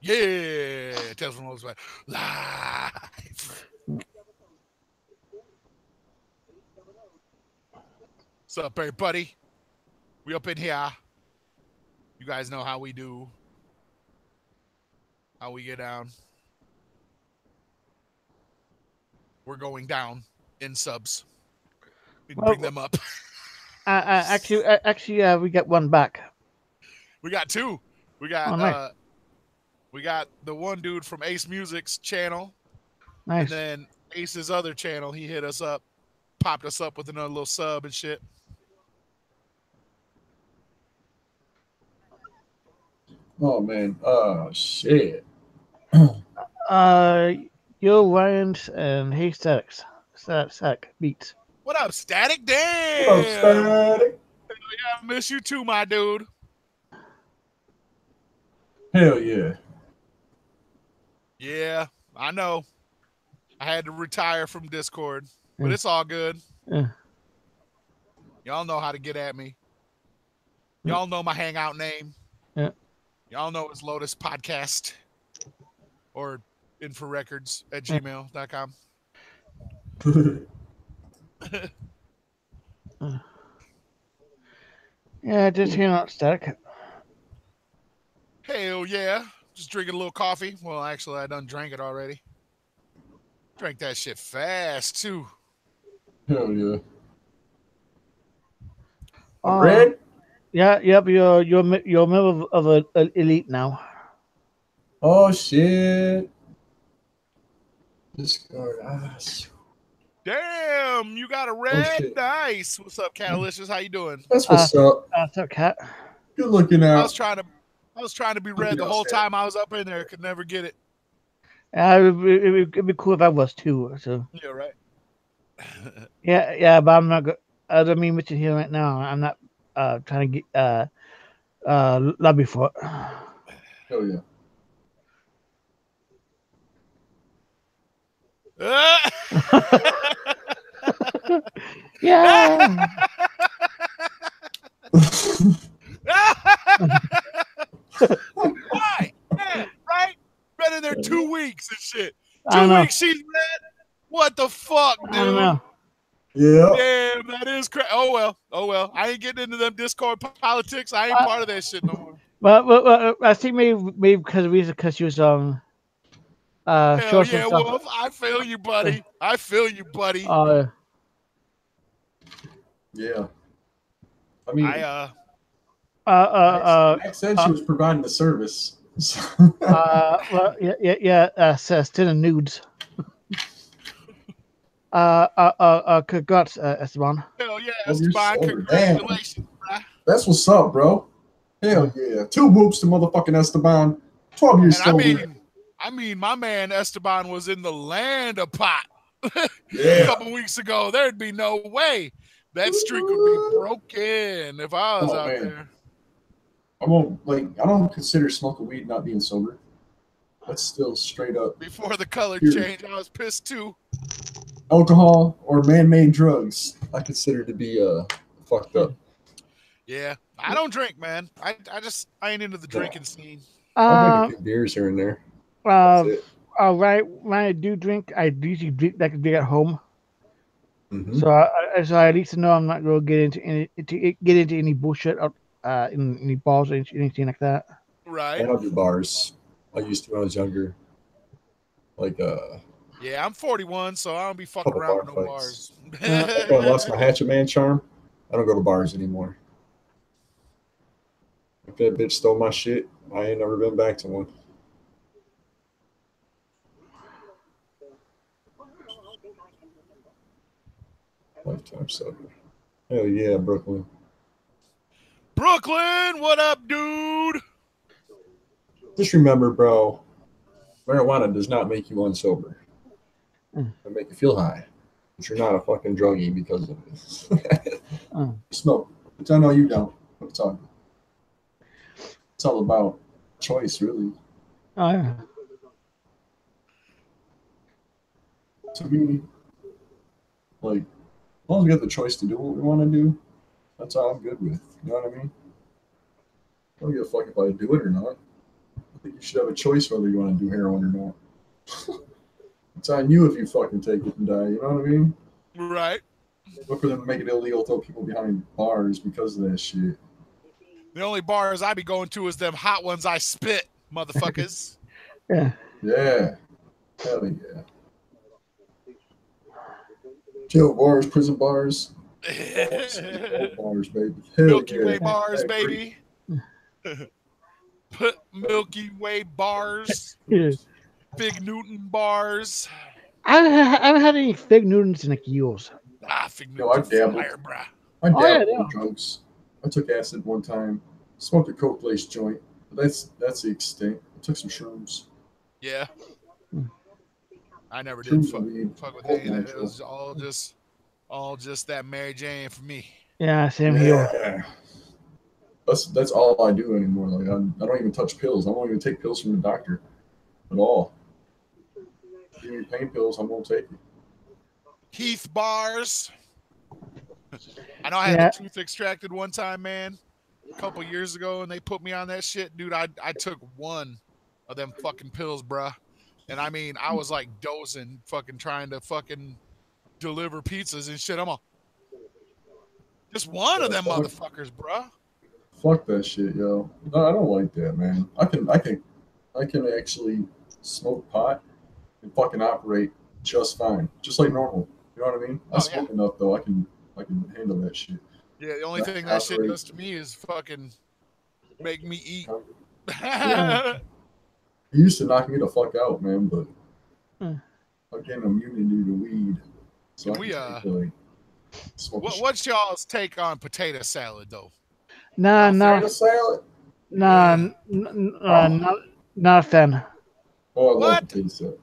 Yeah, Tales from the Lotus live. What's up, everybody? We up in here. You guys know how we do. How we get down. We're going down in subs. We bring them up. Actually, we got one back. We got two. We got nice. We got the one dude from Ace Music's channel. Nice. And then Ace's other channel, he hit us up, popped us up with another little sub and shit. Oh man. Shit. Yo Ryan's and Hey Static Beats. What up, Static? Damn. What up, Static? Yeah, I miss you too, my dude. Hell yeah. Yeah, I know. I had to retire from Discord, but it's all good. Yeah. Y'all know how to get at me. Y'all know my hangout name. Yeah. Y'all know it's Lotus Podcast or inforecords@gmail.com. Yeah, just hearing out Static. Hell yeah. Just drinking a little coffee. Well, actually, I done drank it already. Drank that shit fast, too. Hell yeah. Red? Yeah, yep. You're a member of an elite now. Oh shit! Discord. Damn, you got a red. Nice. What's up, Catalicious? How you doing? That's what's up. What's up, Cat? Good looking out. I was trying to be red the whole time I was up in there. Could never get it. It'd be cool if I was too. So. Yeah, right. yeah, but I'm not. I don't mean what you're here right now. I'm not trying to get lobby for it. Hell yeah. Yeah. Why? Yeah, right? Been in there 2 weeks and shit. 2 weeks she's red. What the fuck, dude? I don't know. Yeah. Damn, that is crazy. Oh well. I ain't getting into them Discord politics. I ain't part of that shit no more. Well, I think maybe because she was on. Hell yeah, Wolf. I feel you, buddy. Yeah. I mean, Max said she was providing the service. Well, yeah. Says to the nudes. Congrats, Esteban. Hell yeah, Esteban. Congratulations, bro. That's what's up, bro. Hell yeah. 2 whoops to motherfucking Esteban. 12 years sober. I mean, my man Esteban was in the land of pot a couple weeks ago. There'd be no way that streak would be broken if I was out there. I don't consider smoking weed not being sober. That's still straight up. Before the color change, I was pissed too. Alcohol or man-made drugs, I consider to be fucked up. Yeah, I don't drink, man. I ain't into the drinking scene. I'll drink a few beers here and there. Right. When I do drink, I usually drink like a beer at home. Mm-hmm. So I at least know I'm not going to get into any bullshit in any bars or anything like that. Right. I don't do bars. I used to when I was younger. Yeah, I'm 41, so I don't be fucking around with no bars. I lost my Hatchet Man charm. I don't go to bars anymore. If that bitch stole my shit, I ain't never been back to one. Lifetime sober. Hell yeah, Brooklyn. Brooklyn, what up, dude? Just remember, bro, marijuana does not make you unsober. It make you feel high. But you're not a fucking druggie because of this. Smoke. Which I know you don't. It's all about choice, really. Oh, yeah. To me, as long as we have the choice to do what we want to do, that's all I'm good with. You know what I mean? I don't give a fuck if I do it or not. At think you should have a choice whether you want to do heroin or not. It's on you if you fucking take it and die. You know what I mean? Right. Look for them to make it illegal, throw people behind bars because of that shit. The only bars I be going to is them hot ones I spit, motherfuckers. Yeah. Yeah. Hell yeah. Jail bars, prison bars. Bars, baby. Hell Milky yeah. Way bars, I agree. baby. Put Milky Way bars. Yeah. Big Newton bars. I haven't had any fig Newtons in like years. Fig No, I Newton's dabbled. fire, bruh. I dabbled yeah, in drugs. I took acid one time. Smoked a coke laced joint. But that's the extent. I took some shrooms. Yeah. I never did Shrooms fuck and weed. with Both any of that. It natural. was all just that Mary Jane for me. Yeah, same here. Yeah. That's all I do anymore. Like I don't even touch pills. I won't even take pills from the doctor at all. Give me pain pills, I won't take it. Heath bars. I know I had the tooth extracted one time, man, a couple years ago, and they put me on that shit. Dude, I took one of them fucking pills, bruh. And I mean, I was like dozing, fucking trying to fucking deliver pizzas and shit. I'm all, just one of them motherfuckers, bruh. Fuck that shit, yo. No, I don't like that, man. I can actually smoke pot and fucking operate just fine, just like normal. You know what I mean? I smoke enough though. I can handle that shit. Yeah, the only thing that shit does to me is fucking make me eat. It used to knock me the fuck out, man, but I'm getting immunity to weed. So what's y'all's take on potato salad though? Potato salad? Not a fan. Oh, I love potato salad.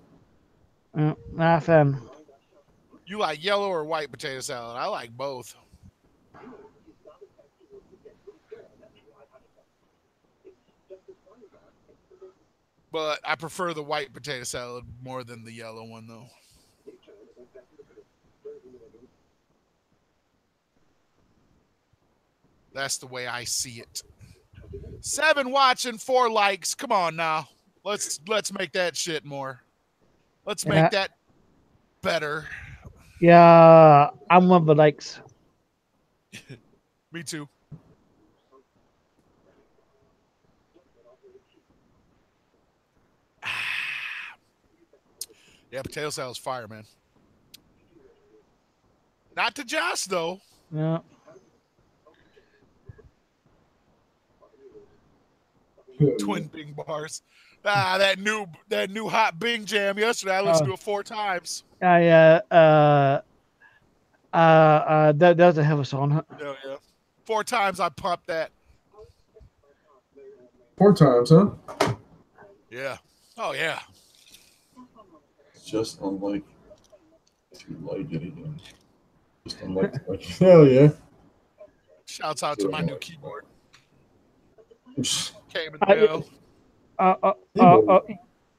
Not a fan. You like yellow or white potato salad? I like both. But I prefer the white potato salad more than the yellow one, though. That's the way I see it. 7 watching, 4 likes. Come on now. Let's make that shit more. Let's make that better. Yeah, I'm one of the likes. Me too. Yeah, potato salad's fire, man. Not to Josh though. Yeah. Twin Bing bars. That new hot Bing jam yesterday. I listened to it 4 times. That was a hell of a song. Yeah. 4 times I pumped that. 4 times, huh? Yeah. Oh yeah. Just unlike to like it again. Just unlike to like it. Hell yeah. Shouts out to my new keyboard. Came in the mail.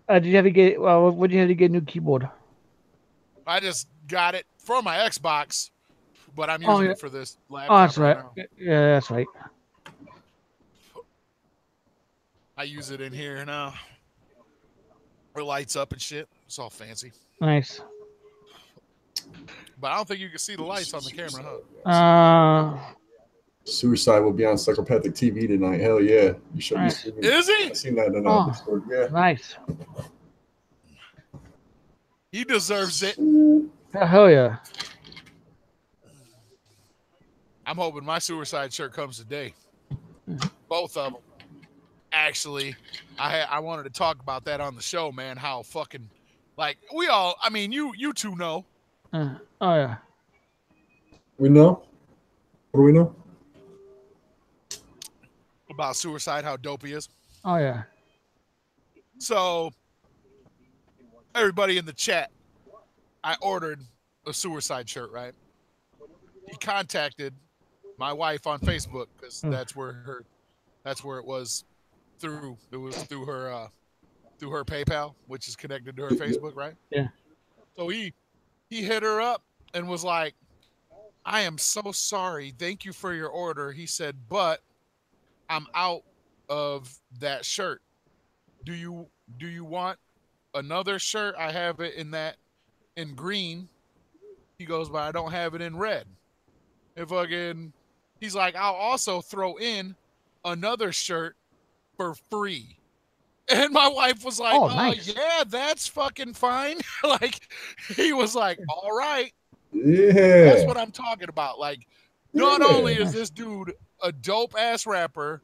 Did you have to get? What did you have to get a new keyboard? I just got it for my Xbox, but I'm using it for this laptop. Oh, that's right. Now. Yeah, that's right. I use it in here now. It lights up and shit. It's all fancy. Nice. But I don't think you can see the lights on the camera, huh? Suicide will be on Psychopathic TV tonight. Hell yeah. You should be seeing it. Is he? I seen that in Discord. Yeah. Nice. He deserves it. Hell yeah. I'm hoping my Suicide shirt comes today. Both of them. Actually, I wanted to talk about that on the show, man. How fucking, like, we all, I mean, you two know. Oh yeah. We know? What do we know? About Suicide, how dope he is. Oh yeah. So, everybody in the chat, I ordered a Suicide shirt, right? He contacted my wife on Facebook because that's where it was through. It was through her PayPal, which is connected to her Facebook, right? Yeah. So he hit her up and was like, "I am so sorry. Thank you for your order." He said, "But I'm out of that shirt." do you want another shirt? I have it in green. He goes, but I don't have it in red. If fucking, he's like, I'll also throw in another shirt for free. And my wife was like, oh, nice. yeah, that's fucking fine. Like, he was like, all right. Yeah. That's what I'm talking about. Like, not only is this dude a dope ass rapper,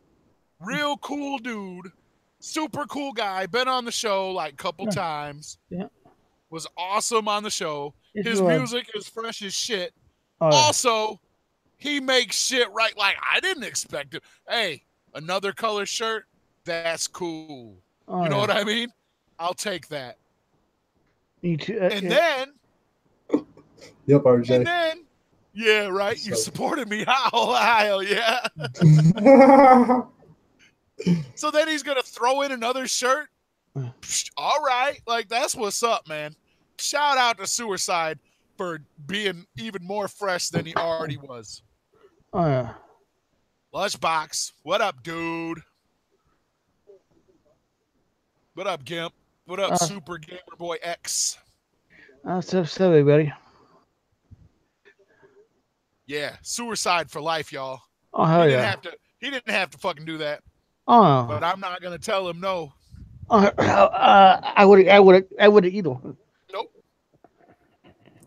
real cool dude, super cool guy, been on the show like a couple times, was awesome on the show. His music is fresh as shit. Also, he makes shit right. Like, I didn't expect it. Hey, another color shirt, that's cool. You know what I mean? I'll take that. Me too. And then, yep, RJ. And then, yeah, right. You supported me. Hell yeah. So then he's gonna throw in another shirt. All right, like that's what's up, man. Shout out to Suicide for being even more fresh than he already was. Oh yeah. Lunchbox, what up, dude? What up, Gimp? What up, Super Gamer Boy X? What's up, everybody? Yeah, Suicide for life, y'all. Oh hell yeah. He didn't have to fucking do that. Oh. But I'm not gonna tell him no. I would either. Nope.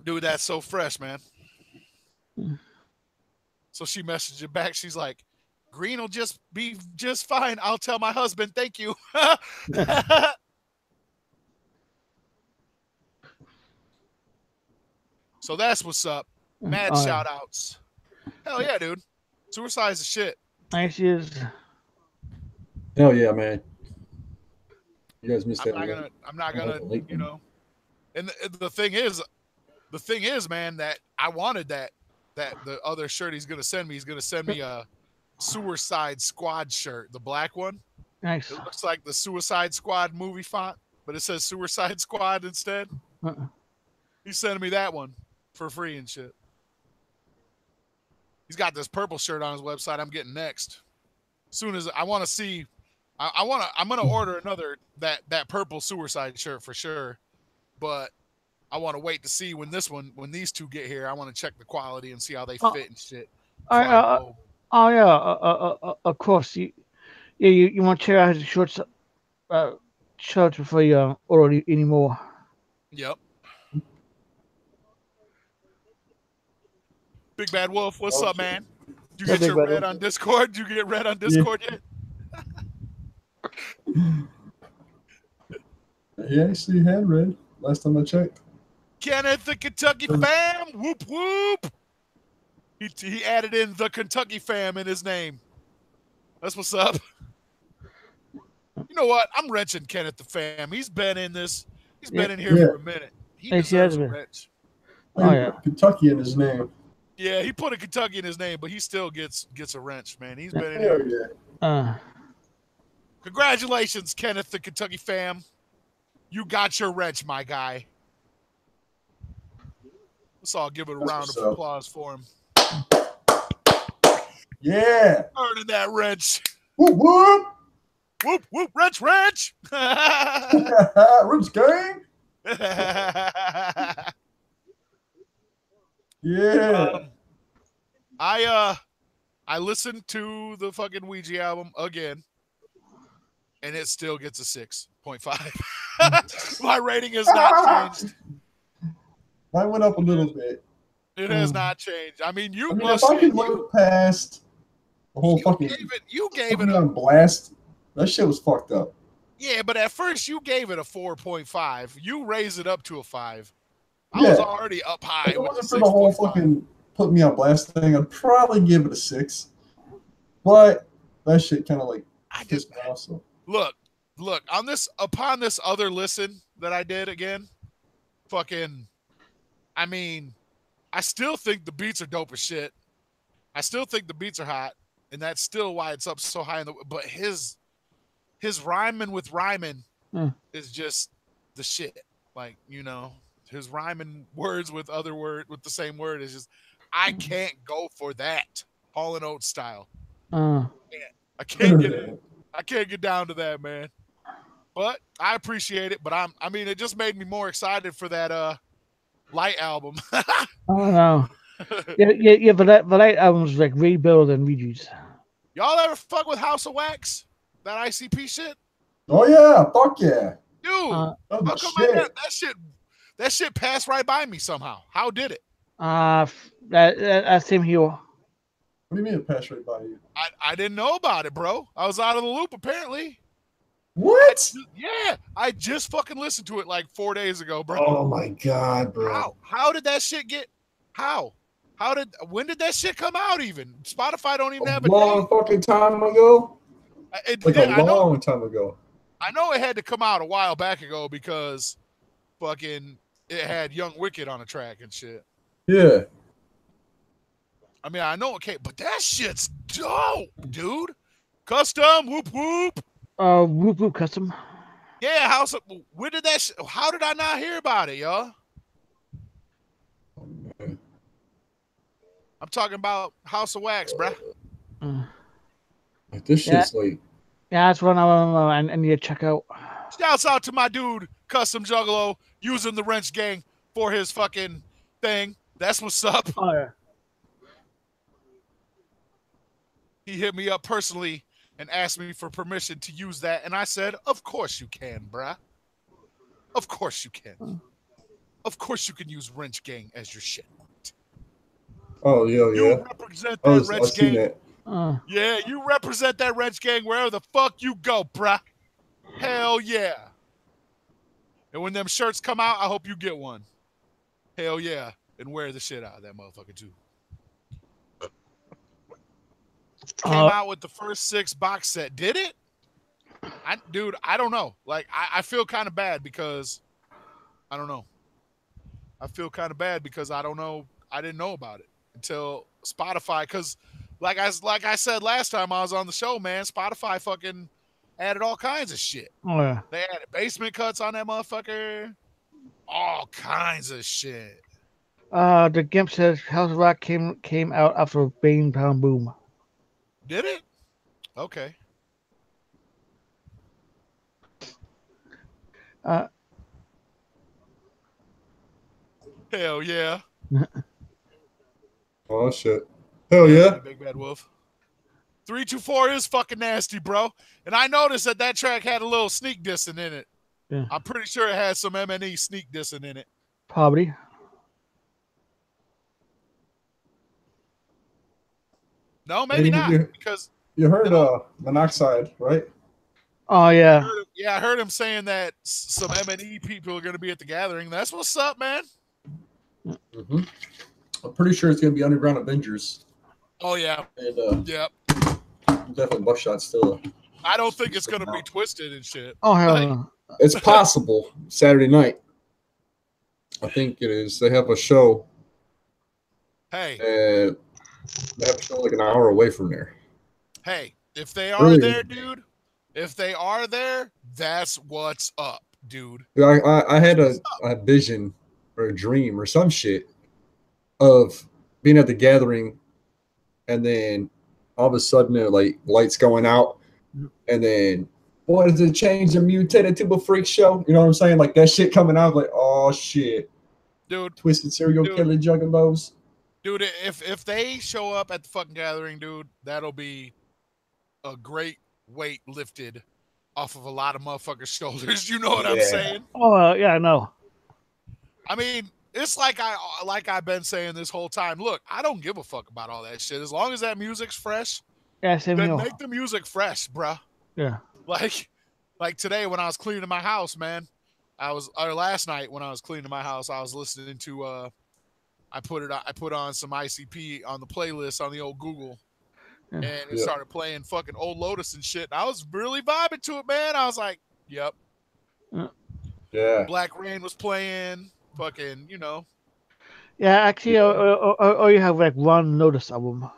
Dude, that's so fresh, man. So she messaged it back. She's like, green will just be just fine. I'll tell my husband, thank you. So that's what's up. Mad shout outs. Hell yeah, dude. Suicide's the shit. Nice is. Hell yeah, man. You guys missed that. I'm not gonna, you know. And the thing is, man, that I wanted that the other shirt he's gonna send me. He's gonna send me a Suicide Squad shirt, the black one. Nice. It looks like the Suicide Squad movie font, but it says Suicide Squad instead. He's sending me that one for free and shit. He's got this purple shirt on his website. I'm getting next. As soon as I want to see, I'm gonna order another that purple Suicide shirt for sure. But I want to wait to see when these two get here. I want to check the quality and see how they fit and shit. Of course. You want to check out his shorts before you order anymore. Yep. Big Bad Wolf, what's up, man? Did you get your red on Discord? Did you get red on Discord yet? Yeah, I see you had red last time I checked. Kenneth, the Kentucky fam, whoop whoop. He added in the Kentucky fam in his name. That's what's up. You know what? I'm wrenching Kenneth the fam. He's been in this. He's been in here for a minute. He deserves a wrench. Oh yeah, Kentucky in his name. Yeah, he put a Kentucky in his name, but he still gets a wrench, man. He's been in here. Yeah. Congratulations, Kenneth, the Kentucky fam. You got your wrench, my guy. Let's all give it a round of applause for him. Yeah. Earning that wrench. Whoop, whoop. Whoop, whoop, wrench, wrench. Wrench gang. Yeah. I listened to the fucking Ouija album again, and it still gets a 6.5. My rating has not changed. Mine went up a little bit. It has not changed. I mean, if I could look past the whole you gave it on blast. That shit was fucked up. Yeah, but at first you gave it a 4.5. You raised it up to a 5. I was already up high. If it wasn't for the whole fucking put me on blast thing, I'd probably give it a 6. But that shit kind of like pissed me off. So look upon this other listen that I did again, fucking, I mean, I still think the beats are dope as shit. I still think the beats are hot, and that's still why it's up so high. But his rhyming with rhyming is just the shit. Like, you know, his rhyming words with the same word is just, I can't go for that Hall & Oates style. I can't get down to that, man. But I appreciate it. But I mean, it just made me more excited for that Light album. Oh no. Yeah. The light albums like rebuild and reuse. Y'all ever fuck with House of Wax? That ICP shit? Oh yeah, fuck yeah. Dude, Oh how come shit. that shit passed right by me somehow? How did it? That same here. What do you mean it passed right by you? I didn't know about it, bro. I was out of the loop apparently. What? I just fucking listened to it like 4 days ago, bro. Oh my god, bro. How did that shit get? When did that shit come out? Even Spotify don't even have a long fucking time ago. A long time ago. I know it had to come out a while back ago because fucking it had Young Wicked on the track and shit. Yeah. I mean, I know okay, but that shit's dope, dude. Custom, whoop whoop. Whoop whoop custom. Yeah, how did I not hear about it, y'all? I'm talking about House of Wax, bruh. Like this shit's like. Yeah, that's one I need to check out. Shouts out to my dude, Custom Juggalo, using the Wrench Gang for his fucking thing. That's what's up. Oh yeah. He hit me up personally and asked me for permission to use that, and I said, "Of course you can, bruh. Of course you can. Of course you can use Wrench Gang as your shit." Oh yeah, yeah. You represent that Wrench Gang. That. Yeah, you represent that Wrench Gang wherever the fuck you go, bruh. Hell yeah. And when them shirts come out, I hope you get one. Hell yeah. And wear the shit out of that motherfucker too. Came out with the first 6 box set. Did it? Dude, I don't know. Like, I feel kind of bad because I don't know. I feel kind of bad because I don't know. I didn't know about it until Spotify. Because, like I said last time I was on the show, man, Spotify fucking added all kinds of shit. Oh yeah. They added basement cuts on that motherfucker. All kinds of shit. The Gimp says House of Rock came out after Bang Pound Boom. Did it? Okay. Hell yeah. Oh shit. Hell yeah. Big Bad Wolf. 324 is fucking nasty, bro. And I noticed that track had a little sneak dissing in it. Yeah. I'm pretty sure it had some M&E sneak dissing in it. Probably. No, maybe not. Because you heard Monoxide, right? Oh yeah. I heard him saying that some M&E people are going to be at the gathering. That's what's up, man. Mm-hmm. I'm pretty sure it's going to be Underground Avengers. Oh yeah. And yep. Definitely Buckshot still. I don't think it's going to be Twisted and shit. Oh hell no. It's possible. Saturday night. I think it is. They have a show. Hey. And they have a show like an hour away from there. Hey, if they are there, dude. If they are there, that's what's up, dude. I had a vision or a dream or some shit of being at the gathering, and then all of a sudden, like lights going out, and then what is it? Changed and mutated to a freak show. You know what I'm saying? Like that shit coming out, like oh shit, dude. Twisted serial killer juggalos. Dude, if they show up at the fucking gathering, dude, that'll be a great weight lifted off of a lot of motherfuckers' shoulders. You know what I'm saying? Oh yeah, I know. I mean, it's like I've been saying this whole time. Look, I don't give a fuck about all that shit. As long as that music's fresh, yeah, same then here. make the music fresh, bruh. Yeah. Like today when I was cleaning my house, man. Last night when I was cleaning my house, I was listening to I put on some ICP on the playlist on the old Google. And it started playing fucking old Lotus and shit. And I was really vibing to it, man. I was like, yep. Yeah. Black Rain was playing. Fucking, you know. Yeah, actually, you have like one Lotus album.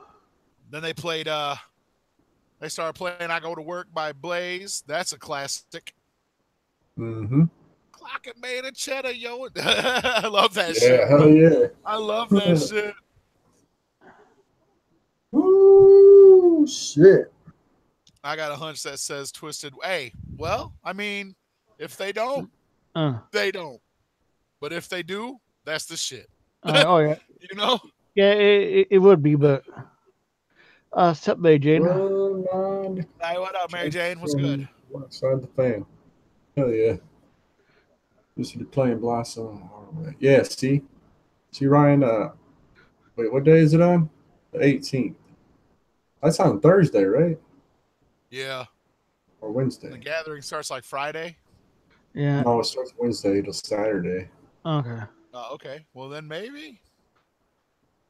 Then they played, they started playing I Go to Work by Blaze. That's a classic. Mm-hmm. Clock it made a cheddar, yo. I love that shit. Yeah, hell yeah. I love that shit. Woo, shit. I got a hunch that says Twisted. Hey, well, I mean, If they don't, they don't. But if they do, that's the shit. Oh yeah, You know? yeah, it would be, but sup there, Jane? Hey, what up, Mary Jane? What's good? Outside the fan. Hell yeah. Just playing Blossom. Yeah, see, Ryan. Wait, what day is it on? The 18th. That's on Thursday, right? Yeah. Or Wednesday. The gathering starts like Friday. Yeah. No, it starts Wednesday till Saturday. Okay. Okay. Well, then maybe.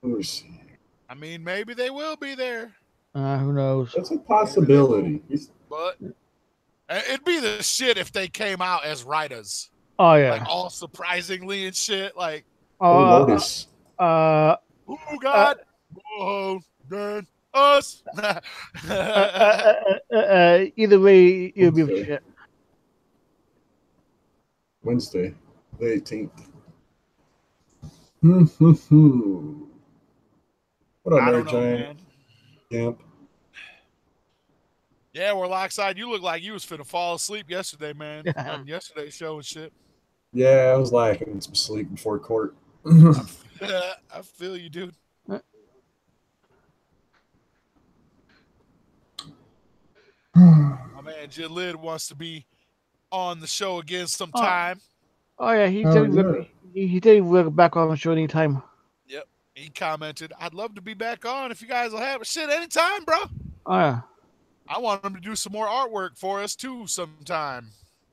Let's see. I mean, maybe they will be there. Who knows? That's a possibility. But it'd be the shit if they came out as writers. Oh yeah. Like all surprisingly and shit. Like Lotus. Oh God. Oh, then us. Either way, it'll be shit. Wednesday, the 18th. What up, Mary Jane? Camp. Yeah, we're lockside. You look like you was finna fall asleep yesterday, man. On yesterday's show and shit. Yeah, I was lacking some sleep before court. I feel you, dude. My man Jid Lid wants to be on the show again sometime. Oh yeah, he said he said we'll back on the show anytime. Yep. He commented, "I'd love to be back on if you guys will have it. Shit anytime, bro." Oh yeah. I want him to do some more artwork for us too sometime.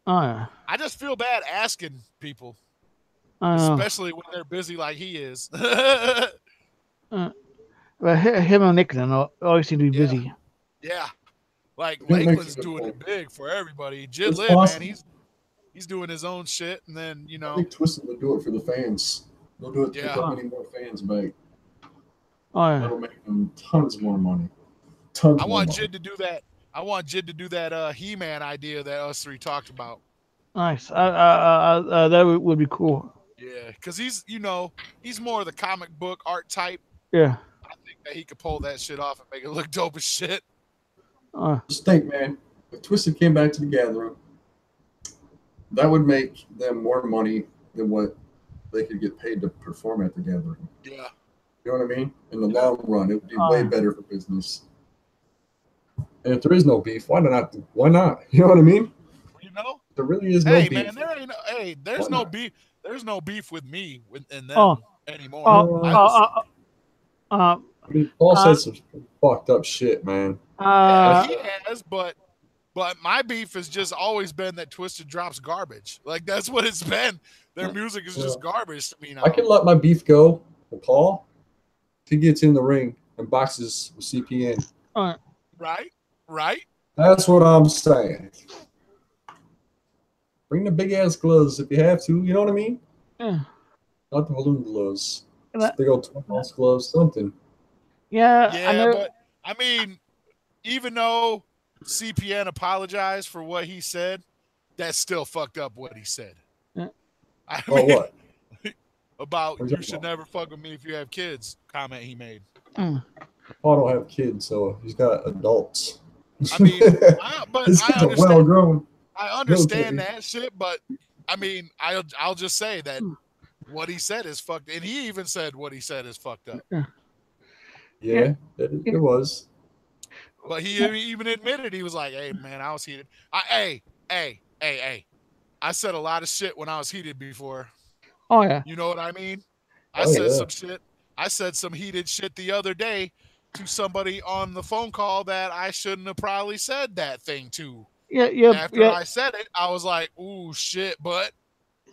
Oh yeah. I just feel bad asking people, especially when they're busy like he is. Well, him and Nick always seem to be busy. Yeah. Like Lakeland's doing it big for everybody. Jid Lid, man, he's doing his own shit, and then I think Twisted will do it for the fans. They'll do it to get many more fans back. Oh yeah. That'll make them tons more money. I want Jid to do that. I want Jid to do that He-Man idea that us three talked about. Nice. That would be cool. Yeah, because he's more of the comic book art type. Yeah. I think that he could pull that shit off and make it look dope as shit. Just think, man, if Twisted came back to the gathering, that would make them more money than what they could get paid to perform at the gathering. Yeah. You know what I mean? In the long run, it would be way better for business. And if there is no beef, why not? Why not? You know what I mean? There really is no beef. Man, there's no beef. There's no beef with me and them anymore. I mean, Paul said some fucked up shit, man. Yeah, he has, but my beef has just always been that Twisted drops garbage. Like that's what it's been. Their music is just garbage to me now. I can let my beef go with Paul if he gets in the ring and boxes with CPN. Right. That's what I'm saying. Bring the big ass gloves if you have to. You know what I mean? Yeah. Not the balloon gloves. Big old 12-ounce gloves, something. Yeah, but I mean, even though CPN apologized for what he said, that's still fucked up what he said. Yeah. I mean, what? About you should never fuck with me if you have kids comment he made. Paul don't have kids, so he's got adults. I mean, but I understand. Well-grown. I understand that shit, but I mean, I'll just say that what he said is fucked, and he even said what he said is fucked up. Yeah, it was. But he even admitted he was like, "Hey, man, I was heated. Hey. I said a lot of shit when I was heated before. Oh yeah. You know what I mean? I said some shit. I said some heated shit the other day to somebody on the phone call that I shouldn't have probably said that thing to. Yeah. After I said it, I was like, "Ooh, shit!" But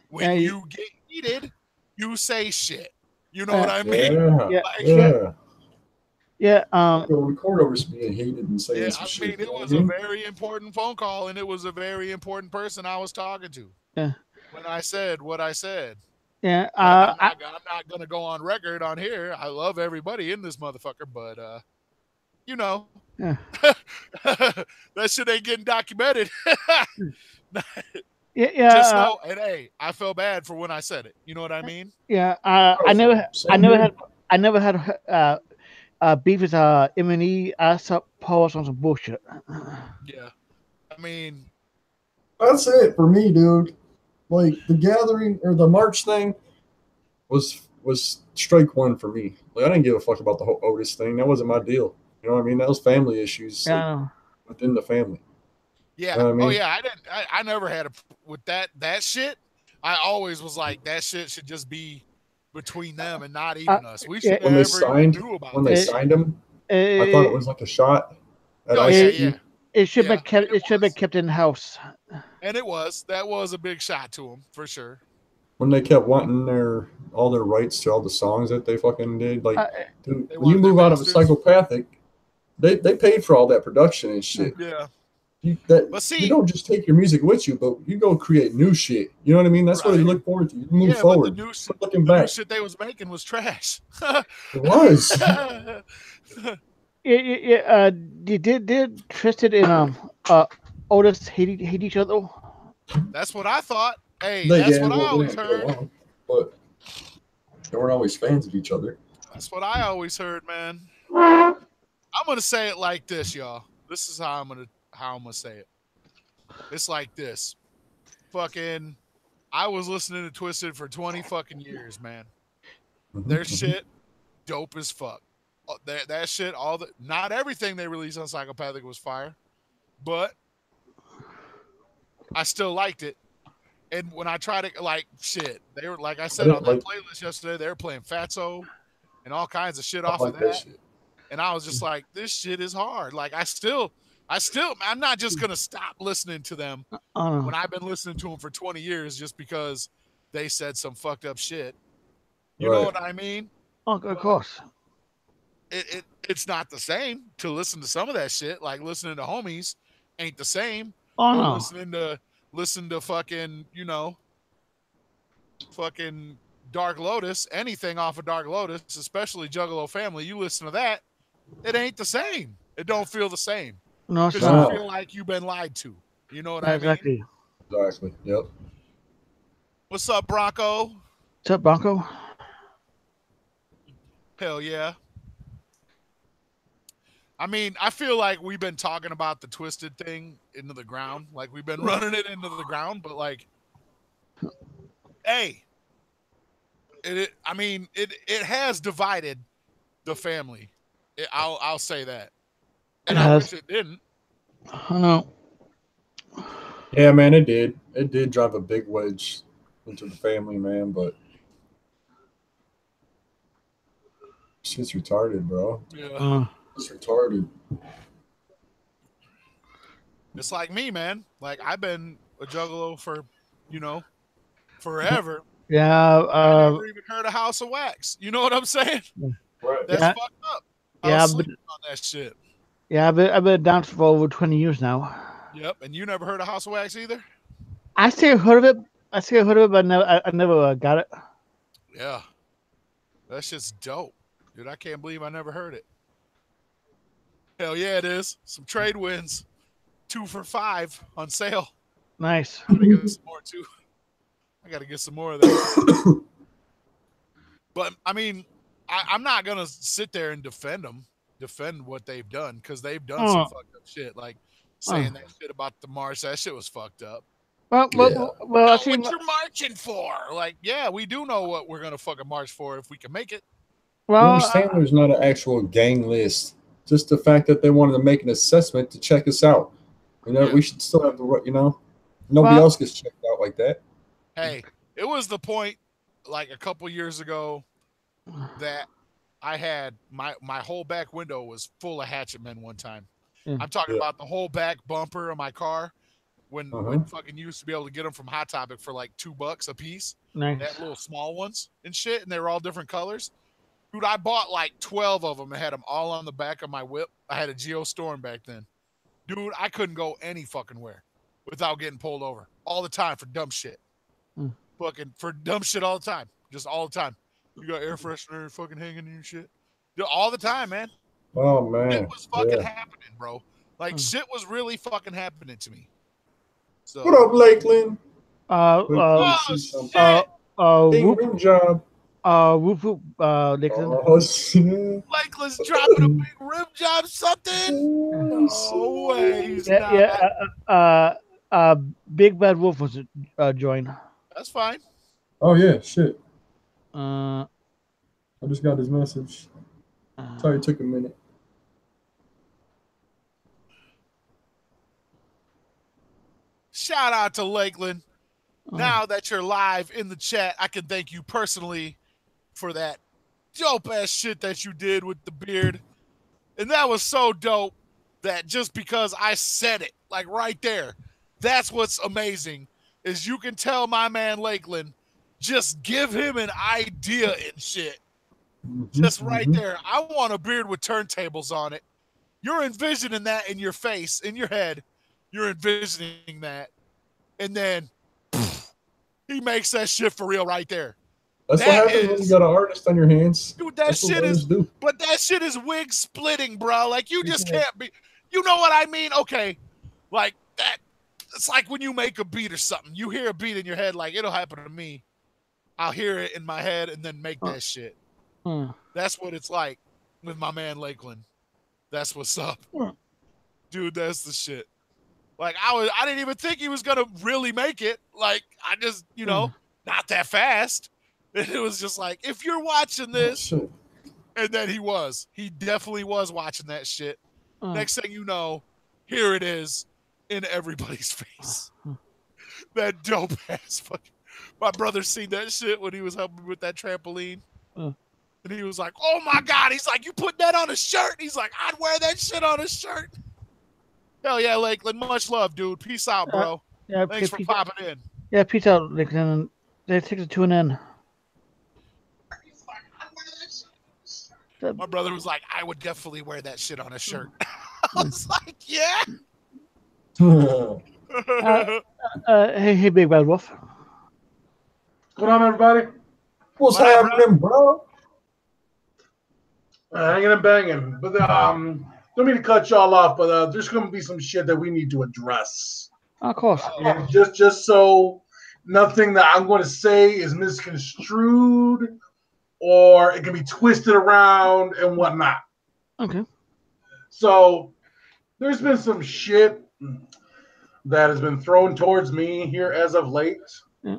when you get heated, you say shit. You know what I mean? Yeah. Record over being hated and saying some shit. I mean, it was a very important phone call, and it was a very important person I was talking to. Yeah. When I said what I said. Yeah. I'm not gonna go on record on here. I love everybody in this motherfucker, but Yeah. that shit ain't getting documented. Yeah. Just know, and hey, I felt bad for when I said it. You know what I mean? Yeah. I never had beef with M&E. I saw Paul on some bullshit. Yeah. I mean, That's it for me, dude. Like the gathering or the march thing was strike one for me. Like I didn't give a fuck about the whole Otis thing. That wasn't my deal. You know what I mean? That was family issues like, within the family. Yeah. You know what I mean? Oh yeah. I never had a with that shit. I always was like that shit should just be between them and not even us. We should when they never even knew about when they signed him, I thought it was like a shot. Oh yeah. It should be kept. It should be kept in house. And it was. That was a big shot to him for sure. When they kept wanting all their rights to all the songs that they fucking did, like, dude, when you move out of a psychopathic, they paid for all that production and shit. Yeah. You don't just take your music with you, but you go create new shit. You know what I mean? That's what you look forward to. You move forward. But the new shit they was making was trash. It was. Did Tristan and Otis hate each other? That's what I thought. Hey, that's what I always heard. But they weren't always fans of each other. That's what I always heard, man. I'm gonna say it like this, y'all. This is how I'm gonna say it. It's like this. Fucking, I was listening to Twisted for 20 fucking years, man. Their shit, dope as fuck. That shit, not everything they released on Psychopathic was fire, but I still liked it. And when I tried to, like, shit, they were, like I said on that playlist yesterday, they were playing Fatso and all kinds of shit off of that. And I was just like, this shit is hard. Like, I'm not just going to stop listening to them when I've been listening to them for 20 years just because they said some fucked up shit. You know what I mean? Oh, of course. It's not the same to listen to some of that shit. Like listening to Homies ain't the same. Oh, no. Listen to fucking, fucking Dark Lotus, anything off of Dark Lotus, especially Juggalo Family, you listen to that, it ain't the same. It don't feel the same. No, because you feel like you've been lied to. You know what I mean? Exactly. Yep. What's up, Bronco? What's up, Bronco? Hell yeah. I mean, I feel like we've been talking about the Twisted thing into the ground. Like, we've been running it into the ground, but, like, hey, it has divided the family. I'll say that. And I wish it didn't. I know. Yeah, man, it did. It did drive a big wedge into the family, man, but shit's retarded, bro. Yeah. It's retarded. It's like me, man. Like, I've been a juggalo for, forever. Yeah. I never even heard of House of Wax. You know what I'm saying? Right. That's fucked up. I was sleeping on that shit. Yeah, I've been down for over 20 years now. Yep, and you never heard of House of Wax either? I still heard of it, but I never got it. Yeah. That shit's dope. Dude, I can't believe I never heard it. Hell yeah, it is. Some trade wins. 2 for $5 on sale. Nice. I gotta get some more too. I gotta get some more of that. But I mean, I'm not gonna sit there and defend what they've done, because they've done some fucked up shit. Like saying that shit about the march, that shit was fucked up. Well, I see what you're marching for. Like, yeah, we do know what we're gonna fucking march for if we can make it. Well, I understand there's not an actual gang list. Just the fact that they wanted to make an assessment to check us out. We should still have the nobody else gets checked out like that. Hey, it was the point, like a couple years ago, that I had my whole back window was full of hatchet men one time. I'm talking about the whole back bumper of my car when fucking you used to be able to get them from Hot Topic for like $2 a piece. Nice. They had little small ones and shit, and they were all different colors. Dude, I bought like 12 of them and had them all on the back of my whip. I had a Geostorm back then. Dude, I couldn't go any fucking where without getting pulled over all the time for dumb shit. Fucking for dumb shit all the time. Just all the time. You got air freshener fucking hanging in your shit. Dude, all the time, man. Oh, man. It was fucking happening, bro. Like, shit was really fucking happening to me. So, what up, Lakeland? Rim job. Whoop whoop, Lakeland. Lakeland's dropping a big rim job, something. No way. He's not. Big Bad Wolf was joined. That's fine. Oh yeah, shit. Uh, I just got his message. Sorry it took a minute. Shout out to Lakeland. Now that you're live in the chat, I can thank you personally for that dope ass shit that you did with the beard. And that was so dope that just because I said it, like right there, that's what's amazing, is you can tell my man Lakeland, just give him an idea and shit. Just right there. I want a beard with turntables on it. You're envisioning that in your face, in your head. You're envisioning that. And then he makes that shit for real right there. That's what happens when you got an artist on your hands. Dude, that shit is, but that shit is wig splitting, bro. Like, you just can't be, you know what I mean? Okay. Like, that, it's like when you make a beat or something. You hear a beat in your head, like, it'll happen to me. I'll hear it in my head and then make that shit. That's what it's like with my man Lakeland. That's what's up. Dude, that's the shit. Like, I didn't even think he was gonna really make it. Like, I just, you know, not that fast. It was just like, if you're watching this, and then he definitely was watching that shit. Next thing you know, here it is in everybody's face. That dope ass fucking. My brother seen that shit when he was helping me with that trampoline. And he was like, oh my God. He's like, you put that on a shirt? He's like, I'd wear that shit on a shirt. Hell yeah, Lakeland. Much love, dude. Peace out, bro. Yeah, thanks for popping in. Yeah, peace out, Lakeland. They take it to an end. My brother was like, I would definitely wear that shit on a shirt. I was like, yeah. Hey, Big Bad Wolf. What's going on, everybody? What's happening, bro? Hanging and banging. But don't mean to cut y'all off, but there's going to be some shit that we need to address. Of course. And just so nothing that I'm going to say is misconstrued or it can be twisted around and whatnot. Okay. So there's been some shit that has been thrown towards me here as of late. Yeah.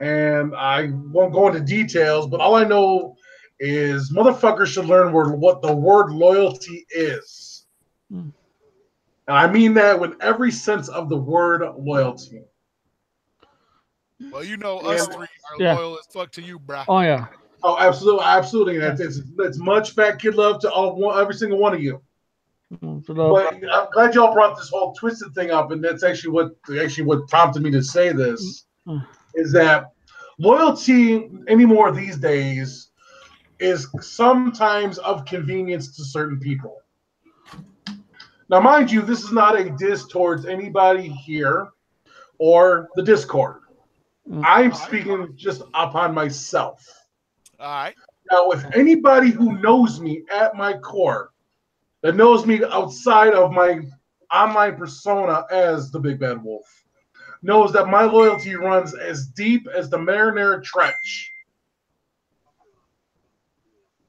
And I won't go into details, but all I know is motherfuckers should learn what the word loyalty is. And I mean that with every sense of the word loyalty. Well, you know, us three are loyal as fuck to you, bro. Oh, yeah. Oh, absolutely. Absolutely. It's much fat kid love to every single one of you. But I'm glad y'all brought this whole twisted thing up, and that's actually what prompted me to say this, is that loyalty anymore these days is sometimes of convenience to certain people. Now, mind you, this is not a diss towards anybody here or the Discord. I'm speaking just upon myself. All right. Now, if anybody who knows me at my core, that knows me outside of my online persona as the Big Bad Wolf, knows that my loyalty runs as deep as the Marinara Trench.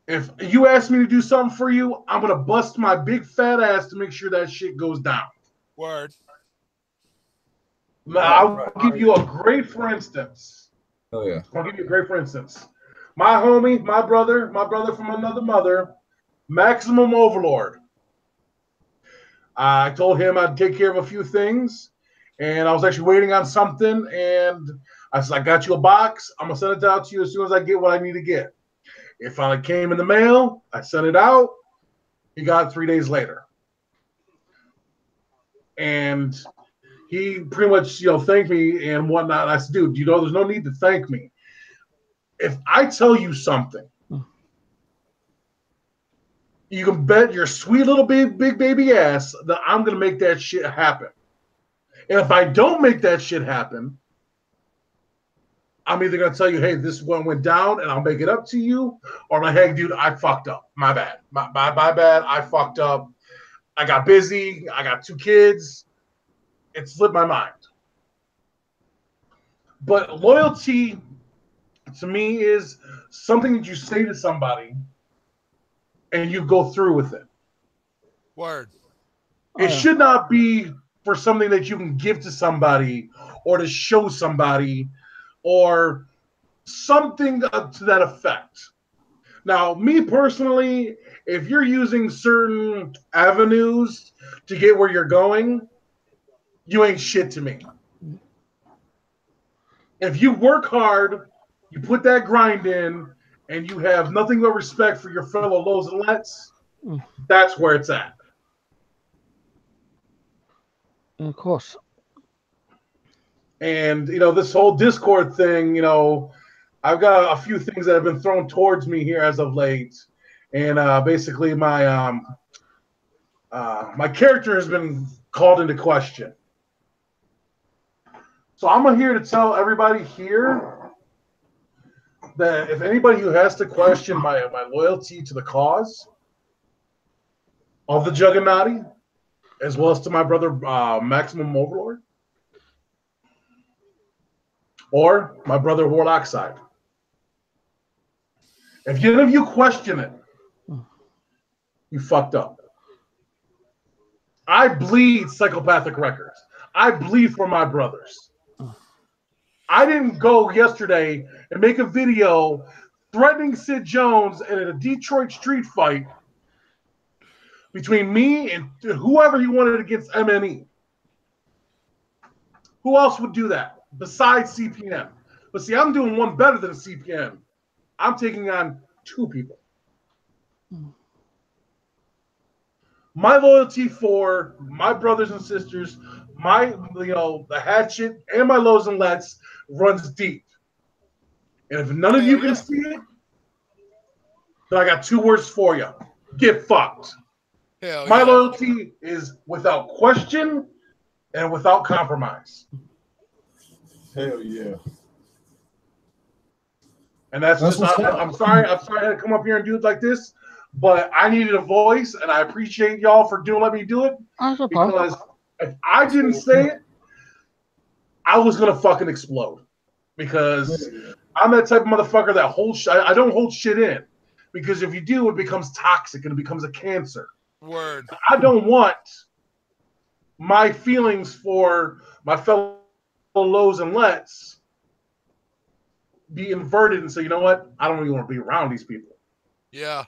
If you ask me to do something for you, I'm going to bust my big fat ass to make sure that shit goes down. Word. Now, I'll give you a great for instance. Oh, yeah. I'll give you a great for instance. My homie, my brother from another mother, Maximum Overlord. I told him I'd take care of a few things, and I was actually waiting on something, and I said, I got you a box. I'm going to send it out to you as soon as I get what I need to get. It finally came in the mail. I sent it out. He got it 3 days later. And he pretty much, thanked me and whatnot. I said, dude, there's no need to thank me. If I tell you something, you can bet your sweet little big baby ass that I'm going to make that shit happen. And if I don't make that shit happen, I'm either going to tell you, hey, this one went down and I'll make it up to you. Or like, hey, dude, I fucked up. My bad. My bad. I fucked up. I got busy. I got 2 kids. It slipped my mind. But loyalty to me is something that you say to somebody and you go through with it. Word. It should not be for something that you can give to somebody or to show somebody or something to that effect. Now, me personally, if you're using certain avenues to get where you're going, you ain't shit to me. If you work hard, you put that grind in, and you have nothing but respect for your fellow lows and lets, that's where it's at. Of course. And, this whole Discord thing, I've got a few things that have been thrown towards me here as of late. And basically my character has been called into question. So I'm here to tell everybody here that if anybody who has to question my loyalty to the cause of the Juggernaut, as well as to my brother Maximum Overlord, or my brother Warlock Side, if any of you question it, you fucked up. I bleed Psychopathic Records. I bleed for my brothers. I didn't go yesterday and make a video threatening Sid Jones in a Detroit street fight between me and whoever he wanted against MNE. Who else would do that besides CPM? But see, I'm doing one better than CPM. I'm taking on two people. My loyalty for my brothers and sisters, the hatchet and my lows and lets runs deep. And if none of you can see it, then I got two words for you. Get fucked. My loyalty is without question and without compromise. Hell yeah. And that's just, I'm sorry I had to come up here and do it like this, but I needed a voice, and I appreciate y'all for let me do it. Because if I didn't say it, I was gonna fucking explode. Because I'm that type of motherfucker that holds. I don't hold shit in, because if you do, it becomes toxic and it becomes a cancer. Word. I don't want my feelings for my fellow lows and lets be inverted and say, you know what? I don't even want to be around these people. Yeah.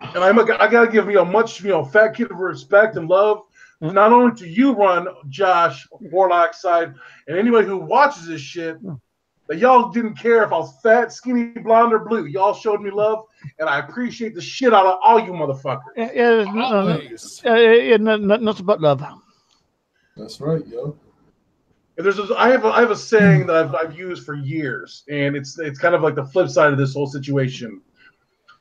And I gotta give much fat kid of respect and love, not only to you, Run, Josh, Warlock Side, and anybody who watches this shit. That y'all didn't care if I was fat, skinny, blonde, or blue. Y'all showed me love, and I appreciate the shit out of all you motherfuckers. Nothing but love. That's right, yo. I have a saying that I've used for years, and it's kind of like the flip side of this whole situation.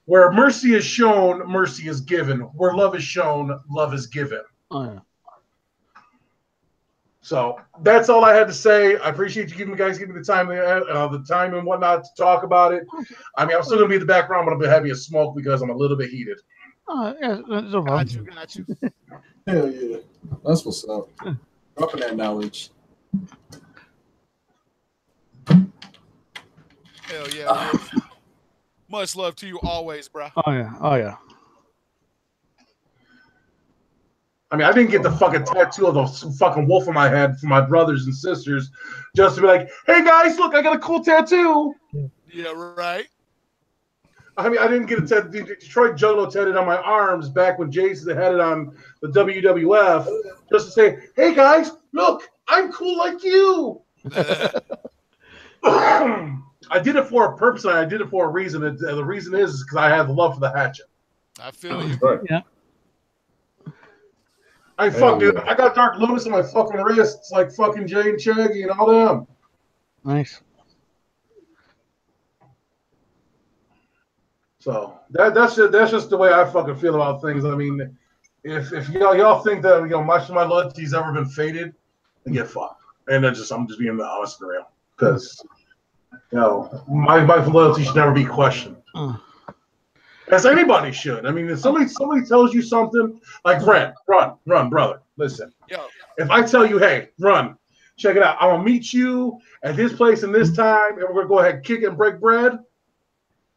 Where mercy is shown, mercy is given. Where love is shown, love is given. Oh, yeah. So that's all I had to say. I appreciate you giving me the time and whatnot to talk about it. I mean, I'm still gonna be in the background, but I'm gonna have a smoke because I'm a little bit heated. Oh, yeah, no problem. Got you. Hell yeah. That's what's up. Dropping that knowledge. Hell yeah. Much love to you always, bro. Oh yeah. I mean, I didn't get the fucking tattoo of the fucking wolf on my head for my brothers and sisters just to be like, hey guys, look, I got a cool tattoo. Yeah, right. I mean, I didn't get a tattoo. Detroit Juggalo tatted on my arms back when Jason had it on the WWF just to say, hey guys, look, I'm cool like you. I did it for a purpose, and I did it for a reason. And the reason is because I have the love for the hatchet. I feel you. Right. Yeah. I dude. I got Dark Lotus on my fucking wrists like fucking Jay and Shaggy and all them. Nice. So that's just the way I fucking feel about things. I mean, if y'all think that my loyalty's ever been faded, then get fucked. And I'm just being honest and real, because my loyalty should never be questioned. As anybody should. I mean, if somebody tells you something, like run, brother. Listen. Yo. If I tell you, hey, Run, check it out. I'm gonna meet you at this place and this time, and we're gonna go ahead, kick it and break bread.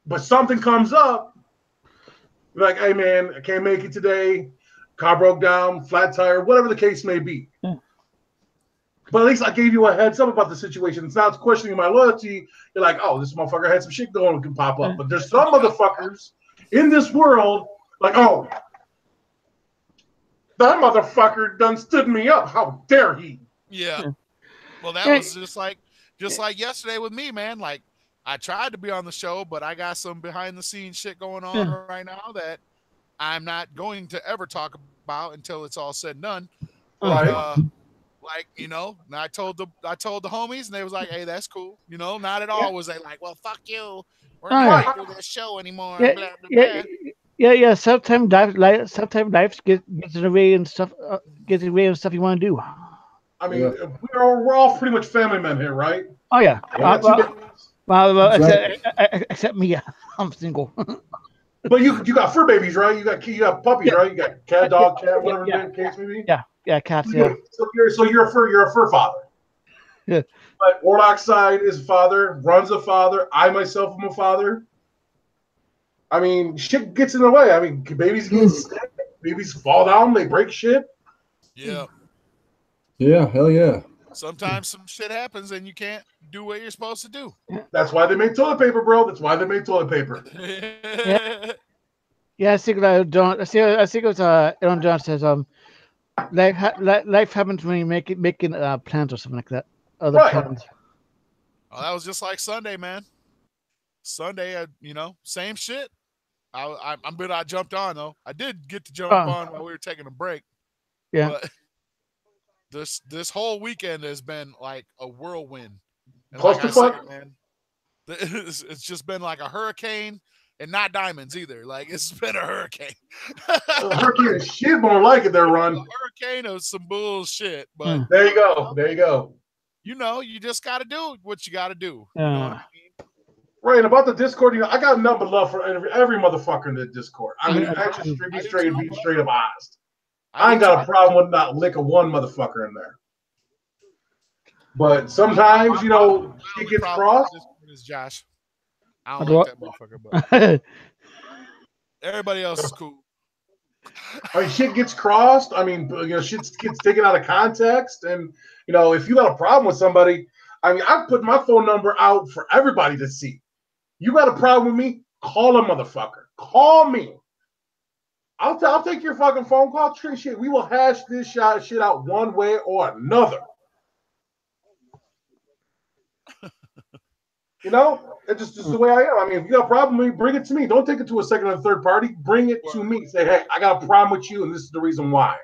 But something comes up, you're like, hey man, I can't make it today. car broke down, flat tire, whatever the case may be. Yeah. But at least I gave you a heads up about the situation. It's not questioning my loyalty. You're like, oh, this motherfucker had some shit going that can pop up. But there's some motherfuckers in this world like, oh, that motherfucker done stood me up. How dare he? Yeah. Well, that was just like yesterday with me, man. Like, I tried to be on the show, but I got some behind the scenes shit going on right now that I'm not going to ever talk about until it's all said and done. Right. Like, you know, and I told the homies, and they was like, hey, that's cool. You know, not at all was they like, well, fuck you. We're not going to do this show anymore. Yeah, blah, blah, blah. Yeah. Sometimes life gets in the way and stuff. Gets in the way of stuff you want to do. I mean, we're all pretty much family men here, right? Oh yeah. Well, Exactly. except me. I'm single. But you got fur babies, right? You got puppies, right? You got cat, dog, whatever the case may be. Yeah, cats. Yeah. So you're a fur father. Yeah. But Warlock side is a father. Run's a father. I myself am a father. I mean, shit gets in the way. I mean, babies get sick. Babies fall down. They break shit. Yeah. Yeah, hell yeah. Sometimes some shit happens and you can't do what you're supposed to do. That's why they made toilet paper, bro. That's why they made toilet paper. Yeah, I think John. I think it was Elton John says life happens when you making plans or something like that. Other plans. Oh, that was just like Sunday, man. Sunday, you know, same shit. I'm good. I jumped on though. I did get to jump on while we were taking a break. Yeah. But this whole weekend has been like a whirlwind. And Close like to I fun. said, man, it's just been like a hurricane, and not diamonds either. Like, it's been a hurricane. A hurricane is shit more like it there, Ron. A hurricane of some bullshit. But there you go. There you go. You know, you just got to do what you got to do. Yeah. You know what I mean? Right, and about the Discord, you know, I got nothing but love for every motherfucker in the Discord. I mean, actually, be straight up honest. I ain't got a problem with not lick a one motherfucker in there. But sometimes, you know, shit gets crossed. Is Josh. I don't like that motherfucker, but everybody else is cool. I mean, shit gets crossed. I mean, you know, shit gets taken out of context. And, you know, if you got a problem with somebody, I mean, I put my phone number out for everybody to see. You got a problem with me? Call a motherfucker. Call me. I'll take your fucking phone call. Shit, we will hash this shit out one way or another. You know, it's just the way I am. I mean, if you got a problem with me, bring it to me. Don't take it to a second or third party. Bring it to me. Say, hey, I got a problem with you, and this is the reason why.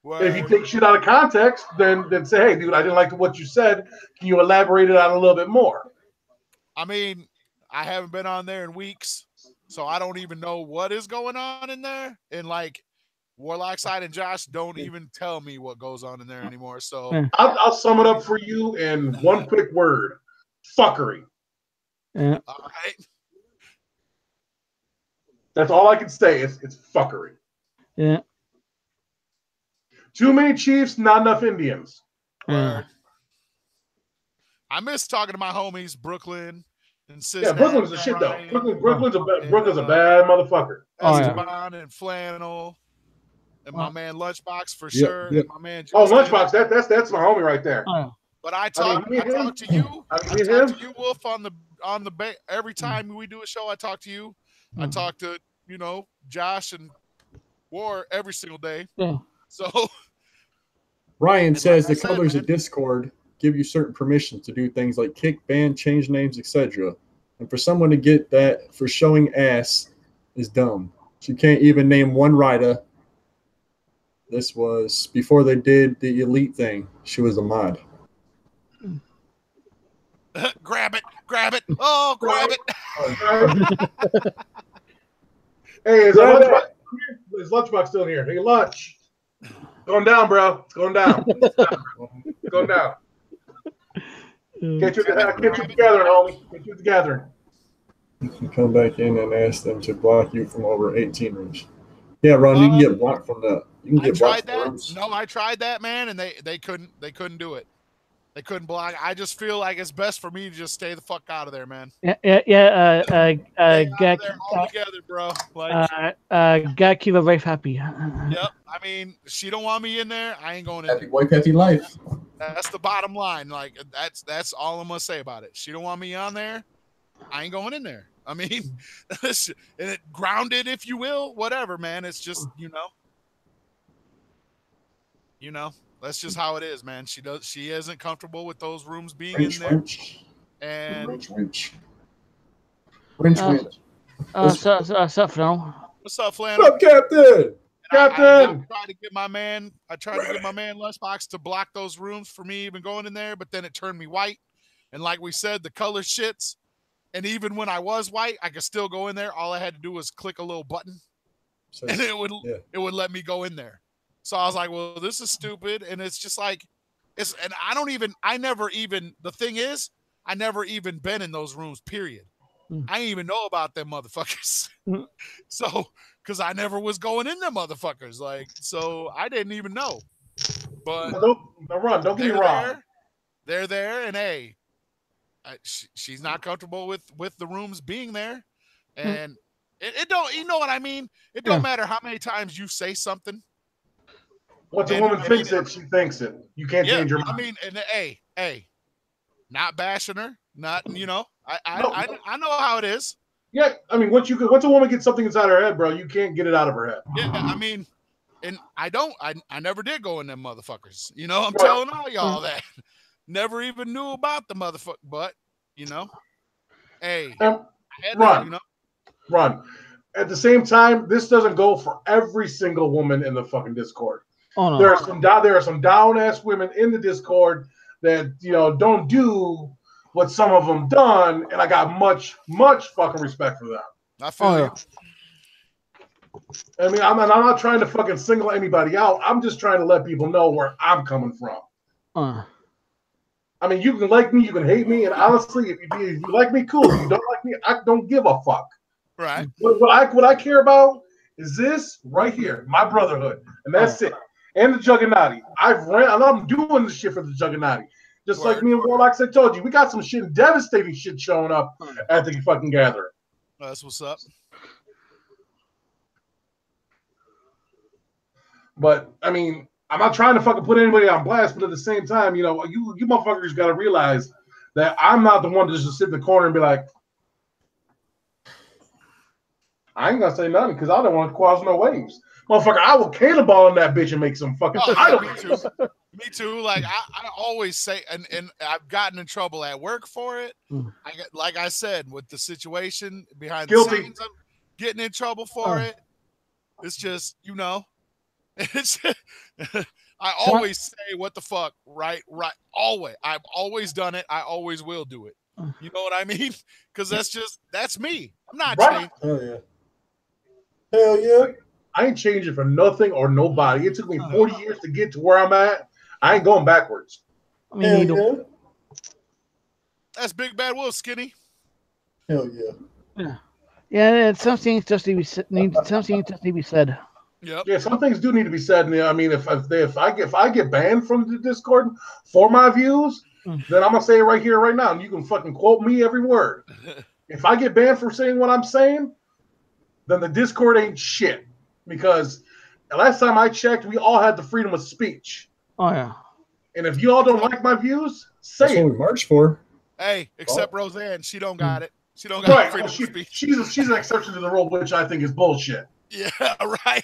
If you take shit out of context, then say, hey, dude, I didn't like what you said. Can you elaborate it out a little bit more? I mean, I haven't been on there in weeks, so I don't even know what is going on in there. And like, Warlock side and Josh don't even tell me what goes on in there anymore. So I'll sum it up for you in one quick word: fuckery. Yeah. All right. That's all I can say. It's fuckery. Yeah. Too many Chiefs, not enough Indians. I miss talking to my homies, Brooklyn and Cincinnati. Yeah, Brooklyn's a shit though. Brooklyn's a bad motherfucker. Esteban and Flannel. And my man Lunchbox for sure. Yep. And my man Lunchbox, that's my homie right there. But I talk to you. I talk to you, Wolf, on the every time we do a show. I talk to you. I talk to Josh and War every single day. Yeah. So Ryan says the colors of Discord give you certain permissions to do things like kick, ban, change names, etc. And for someone to get that for showing ass is dumb. She can't even name one writer. This was before they did the elite thing. She was a mod. Grab it. Oh, grab it. Hey, is Lunchbox still here? Hey, Lunch. Going down, bro. It's going down. It's going down. Get you together, homie. Get you together. You come back in and ask them to block you from over 18 rooms. Yeah, Ron, you can get blocked from that. You can get blocked from rooms. No, I tried that, man, and they couldn't do it. They couldn't block. I just feel like it's best for me to just stay the fuck out of there, man. Yeah. Stay out of there altogether, bro. Like, gotta keep her wife happy. yep. I mean, she don't want me in there. I ain't going in Happy there. wife, happy life. That's the bottom line. Like, that's all I'm gonna say about it. She don't want me on there. I ain't going in there. I mean, and it grounded, if you will, whatever, man. It's just, that's just how it is, man. She isn't comfortable with those rooms being in there. And Winch. What's up, Flo? What's up, Flannel? What's up, Captain? Captain. I tried to get my man Lunchbox to block those rooms for me even going in there, but then it turned me white. And like we said, the color shits. And even when I was white, I could still go in there. All I had to do was click a little button, and it would let me go in there. So I was like, well, this is stupid. And it's just like, the thing is, I never even been in those rooms, period. I didn't even know about them motherfuckers. So, because I never was going in them motherfuckers. Like, so I didn't even know. But don't get me wrong. They're there, and hey, she's not comfortable with the rooms being there. And it don't, you know what I mean? It don't matter how many times you say something. Once a woman thinks it, she thinks it. You can't change her mind. I mean, and hey, not bashing her, not, I know how it is. Yeah, I mean, once a woman gets something inside her head, bro, you can't get it out of her head. Yeah, I mean, and I never did go in them motherfuckers. I'm telling all y'all that. Never even knew about the motherfucker, but hey, run. At the same time, this doesn't go for every single woman in the fucking Discord. Oh, no. There are some down ass women in the Discord that don't do what some of them done, and I got much fucking respect for that. I feel you. I mean, I'm not trying to fucking single anybody out. I'm just trying to let people know where I'm coming from. I mean, you can like me, you can hate me, and honestly, if you like me, cool. If you don't like me, I don't give a fuck. Right. What I care about is this right here, my brotherhood, and that's it. And the Juggernaut. I'm doing this shit for the Juggernaut. Just like me and Warlocks, I told you, we got some shit, devastating shit showing up at the fucking gathering. That's what's up. But I mean, I'm not trying to fucking put anybody on blast, but at the same time, you motherfuckers got to realize that I'm not the one to just sit in the corner and be like, I ain't gonna say nothing because I don't want to cause no waves. Motherfucker, I will cannonball on that bitch and make some fucking title. Me too. Like I always say, and I've gotten in trouble at work for it. Like I said, with the situation behind the scenes, I'm getting in trouble for it. It's just, it's I always say what the fuck, right? Always. I've always done it. I always will do it. You know what I mean? Because that's me. I'm not changing. Hell yeah. I ain't changing for nothing or nobody. It took me 40 years to get to where I'm at. I ain't going backwards. That's Big Bad Wolf, Skinny. Hell yeah. Yeah, some things just need to be said. Yep. Yeah, some things do need to be said. And I mean, if I get banned from the Discord for my views, then I'm gonna say it right here, right now, and you can fucking quote me every word. If I get banned for saying what I'm saying, then the Discord ain't shit. Because the last time I checked, we all had the freedom of speech. Oh yeah. And if you all don't like my views, say That's what we marched for. Hey, except Roseanne, she don't got it. She don't got freedom of speech. She's an exception to the rule, which I think is bullshit. Yeah, right.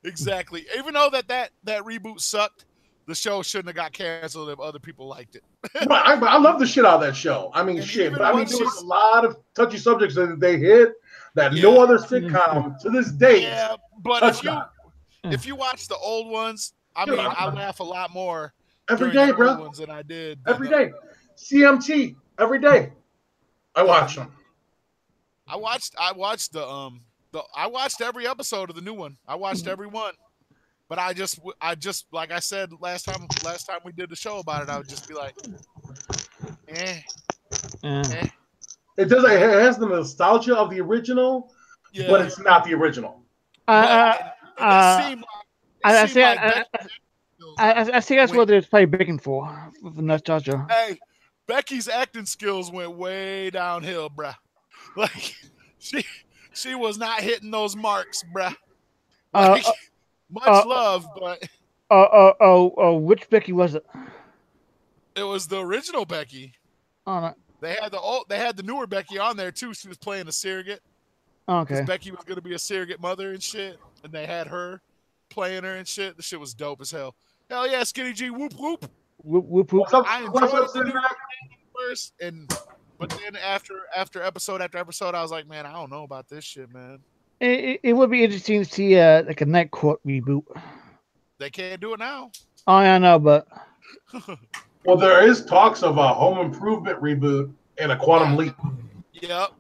Exactly. Even though that reboot sucked, the show shouldn't have got canceled if other people liked it. I love the shit out of that show. I mean, and shit. But I mean, there was a lot of touchy subjects that they hit that no other sitcom to this day. Yeah, but if you watch the old ones, I mean, I laugh a lot more every day, bro. Ones than I did every day. CMT every day. I watch them. I watched I watched every episode of the new one. I watched every one. But I just like I said last time we did the show about it, I would just be like, eh. It has the nostalgia of the original, but it's not the original. I I think that's what they're probably begging for nostalgia. Hey, Becky's acting skills went way downhill, bruh. Like she was not hitting those marks, bruh. Like much love, but which Becky was it? it was the original Becky. Oh, no. They had the newer Becky on there too. She was playing a surrogate. Okay. Because Becky was gonna be a surrogate mother and shit, and they had her playing her and shit. The shit was dope as hell. Hell yeah, Skinny G, whoop whoop. Whoop whoop whoop. I enjoyed the new first, but then after episode after episode, I was like, man, I don't know about this shit, man. It would be interesting to see like a Night Court reboot. They can't do it now. Oh, I know, but well, there is talks of a Home Improvement reboot and a Quantum Leap. Yep,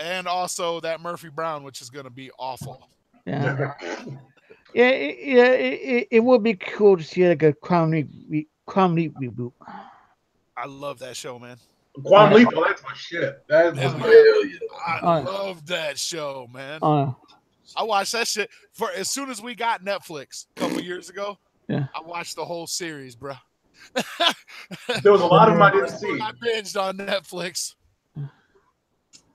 and also that Murphy Brown, which is gonna be awful. Yeah. It would be cool to see like a Quantum Leap reboot. I love that show, man. Quantum Leap, that's my shit. I love that show, man. I watched that shit for as soon as we got Netflix a couple years ago. Yeah, I watched the whole series, bro. There was a lot of them I didn't see. I binged on Netflix.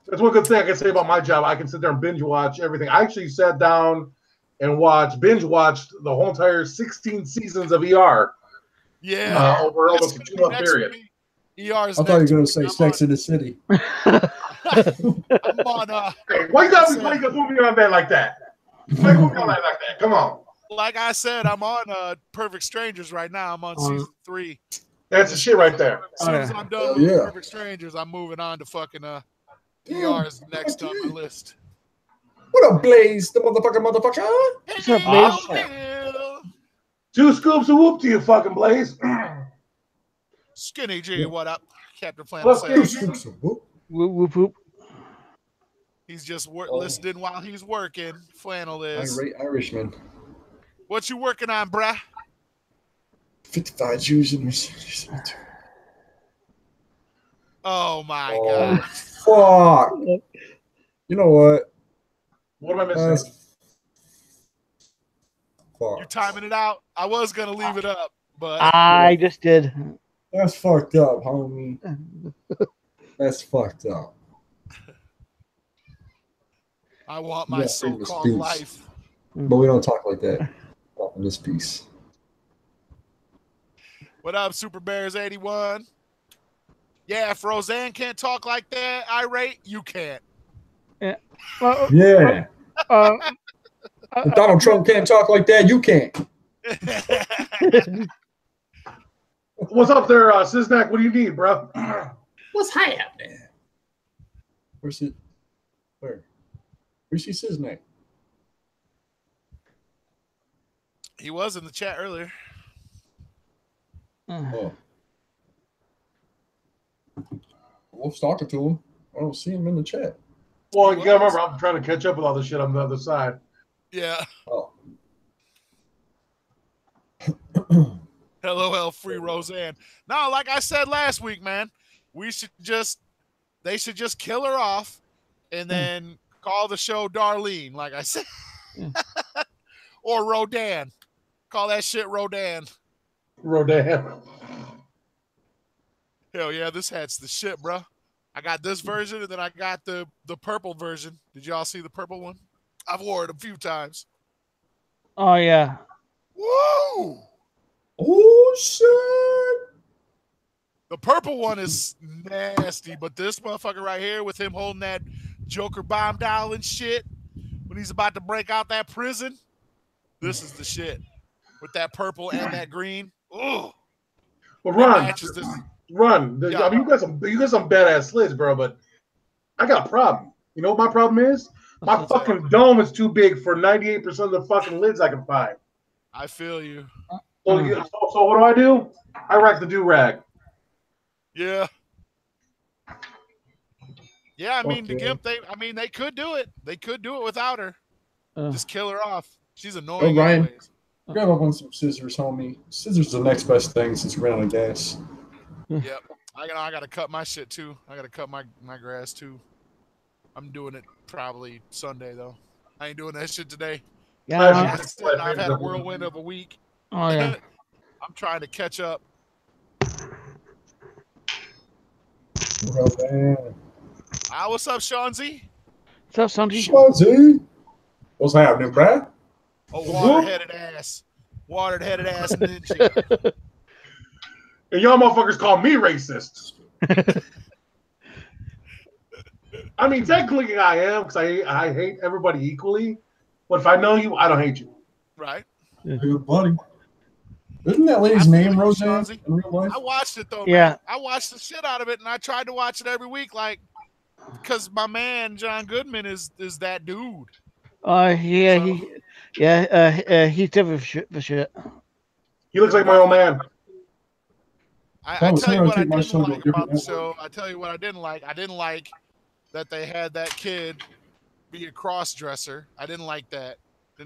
That's one good thing I can say about my job. I can sit there and binge watch everything. I actually sat down and binge watched the whole entire 16 seasons of ER. Yeah, over almost a 2-month period. ER's I thought you were going to say Sex in the City. I'm on. Hey, why you got me playing a movie on that like that? Play a movie on that like that. Come on. Like I said, I'm on Perfect Strangers right now. I'm on season 3. That's the shit right there. As soon as I'm done with Perfect Strangers, I'm moving on to fucking ER's next on my list. What up, Blaze? The motherfucker. What's up, Blaze? 2 scoops of whoop to you, fucking Blaze. Skinny G, what up? Captain Planet says. Whoop, whoop, whoop. He's just listening while he's working. Flannel is. Irishman. What you working on, bruh? 55 Jews in Mercedes. Oh, my God. Fuck. You know what? What am I missing? You timing it out? I was going to leave it up, but. I just did. That's fucked up, homie. That's fucked up. I want my so-called life. But we don't talk like that in this piece. What up, Super Bears 81? Yeah, if Roseanne can't talk like that, irate, you can't. Yeah. If Donald Trump can't talk like that, you can't. What's up there, Siznak? What do you need, bro? What's happening? Where's it? Where's she, Siznak? He was in the chat earlier. Oh. Wolf's talking to him. I don't see him in the chat. Well, you gotta remember, I'm trying to catch up with all this shit on the other side. Yeah. Oh. LOL, free Roseanne. No, like I said last week, man, they should just kill her off and then call the show Darlene, like I said. Or Rodan. Call that shit Rodan. Rodan. Hell yeah, this hat's the shit, bro. I got this version and then I got the purple version. Did y'all see the purple one? I've worn it a few times. Oh, yeah. Woo! Oh, shit. The purple one is nasty, but this motherfucker right here with him holding that Joker bomb doll and shit when he's about to break out that prison, this is the shit. With that purple and that green. Ugh. Well, Ron. Yeah. I mean, you got some badass slids, bro, but I got a problem. You know what my problem is? My fucking dome is too big for 98% of the fucking lids I can find. I feel you. So what do? I rack the do-rag. Yeah. Yeah, I mean, the Gimp, they could do it. They could do it without her. Just kill her off. She's annoying Ryan, anyways. grab up on some scissors, homie. Scissors are the next best thing since we're out of gas. Yep. I gotta cut my shit too. I gotta cut my grass too. I'm doing it probably Sunday though. I ain't doing that shit today. Yeah, I've had a whirlwind of a week. Oh yeah. I'm trying to catch up. Oh, man. What's up, Sean Z? What's up, Sanji? Sean Z. What's happening, Brad? Oh, water-headed ass ninja. And y'all motherfuckers call me racist. I mean, technically I am because I hate everybody equally. But if I know you, I don't hate you. Right. Good buddy. Isn't that lady's name Roseanne in real life? I watched it though, Yeah. man. I watched the shit out of it, and I tried to watch it every week, like, because my man John Goodman is that dude. Yeah, So- he's different for shit. He looks like my old man. I tell you what I didn't like about the show. I tell you what I didn't like. I didn't like that they had that kid be a cross-dresser. I didn't like that.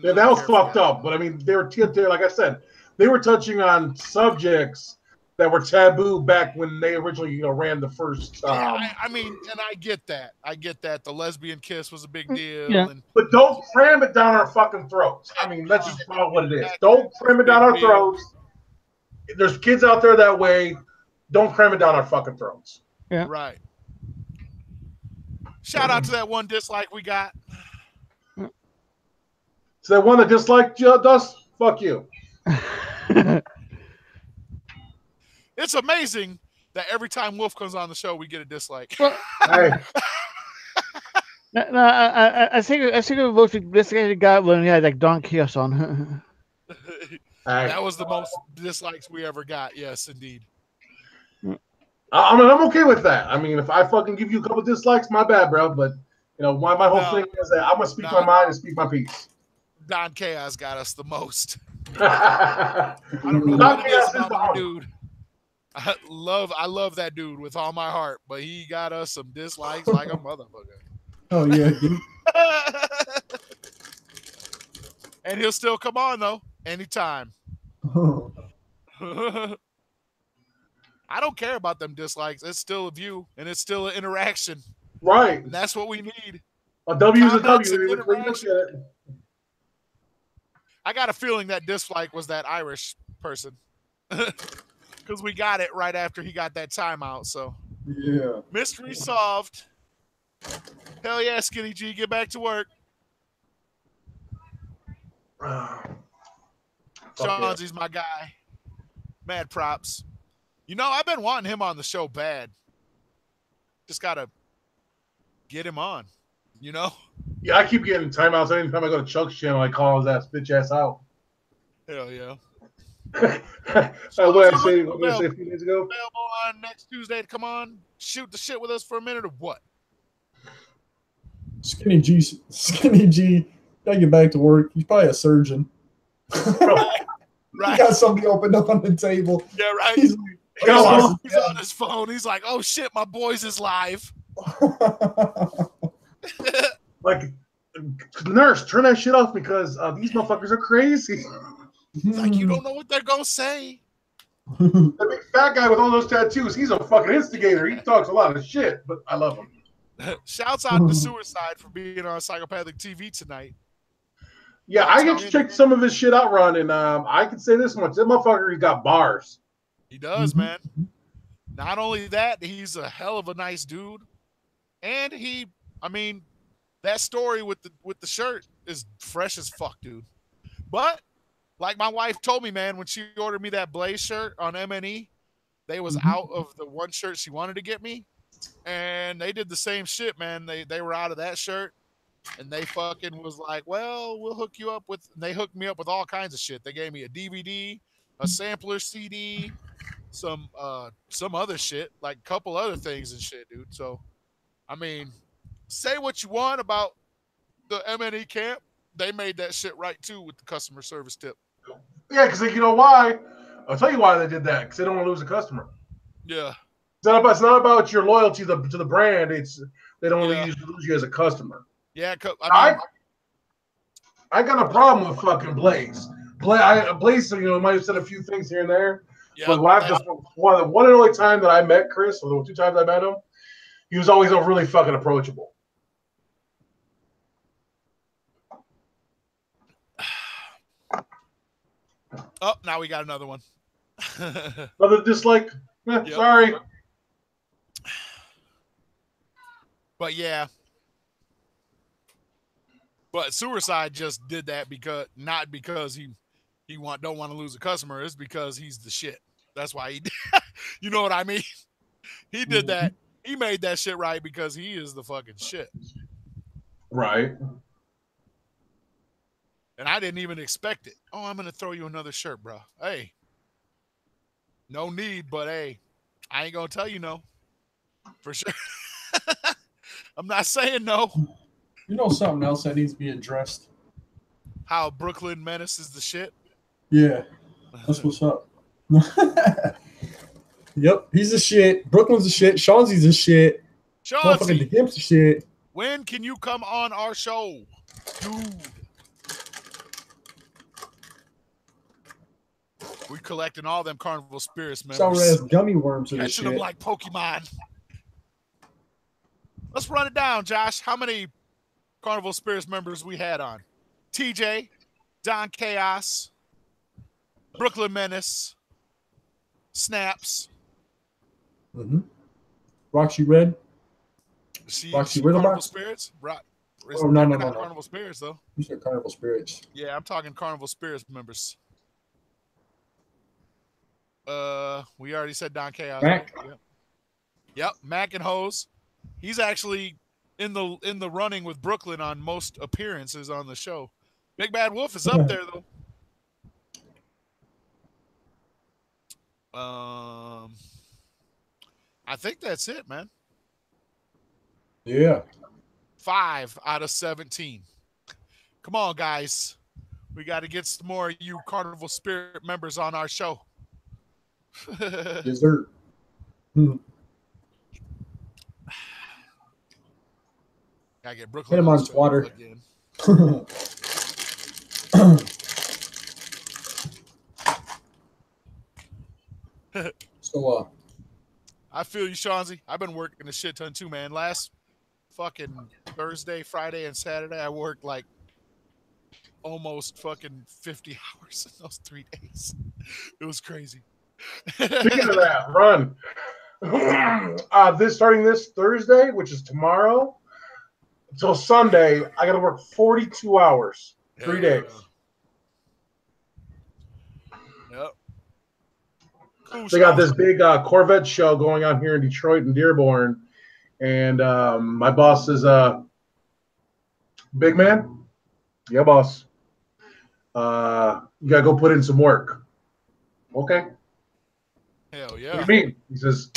Yeah, that was fucked up. But I mean, they were like I said, they were touching on subjects that were taboo back when they originally, ran the first. I mean, and I get that. I get that the lesbian kiss was a big deal. Yeah. But don't cram it down our fucking throats. I mean, let's just call it what it is. Don't cram it down our throats. There's kids out there that way. Don't cram it down our fucking throats. Yeah. Right. Shout out to that one dislike we got. So that one that disliked us, fuck you. It's amazing that every time Wolf comes on the show, we get a dislike. Hey. No, I think the most disliked guy when he had like Don Chaos on. That was the most dislikes we ever got. Yes, indeed. I mean, I'm okay with that. I mean, if I fucking give you a couple dislikes, my bad, bro. But my whole thing is that I'm gonna speak my mind and speak my piece. Don Chaos got us the most. I don't know what it is about my dude. I love that dude with all my heart, but he got us some dislikes like a motherfucker. Oh yeah, and he'll still come on though, anytime. I don't care about them dislikes. It's still a view and it's still an interaction. Right. And that's what we need. A W is a W. I got a feeling that dislike was that Irish person. Because we got it right after he got that timeout. So yeah. Mystery solved. Hell yeah, Skinny G, get back to work. Sean's my guy. Mad props. I've been wanting him on the show bad. Just gotta get him on. Yeah, I keep getting timeouts anytime I go to Chuck's channel. I call his ass bitch ass out. Hell yeah. What I say a few days ago? Available on next Tuesday to come on, shoot the shit with us for a minute or what? Skinny G, gotta get back to work. He's probably a surgeon. Right. He got somebody opened up on the table. Yeah, right. He's on his phone. He's like, "Oh shit, my boys is live." Like, nurse, turn that shit off because these motherfuckers are crazy. He's like, you don't know what they're gonna say. That big fat guy with all those tattoos, he's a fucking instigator. He talks a lot of shit, but I love him. Shouts out to Suicide for being on Psychopathic TV tonight. Yeah, I get to check some of his shit out, Ron, and I can say this much: that motherfucker, he's got bars. He does, man. Not only that, he's a hell of a nice dude, and that story with the shirt is fresh as fuck, dude. But like my wife told me, man, when she ordered me that Blaze shirt on MNE, they was out of the one shirt she wanted to get me, and they did the same shit, man. They were out of that shirt, and they fucking was like, well, we'll hook you up with. And they hooked me up with all kinds of shit. They gave me a DVD, a sampler CD, some other shit, like a couple other things and shit, dude. So, say what you want about the MNE camp. They made that shit right too with the customer service tip. Yeah, because you know why? I'll tell you why they did that. Because they don't want to lose a customer. Yeah. It's not about your loyalty to the brand. It's they don't want to lose you as a customer. Yeah, I got a problem with fucking Blaze. Blaze, might have said a few things here and there. Yeah, but one and only time that I met Chris, or the 2 times I met him, he was always really fucking approachable. Oh, now we got another one. Other dislike. Yep. Sorry. But yeah. But Suicide just did that because not because he don't want to lose a customer. It's because he's the shit. That's why he did. You know what I mean? He did that. He made that shit right because he is the fucking shit. Right. And I didn't even expect it. Oh, I'm gonna throw you another shirt, bro. Hey, no need, but hey, I ain't gonna tell you no. For sure. I'm not saying no. You know something else that needs to be addressed? How Brooklyn Menace is the shit. Yeah, that's what's up. Yep, he's the shit. Brooklyn's the shit. Shawnee's the shit. Motherfucking the Gimp's the shit. When can you come on our show, dude? We collecting all them Carnival Spirits members. Sour ass gummy worms and catching shit. them like Pokemon. Let's run it down, Josh. How many Carnival Spirits members we had on? TJ, Don Chaos, Brooklyn Menace, Snaps. Roxy Red. Roxy Carnival Spirits? Oh, no. Carnival Spirits, though. You said Carnival Spirits. Yeah, I'm talking Carnival Spirits members. We already said Don Chaos. Mac. Right? Yep, Mac and Hose. He's actually in the running with Brooklyn on most appearances on the show. Big Bad Wolf is up there though. I think that's it, man. Yeah. 5 out of 17. Come on, guys. We got to get some more of you Carnival Spirit members on our show. Dessert. Gotta get Brooklyn. Hit him on water. Again. So, I feel you, Shawnsy. I've been working a shit ton too, man. Last fucking Thursday, Friday, and Saturday, I worked like almost fucking 50 hours in those 3 days. It was crazy. Speaking of that, run. Starting this Thursday, which is tomorrow, until Sunday, I got to work 42 hours, 3 days. Yep. Cool, they got this big Corvette show going on here in Detroit and Dearborn, and my boss is big man. Yeah, boss. You gotta go put in some work. Okay. Hell yeah. What do you mean? He says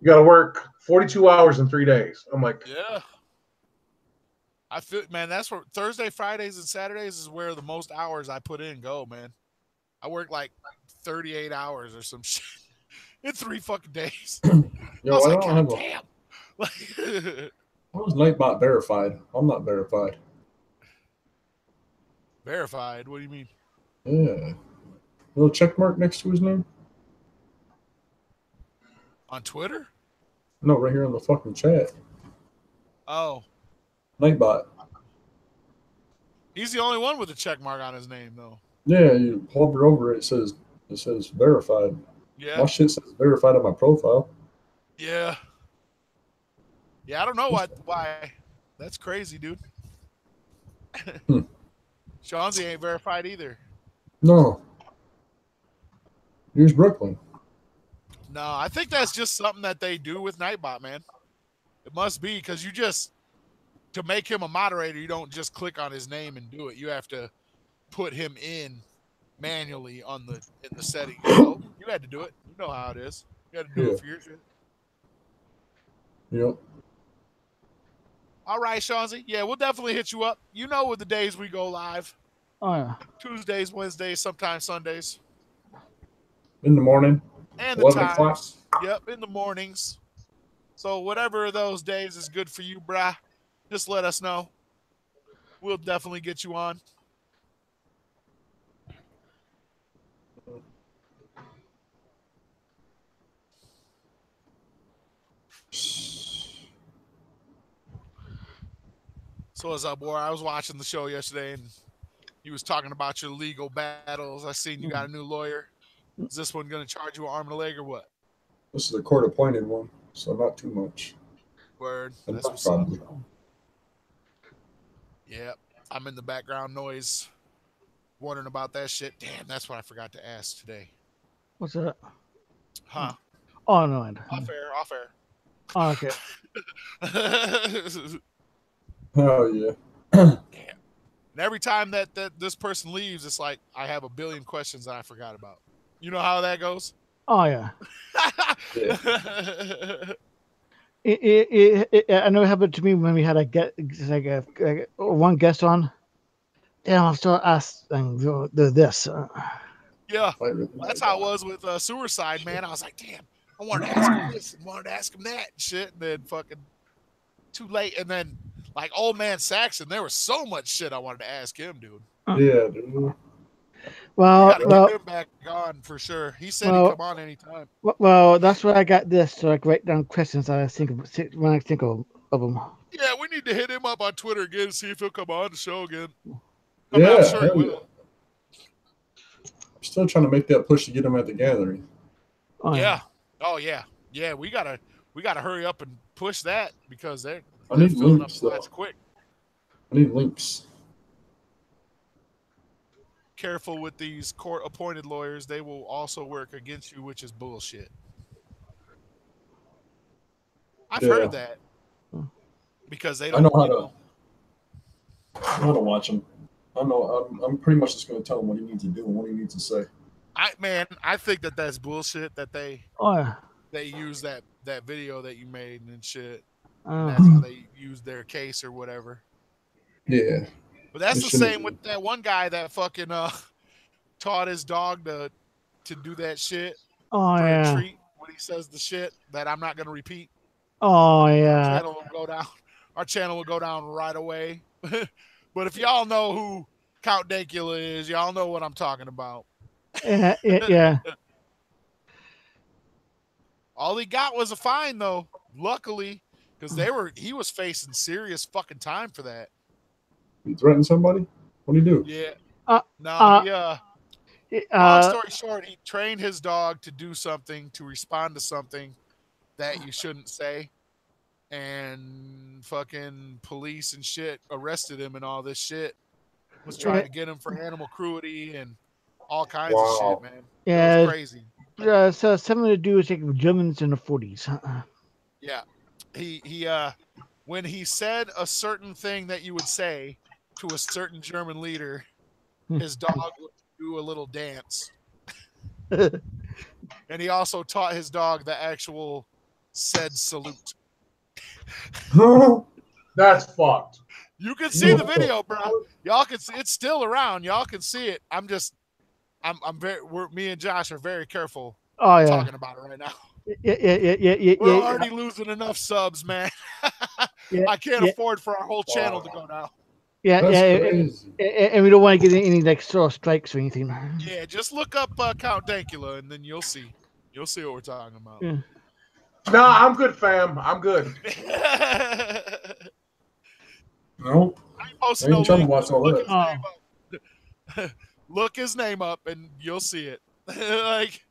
you gotta work 42 hours in 3 days. I'm like, yeah. I feel, man, that's where Thursday, Fridays, and Saturdays is where the most hours I put in go, man. I work like 38 hours or some shit in 3 fucking days. Yo, I don't have damn. How is Nightbot verified? I'm not verified. Verified? What do you mean? Yeah. Little check mark next to his name? On Twitter? No, right here on the fucking chat. Oh. Nightbot. He's the only one with a check mark on his name, though. Yeah, you hover over it, it says verified. Yeah. My shit says verified on my profile. Yeah. Yeah, I don't know why. That's crazy, dude. Shawnsy ain't verified either. No. Here's Brooklyn. No, I think that's just something that they do with Nightbot, man. It must be because you just, to make him a moderator, you don't just click on his name and do it. You have to put him in manually in the setting. You had to do it. You know how it is. You had to do it for your shit. Yep. All right, Shawnsy. Yeah, we'll definitely hit you up. You know what the days we go live. Oh, yeah. Tuesdays, Wednesdays, sometimes Sundays. In the morning. And the times. Yep, in the mornings. So whatever of those days is good for you, brah, just let us know. We'll definitely get you on. So what's up, boy? I was watching the show yesterday, and he was talking about your legal battles. I seen you got a new lawyer. Is this one going to charge you an arm and a leg or what? This is a court-appointed one, so not too much. Word. Enough, That's what's probably. up. Yep. I'm in the background noise wondering about that shit. Damn, that's what I forgot to ask today. What's that? Huh? Oh, no. Off air. Oh, okay. Oh, yeah. Damn. And every time that this person leaves, it's like I have a billion questions that I forgot about. You know how that goes? Oh, yeah. Yeah. I know it happened to me when we had one guest on. Damn, I'm still asking this. Yeah, that's how it was with Suicide, man. I was like, damn, I wanted to ask him this and wanted to ask him that and shit, and then fucking too late. And then like Old Man Saxon, there was so much shit I wanted to ask him, dude. Yeah, dude. Well, we gotta get him back on for sure. He said he'd come on anytime. Well, that's why I got this, so I can write down questions I think of when I think of them. Yeah, we need to hit him up on Twitter again and see if he'll come on the show again. I'm sure he will. I'm still trying to make that push to get him at the gathering. Oh, yeah. Oh yeah. Yeah, we gotta hurry up and push that because they're need filling links, up slots quick. I need links. Careful with these court-appointed lawyers; they will also work against you, which is bullshit. I've heard that because they don't. I know how to watch him. I know. I'm pretty much just going to tell him what he needs to do and what he needs to say. I think that's bullshit that they use that video that you made and shit. And that's how they use their case or whatever. Yeah. But that's the same with that one guy that fucking taught his dog to do that shit for a treat when he says the shit that I'm not gonna repeat. Oh yeah. Our channel will go down right away. But if y'all know who Count Dankula is, y'all know what I'm talking about. Yeah. All he got was a fine though, luckily, because he was facing serious fucking time for that. He threatened somebody? What'd he do? Yeah. Long story short, he trained his dog to do something, to respond to something that you shouldn't say. And fucking police and shit arrested him and all this shit. Was trying to get him for animal cruelty and all kinds of shit, man. Yeah. It was crazy. So something to do with like Germans in the 40s. Yeah. He when he said a certain thing that you would say to a certain German leader, his dog would do a little dance. And he also taught his dog the actual said salute. That's fucked. You can see the video, bro. Y'all can see it's still around. Y'all can see it. Me and Josh are very careful talking about it right now. Yeah. We're already losing enough subs, man. I can't afford for our whole channel to go down. Yeah, and we don't want to get any like sort of strikes or anything. Yeah, just look up Count Dankula and then you'll see. You'll see what we're talking about. Yeah. No, I'm good, fam. I'm good. No. I ain't trying to watch all that. Look his name up and you'll see it. Like,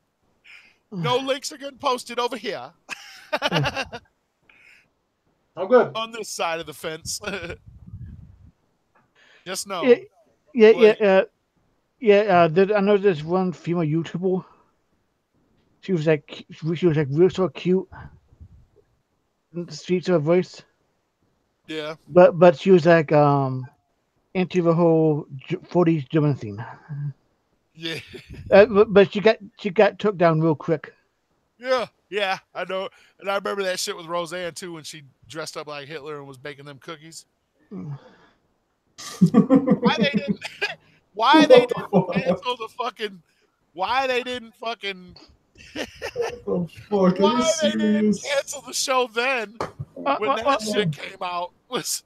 no links are getting posted over here. I'm good. On this side of the fence. Just know. I know there's one female YouTuber. She was like real so cute. Streets of her voice. Yeah. But she was like into the whole 40s German thing. Yeah. But she got took down real quick. Yeah, I know. And I remember that shit with Roseanne too when she dressed up like Hitler and was baking them cookies. Why they didn't cancel the fucking why they didn't cancel the show then when that shit came out was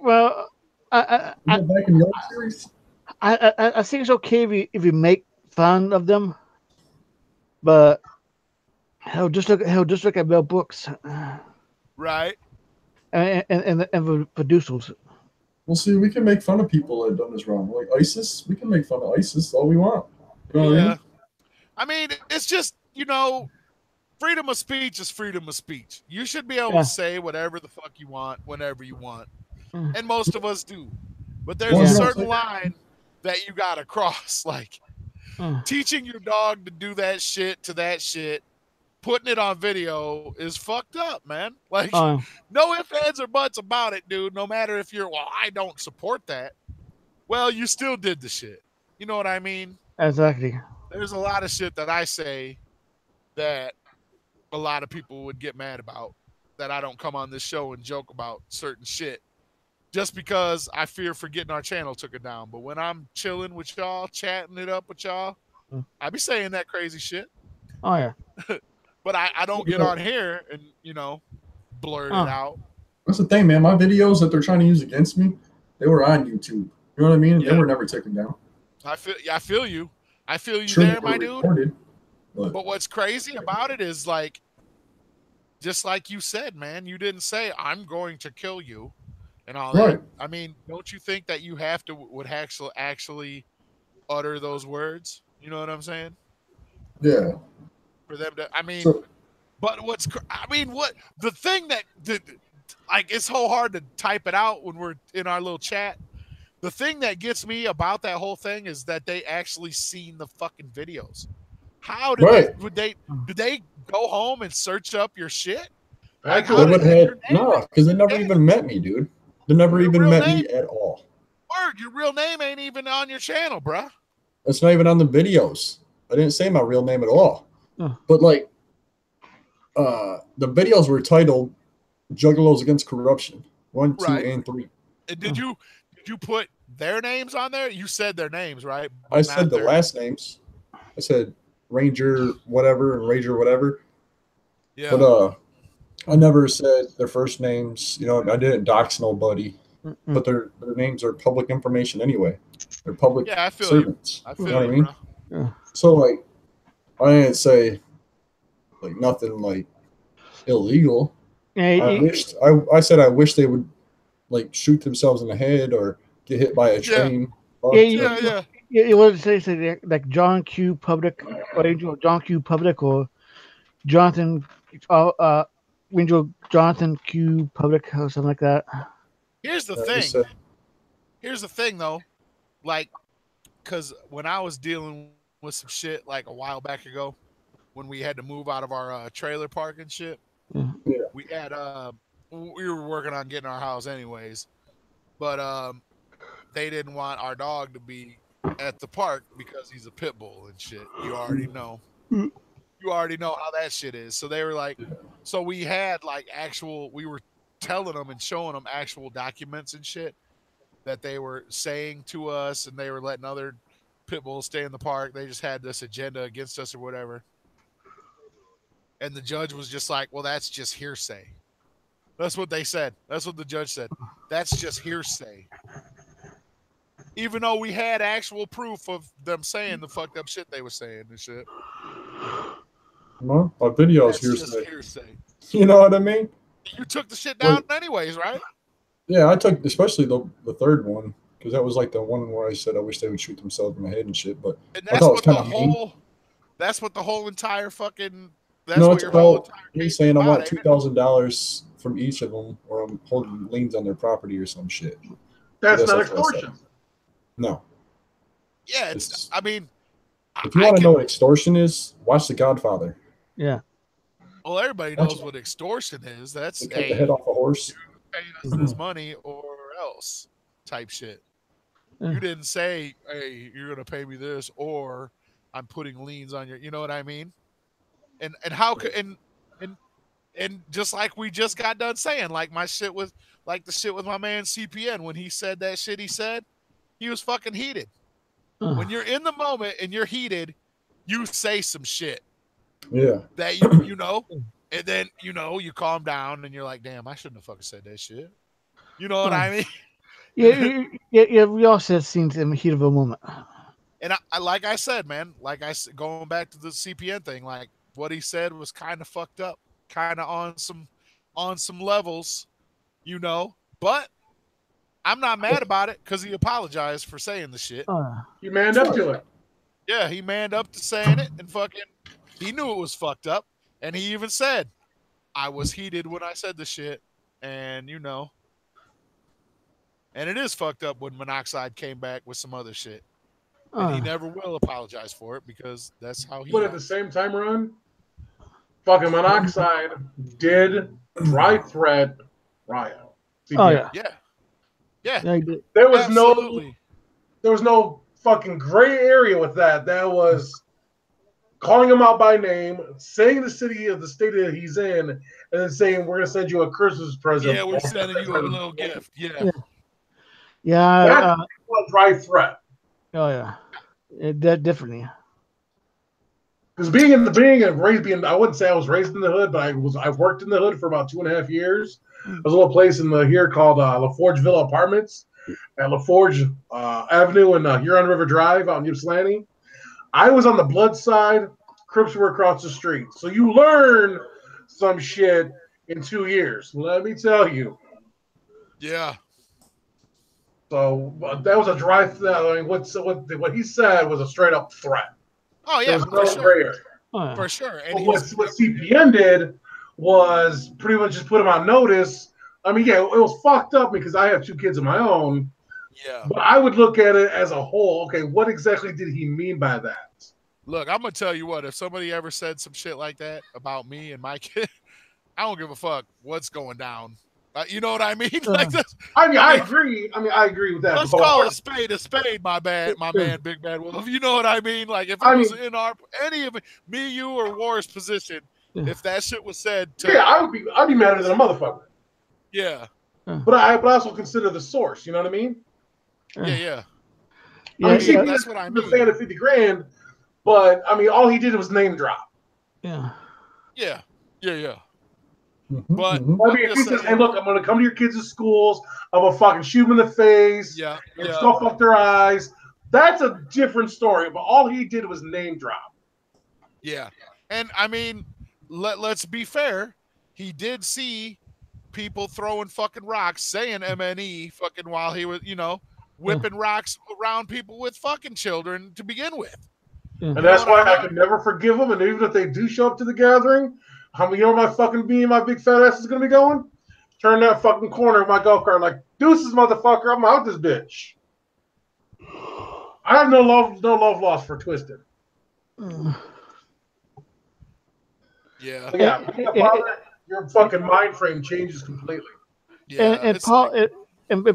well I think it's okay if you make fun of them, but he'll just look at Mel Brooks, right? And the producers. Well, see, we can make fun of people that have done this wrong, like ISIS. We can make fun of ISIS all we want. You know what I mean? I mean, it's just, you know, freedom of speech is freedom of speech. You should be able to say whatever the fuck you want whenever you want. And most of us do. But there's a certain line that you gotta cross. Like teaching your dog to do that shit to that shit, putting it on video is fucked up, man. Like no ifs, ands, or buts about it, dude. No matter if you're, well, I don't support that. Well, you still did the shit. You know what I mean? Exactly. There's a lot of shit that I say that a lot of people would get mad about, that I don't come on this show and joke about certain shit just because I fear for getting our channel took it down. But when I'm chilling with y'all, chatting it up with y'all, I be saying that crazy shit. Oh yeah. But I don't get on here and, you know, blurt it out. That's the thing, man. My videos that they're trying to use against me, they were on YouTube. You know what I mean? They were never taken down. I feel you. I feel you Sure, there, my dude. But what's crazy about it is, like, just like you said, man, you didn't say I'm going to kill you and all that. I mean, don't you think that you have to would actually utter those words? You know what I'm saying? Yeah. For them to, I mean, but what the thing that like, it's so hard to type it out when we're in our little chat. The thing that gets me about that whole thing is that they actually seen the fucking videos. How did did they go home and search up your shit? Like, no, because they never even met me, dude. They never even met me at all. Word, your real name ain't even on your channel, bruh. It's not even on the videos. I didn't say my real name at all. But like, the videos were titled "Juggalos Against Corruption" 1, 2, and 3. And did you put their names on there? You said their names, right? I said the last names. I said Ranger whatever and Ranger whatever. Yeah. But I never said their first names. You know, I didn't dox nobody. But their names are public information anyway. They're public servants. I feel you know what I mean? Yeah. So like, I didn't say like nothing like illegal. I said I wish they would like shoot themselves in the head or get hit by a train. It was say like John Q. Public or John Q. Public or Jonathan Jonathan Q. Public or something like that. Here's the thing. Here's the thing, though. Like, because when I was dealing with some shit like a while back ago, when we had to move out of our trailer park and shit, we had we were working on getting our house anyways, but they didn't want our dog to be at the park because he's a pit bull and shit. You already know. You already know how that shit is. So they were like, so we had like we were telling them and showing them actual documents and shit that they were saying to us, and they were letting other pit bulls stay in the park. They just had this agenda against us or whatever. And the judge was just like, well, that's just hearsay. That's what they said. That's what the judge said. That's just hearsay. Even though we had actual proof of them saying the fucked up shit they were saying and shit. Well, my video's hearsay. You know what I mean? You took the shit down anyways, right? Yeah, I took especially the third one, because that was like the one where I said I wish they would shoot themselves in the head and shit. But that's what the whole. That's what the whole entire fucking. That's what your whole entire. He's saying I want $2,000 from each of them, or I'm holding liens on their property or some shit. That's not extortion. No. Yeah, it's. I mean, if you want to know what extortion is, watch The Godfather. Yeah. Well, everybody knows what extortion is. That's cut the head off a horse. Pay us this money or else type shit. You didn't say, hey, you're gonna pay me this, or I'm putting liens on your, you know what I mean? And how could and just like we just got done saying, like my shit with like the shit with my man CPN, when he said that shit he said, he was fucking heated. When you're in the moment and you're heated, you say some shit. Yeah. That you know, and then you calm down and you're like, damn, I shouldn't have fucking said that shit. You know what I mean? Yeah. We all said things in the heat of a moment. And I like I said, man, going back to the CPN thing, like what he said was kind of fucked up, kind of on some levels, you know. But I'm not mad about it because he apologized for saying the shit. You manned up to it. Yeah, he manned up to saying it, and fucking, he knew it was fucked up, and he even said, "I was heated when I said the shit," and and it is fucked up when Monoxide came back with some other shit, and he never will apologize for it because that's how he. But at the same time, Ron, fucking Monoxide did dry threat Ryan. Oh yeah. Yeah. There was Absolutely. no fucking gray area with that. That was calling him out by name, saying the city of the state that he's in, and then saying we're gonna send you a Christmas present. Yeah, we're sending you a little gift. Yeah. Yeah. That's a dry threat. Oh yeah. That definitely. Because I wouldn't say I was raised in the hood, but I've worked in the hood for about 2.5 years. There's a little place in here called LaForge Villa Apartments at LaForge Avenue and Huron River Drive out in Ypsilanti. I was on the blood side. Crips were across the street. So you learn some shit in 2 years. Let me tell you. Yeah. So that was a dry threat. I mean, what he said was a straight up threat. Oh yeah, for sure. For sure. And what CPN did was pretty much just put him on notice. I mean, yeah, it was fucked up because I have 2 kids of my own. Yeah. But I would look at it as a whole. Okay, what exactly did he mean by that? Look, I'm gonna tell you what. If somebody ever said some shit like that about me and my kid, I don't give a fuck what's going down. You know what I mean? Like this. I agree. I agree with that. Let's call a spade. My man, Big Bad Wolf. You know what I mean? Like if it was in any of me, you, or War's position, if that shit was said, I'd be madder than a motherfucker. Yeah. But I also consider the source. You know what I mean? Yeah. That's what I mean. The fan of $50,000, but I mean, all he did was name drop. Yeah. But I mean, if he says, "Hey, look, I'm going to come to your kids' schools. I'm going to fucking shoot them in the face. Stuff up their eyes." That's a different story. But all he did was name drop. Yeah, and I mean, let's be fair. He did see people throwing fucking rocks, saying MNE fucking while he was, whipping rocks around people with fucking children to begin with. And that's why I can never forgive them. And even if they do show up to the gathering, how many my fucking me and my big fat ass is gonna be going? Turn that fucking corner of my golf cart like, deuces, motherfucker, I'm out this bitch. I have no love lost for Twisted. Yeah. Your fucking mind frame changes completely. Yeah. And Paul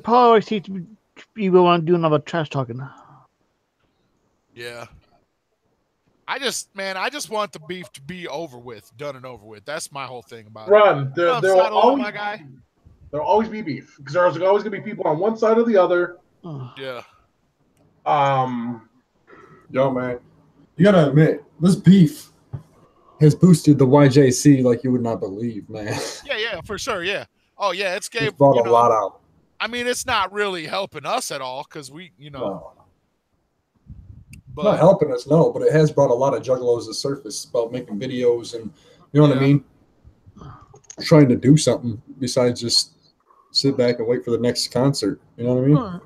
always teaches people want to do another trash talking. Yeah. I just want the beef to be over with, done and over with. That's my whole thing about it. There'll always be beef because there's always gonna be people on one side or the other. Yeah. Yo, man, you gotta admit this beef has boosted the YJC like you would not believe, man. Yeah, for sure. Yeah. Oh yeah, it's brought a lot out. I mean, it's not really helping us at all because we, No. But, not helping us, no, but it has brought a lot of juggalos to surface about making videos and, you know what I mean? Trying to do something besides just sit back and wait for the next concert. You know what I mean?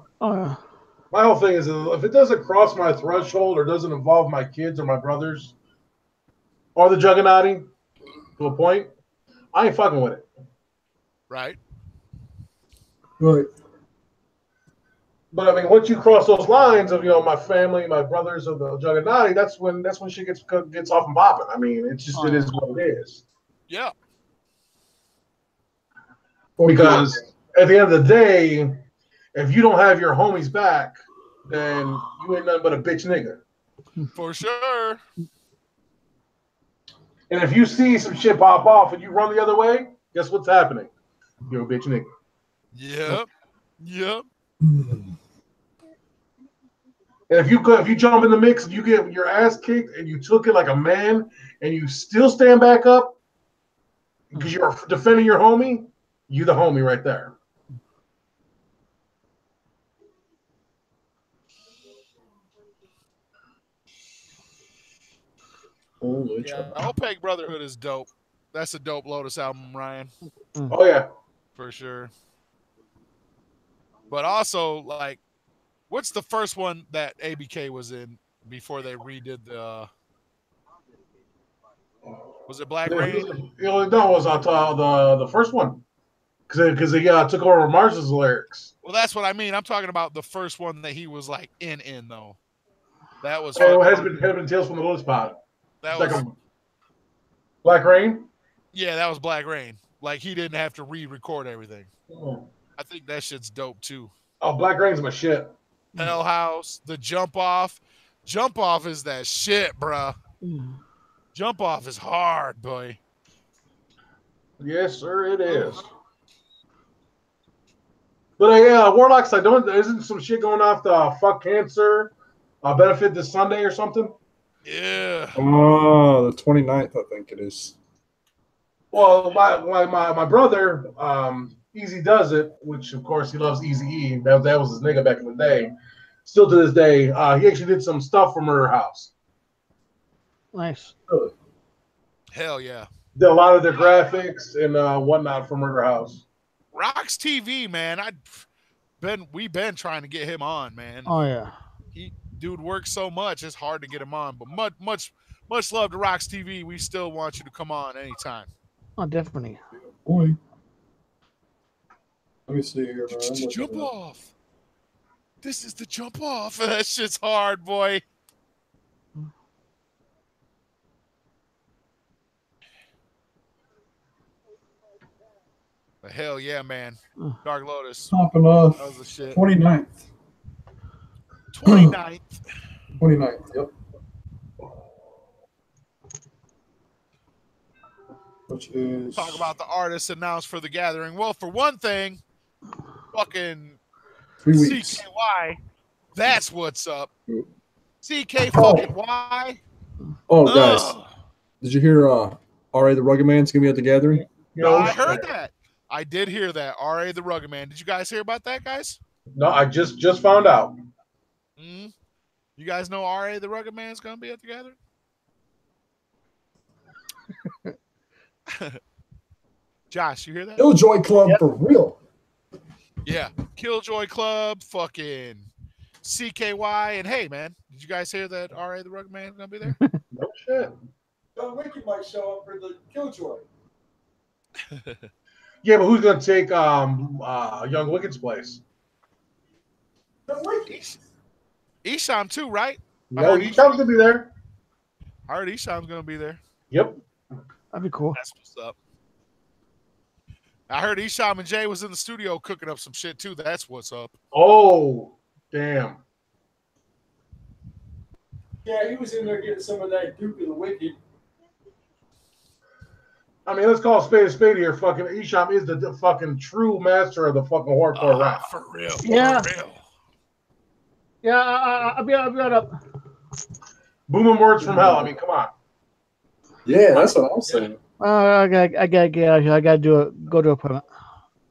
My whole thing is if it doesn't cross my threshold or doesn't involve my kids or my brothers or the Juggernaut to a point, I ain't fucking with it. Right. But I mean, once you cross those lines of my family, my brothers, or the Juggernaut, that's when shit gets off and popping. I mean, it's just it is what it is. Yeah. Because at the end of the day, if you don't have your homies back, then you ain't nothing but a bitch nigga. For sure. And if you see some shit pop off and you run the other way, guess what's happening? You're a bitch nigga. Yep. And if you jump in the mix and you get your ass kicked and you took it like a man and you still stand back up because you're defending your homie, you the homie right there. OPEC Brotherhood is dope. That's a dope Lotus album, Ryan. Oh yeah, for sure. But also, like, what's the first one that ABK was in? before they redid the. Was it Black Yeah, Rain? no, it was the first one because they took over Mars's lyrics. Well, that's what I mean. I'm talking about the first one that he was like in though. That was. It has been Tales from the Lotus Pod. That It's was like a Black Rain. Yeah, that was Black Rain. Like he didn't have to re-record everything. Oh, I think that shit's dope too. Black Rain's my shit. Hell House, the Jump Off. Jump Off is that shit, bruh. Jump Off is hard, boy. Yes, sir, it is. But yeah, Warlock's like, isn't some shit going off the Fuck Cancer benefit this Sunday or something? Yeah. Oh, the 29th, I think it is. Well, my brother, Easy Does It, which of course he loves Easy E. That was his nigga back in the day. Still to this day, he actually did some stuff for Murder House. Nice. Really? Hell yeah. Did a lot of their graphics and whatnot for Murder House. Rocks TV, man. We've been trying to get him on, man. Oh yeah. Dude works so much, it's hard to get him on. But much love to Rocks TV. We still want you to come on anytime. Oh, definitely. Boy. Let me see here. Jump off. This is the jump off. That shit's hard, boy. But hell yeah, man. Dark Lotus. Popping off. That was the shit. 29th. 29th. 29th, yep. Which is... Talk about the artists announced for the gathering. Well, for one thing, fucking 3 weeks. CKY. That's what's up. CK fucking Y. Oh, guys. Did you hear R.A. the Rugged Man's going to be at the gathering? No, I heard that. I did hear that. R.A. the Rugged Man. Did you guys hear about that, guys? No, I just found out. Mm-hmm. You guys know R.A. the Rugged Man's going to be at the gathering? Josh, you hear that? Killjoy Club for real. Yeah. Killjoy Club, fucking CKY. And hey, man, did you guys hear that R.A. the Rugged Man is going to be there? No shit. John Wicked might show up for the Killjoy. Yeah, but who's going to take Young Wicked's place? Isham too, right? No, Isham's going to be there. I heard Isham's going to be there. Yep. That'd be cool. That's what's up. I heard Isham and Jay was in the studio cooking up some shit too. That's what's up. Oh, damn. Yeah, he was in there getting some of that Duke of the Wicked. I mean, let's call a spade here. Fucking Isham is the fucking true master of the fucking hardcore rap. For real. Yeah. For real. Yeah, I'll be right up. Booming words from hell. I mean, come on. Yeah, that's what I'm saying. I gotta get out here. I gotta go to an appointment.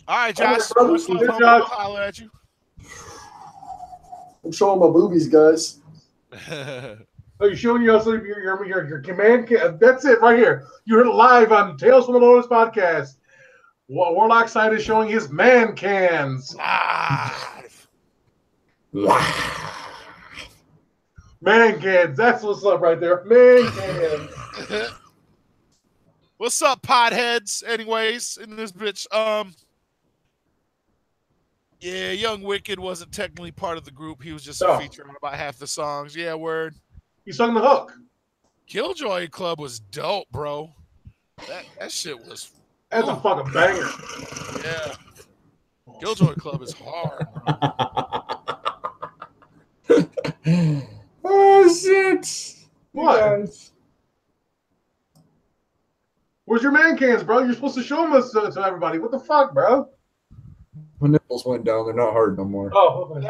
All right, Josh. Brother, Much love, good homie. job. I'll holler at you. I'm showing my boobies, guys. Oh, you're showing your command. That's it right here. You're live on Tales from the Lotus podcast. Warlock Side is showing his man cans. Man cans. That's what's up right there. Man cans. What's up, potheads? Anyways, in this bitch, yeah, Young Wicked wasn't technically part of the group. He was just a feature on about half the songs. Yeah, word. He sung the hook. Killjoy Club was dope, bro. That shit was. That's a fucking banger. Yeah. Killjoy Club is hard, bro. Oh shit! What? Guys. Where's your man cans, bro? You're supposed to show them to everybody. What the fuck, bro? My nipples went down. They're not hard no more. Oh,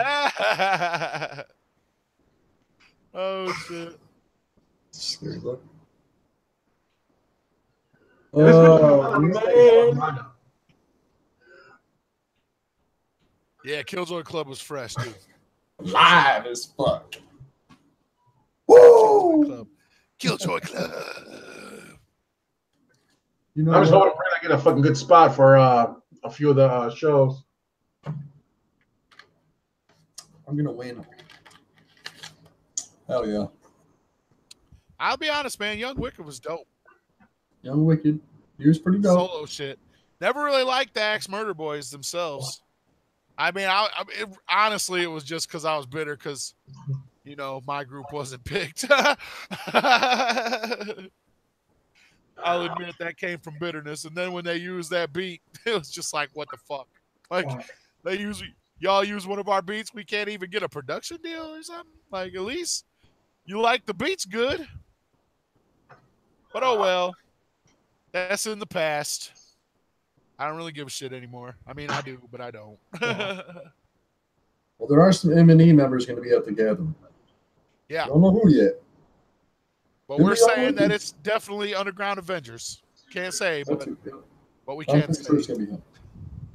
Oh shit! Scary look. man. Yeah, Killjoy Club was fresh, dude. Live as fuck. Woo! Killjoy Club. You know I'm just what? hoping I get a fucking good spot for a few of the shows. I'm gonna win. Hell yeah. I'll be honest, man. Young Wicked was dope. Young Wicked. He was pretty dope. Solo shit. Never really liked the Axe Murder Boys themselves. I mean, honestly, it was just because I was bitter because, you know, my group wasn't picked. I'll admit that came from bitterness. And then when they used that beat, it was just like, what the fuck? Like, y'all use one of our beats, we can't even get a production deal or something? Like, at least you like the beats good. But oh well. That's in the past. I don't really give a shit anymore. I mean, I do, but I don't. Well, there are some M&E members going to be at the gathering. Yeah. Don't know who yet. But we're saying that it's definitely Underground Avengers. Can't say, but we can say.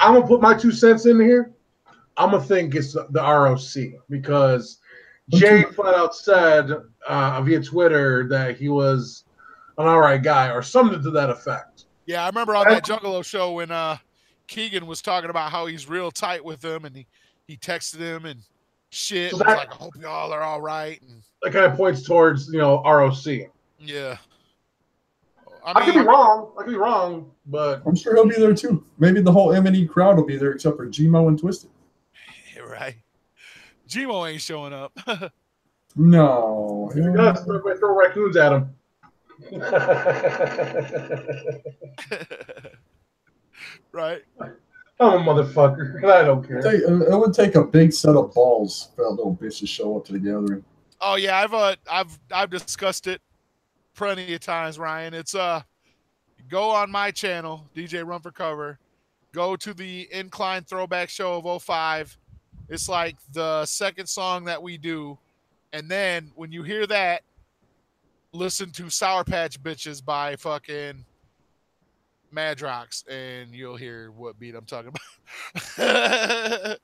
I'm going to put my 2 cents in here. I'm going to think it's the ROC because Jay flat out said via Twitter that he was an all right guy or something to that effect. Yeah, I remember on that Juggalo show when Keegan was talking about how he's real tight with him and he texted him and shit. So was like, I hope y'all are all right. And that kind of points towards, you know, ROC. Yeah. I could be wrong, but I'm sure he'll be there too. Maybe the whole M&E crowd will be there except for Gmo and Twisted. You're right. Gmo ain't showing up. No. He does. Throw raccoons at him. Right. I'm a motherfucker. I don't care. It would take a big set of balls for that little bitch to show up to the gathering. Oh yeah, I've discussed it plenty of times, Ryan. It's go on my channel, DJ Run for Cover. Go to the Incline Throwback Show of 05. It's like the second song that we do, and then when you hear that, listen to Sour Patch Bitches by fucking Madrox, and you'll hear what beat I'm talking about.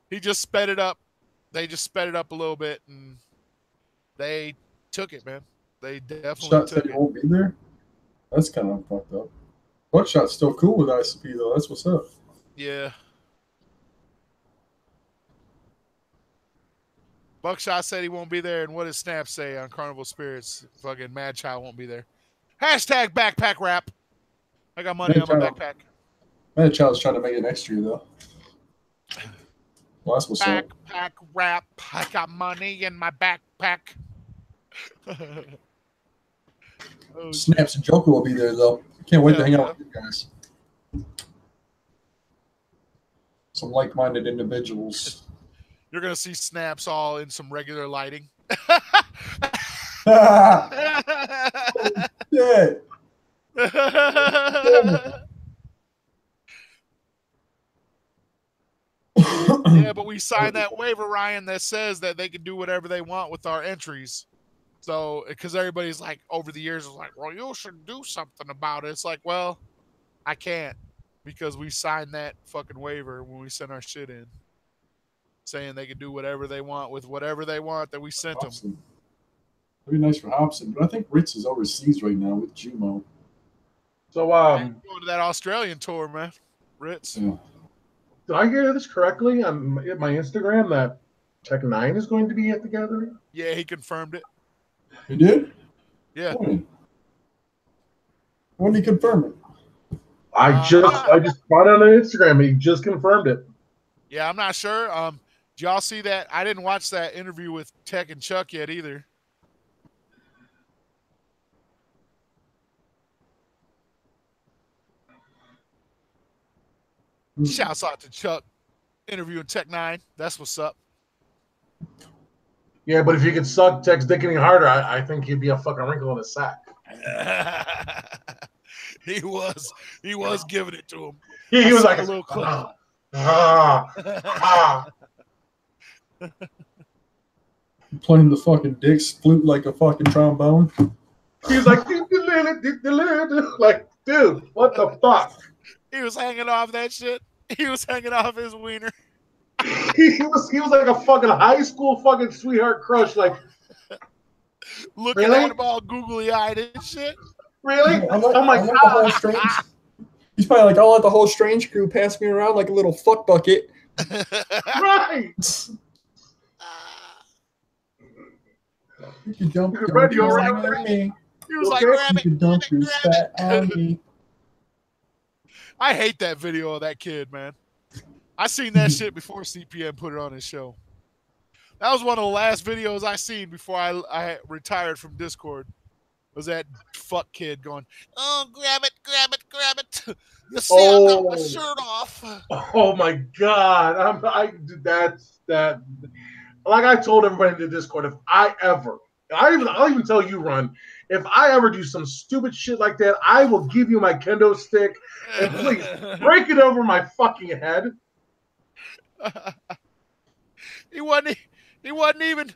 He just sped it up. They just sped it up a little bit, and they took it, man. They definitely took it. He won't be there? That's kind of fucked up. Buckshot's still cool with ICP, though. That's what's up. Yeah. Buckshot said he won't be there, and what does Snap say on Carnival Spirits? Fucking Mad Child won't be there. Hashtag backpackrap. I got money on my backpack. Mad Child's trying to make it next year, though. Well, that's what's up. Backpack rap. I got money in my backpack. Snaps and Joker will be there, though. Can't wait to hang out with you guys. Some like-minded individuals. You're going to see Snaps all in some regular lighting. Yeah. Yeah, but we signed that waiver, Ryan, that says that they can do whatever they want with our entries. So, because everybody's like, over the years, is like, well, you should do something about it. It's like, well, I can't because we signed that fucking waiver when we sent our shit in, saying they can do whatever they want with whatever they want that we sent them. It'd be nice for Hobson, but I think Ritz is overseas right now with Gmo. So, going to that Australian tour, man. Ritz. Yeah. Did I hear this correctly on my Instagram that Tech 9 is going to be at the gathering? Yeah, he confirmed it. He did? Yeah. When did he confirm it? I just found it on Instagram. He just confirmed it. Yeah, I'm not sure. Did y'all see that? I didn't watch that interview with Tech and Chuck yet either. Shouts out to Chuck interviewing Tech 9. That's what's up. Yeah, but if you could suck Tech's dick any harder, I think he'd be a fucking wrinkle in his sack. He was giving it to him. He was like a little clip. Playing the fucking dick's flute like a fucking trombone. He was like, like, dude, what the fuck? He was hanging off that shit. He was hanging off his wiener. he was like a fucking high school fucking sweetheart crush, like looking at him all googly eyed and shit. Really? Oh my god! He's probably like, I'll let the whole Strange crew pass me around like a little fuck bucket. Right. You can dump your Brad, you all fat right? on me. He was Okay. like, grab You it, can dump your grab fat it. on me. I hate that video of that kid, man. I seen that shit before CPM put it on his show. That was one of the last videos I seen before I retired from Discord. Was that fuck kid going, oh, grab it, grab it, grab it. You see, I got my shirt off. Oh my god! That's that. Like I told everybody in the Discord, if I'll even tell you, Ron, if I ever do some stupid shit like that, I will give you my kendo stick and please break it over my fucking head. He wasn't even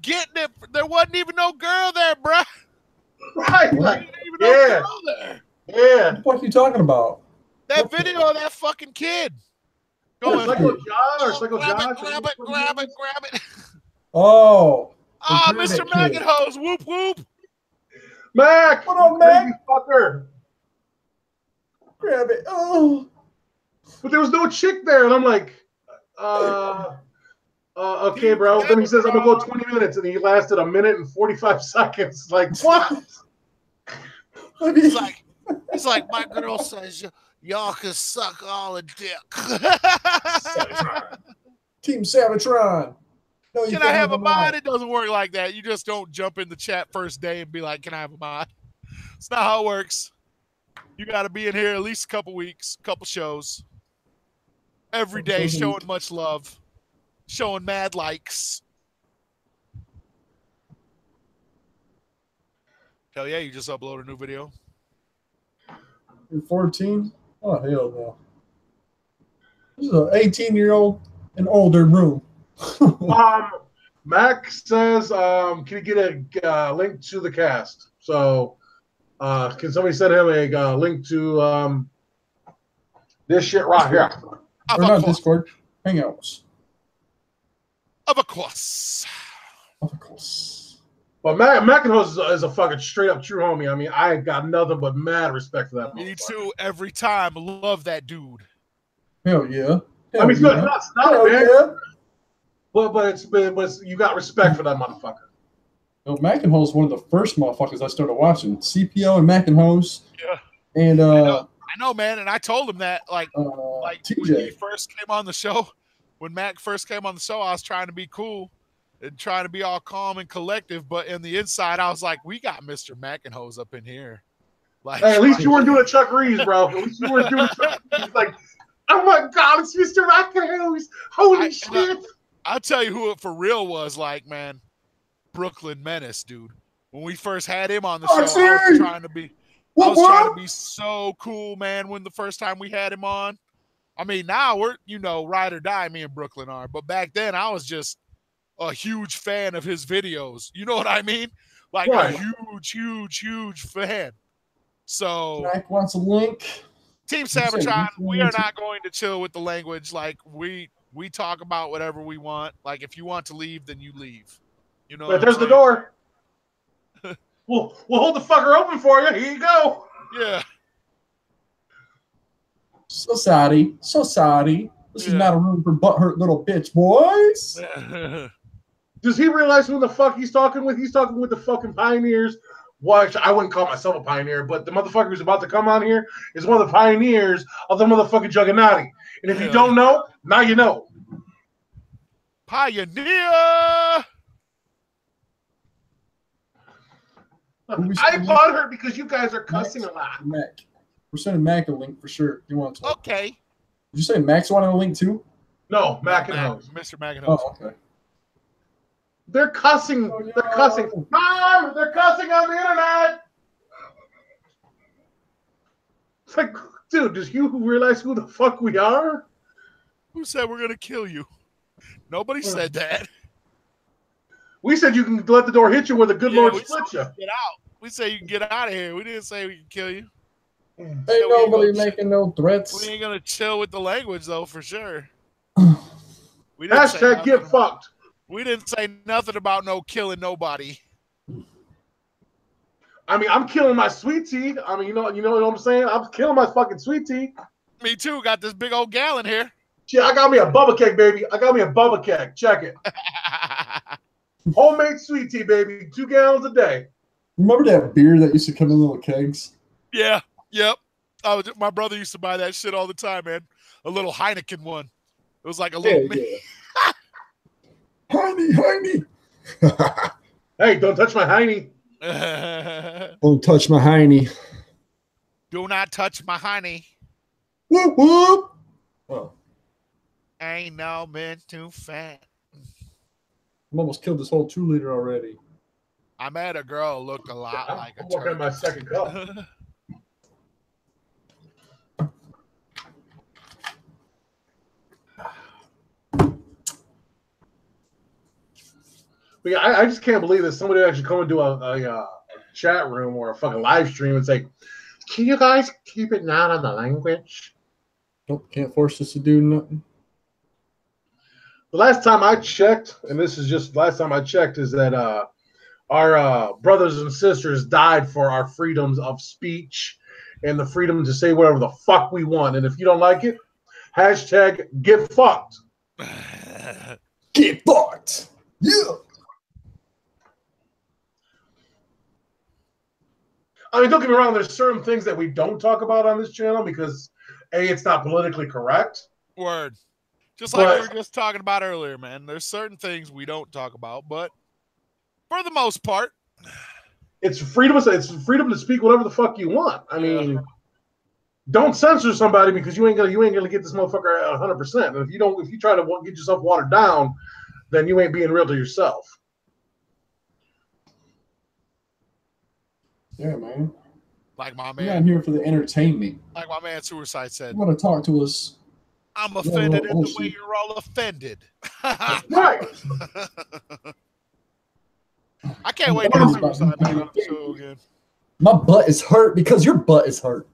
getting it. There wasn't even no girl there, bruh. Right? There Like, wasn't even no girl there. Yeah. What the fuck are you talking about? That video of that fucking kid. Going, Psycho John or oh, Psycho grab John? it, grab it, grab it, grab it. Oh. Ah, grab Mr. it, kid. Maggot-Hose, whoop whoop. Mac! What up, you Mac? crazy fucker. Grab it. Oh. But there was no chick there, and I'm like, okay, bro. Then he says, I'm gonna go 20 minutes, and he lasted 1 minute and 45 seconds. Like, what? He's like, my girl says y'all can suck all a dick. Savatron. Team Savatron. No, you Can I have a mod? It doesn't work like that. You just don't jump in the chat first day and be like, can I have a mod? It's not how it works. You got to be in here at least a couple weeks, couple shows. Every day showing much love. Showing mad likes. Hell yeah, you just upload a new video. You're 14? Oh, hell no. This is an 18-year-old and older room. Mac says, can you get a link to the cast? So, can somebody send him a link to this shit right here? Or not Discord. Hangouts. Of course. Of course. But McIntosh is a fucking straight up true homie. I mean, I got nothing but mad respect for that. Me too. Every time. Love that dude. Hell yeah. Hell I mean, yeah. it's not man. Yeah. But you got respect for that motherfucker. No, McIntosh is one of the first motherfuckers I started watching. CPO and McIntosh. Yeah. And I know, man. And I told him that, like TJ. when he first came on the show, when Mac first came on the show, I was trying to be cool and trying to be all calm and collective. But in the inside, I was like, we got Mr. McIntosh up in here. Like, hey, at least you weren't doing a Chuck Reeves, bro. At least you weren't doing Chuck Reeves. Like, oh my God, it's Mr. McIntosh. Holy shit. I'll tell you who it for real was, like, man. Brooklyn Menace, dude. When we first had him on the show, I was trying to be so cool, man, when the first time we had him on. I mean, now we're, ride or die, me and Brooklyn are. But back then, I was just a huge fan of his videos. You know what I mean? Like a huge fan. So Mac wants a link. Team Sabatron, we are not going to chill with the language. Like we talk about whatever we want. Like if you want to leave, then you leave. You know. But there's the door. we'll hold the fucker open for you. Here you go. Yeah. So sorry. This is not a room for butthurt little bitch boys. Does he realize who the fuck he's talking with? He's talking with the fucking pioneers. Well, I wouldn't call myself a pioneer, but the motherfucker who's about to come on here is one of the pioneers of the motherfucking Juggernaut. And if you don't know, now you know. Pioneer! I bought her because you guys are cussing a lot. Mac. We're sending Mac a link for sure. You want to? Okay. Did you say Mac's wanting a link too? No, McIntosh. Mr. McIntosh. Oh, okay. They're cussing. Oh, yeah. They're cussing. Mom, they're cussing on the internet. It's like, dude, does you realize who the fuck we are? Who said we're gonna kill you? Nobody said that. We said you can let the door hit you where the good Lord split you. Get out. We say you can get out of here. We didn't say we can kill you. Ain't nobody making no threats. We ain't gonna chill with the language though, for sure. We Hashtag get fucked. We didn't say nothing about no killing nobody. I mean, I'm killing my sweet tea. I mean, you know what I'm saying? I'm killing my fucking sweet tea. Me too. Got this big old gallon here. Shit, I got me a Bubba cake, baby. I got me a Bubba cake. Check it. Homemade sweet tea, baby. 2 gallons a day. Remember that beer that used to come in little kegs? Yeah. Yep. My brother used to buy that shit all the time, man. A little Heineken one. It was like a little. Yeah. Heine. Hey, don't touch my Heine. Don't touch my Heine. Do not touch my honey. Whoop whoop. Oh, Ain't no man too fat. I'm almost killed this whole 2-liter already. I met a girl who looked a lot like a I'm working on my second cup. I just can't believe that somebody actually come into a chat room or a fucking live stream and say, "Can you guys keep it down on the language?" Nope, can't force us to do nothing. The last time I checked, and this is just the last time I checked, is that our brothers and sisters died for our freedoms of speech and the freedom to say whatever the fuck we want. And if you don't like it, hashtag get fucked. Get fucked. Yeah. I mean, don't get me wrong. There's certain things that we don't talk about on this channel because, A, it's not politically correct. Word. Just like we were just talking about earlier, man. There's certain things we don't talk about, but for the most part, it's freedom. It's freedom to speak whatever the fuck you want. I mean, don't censor somebody because you ain't gonna get this motherfucker 100%. And if you try to get yourself watered down, then you ain't being real to yourself. Yeah, man. like my We're man, not here for the entertainment. like my man Suicide said, You want to talk to us? I'm offended in the way you're all offended. Right. I can't wait to get Suicide back on the show again. My butt is hurt because your butt is hurt.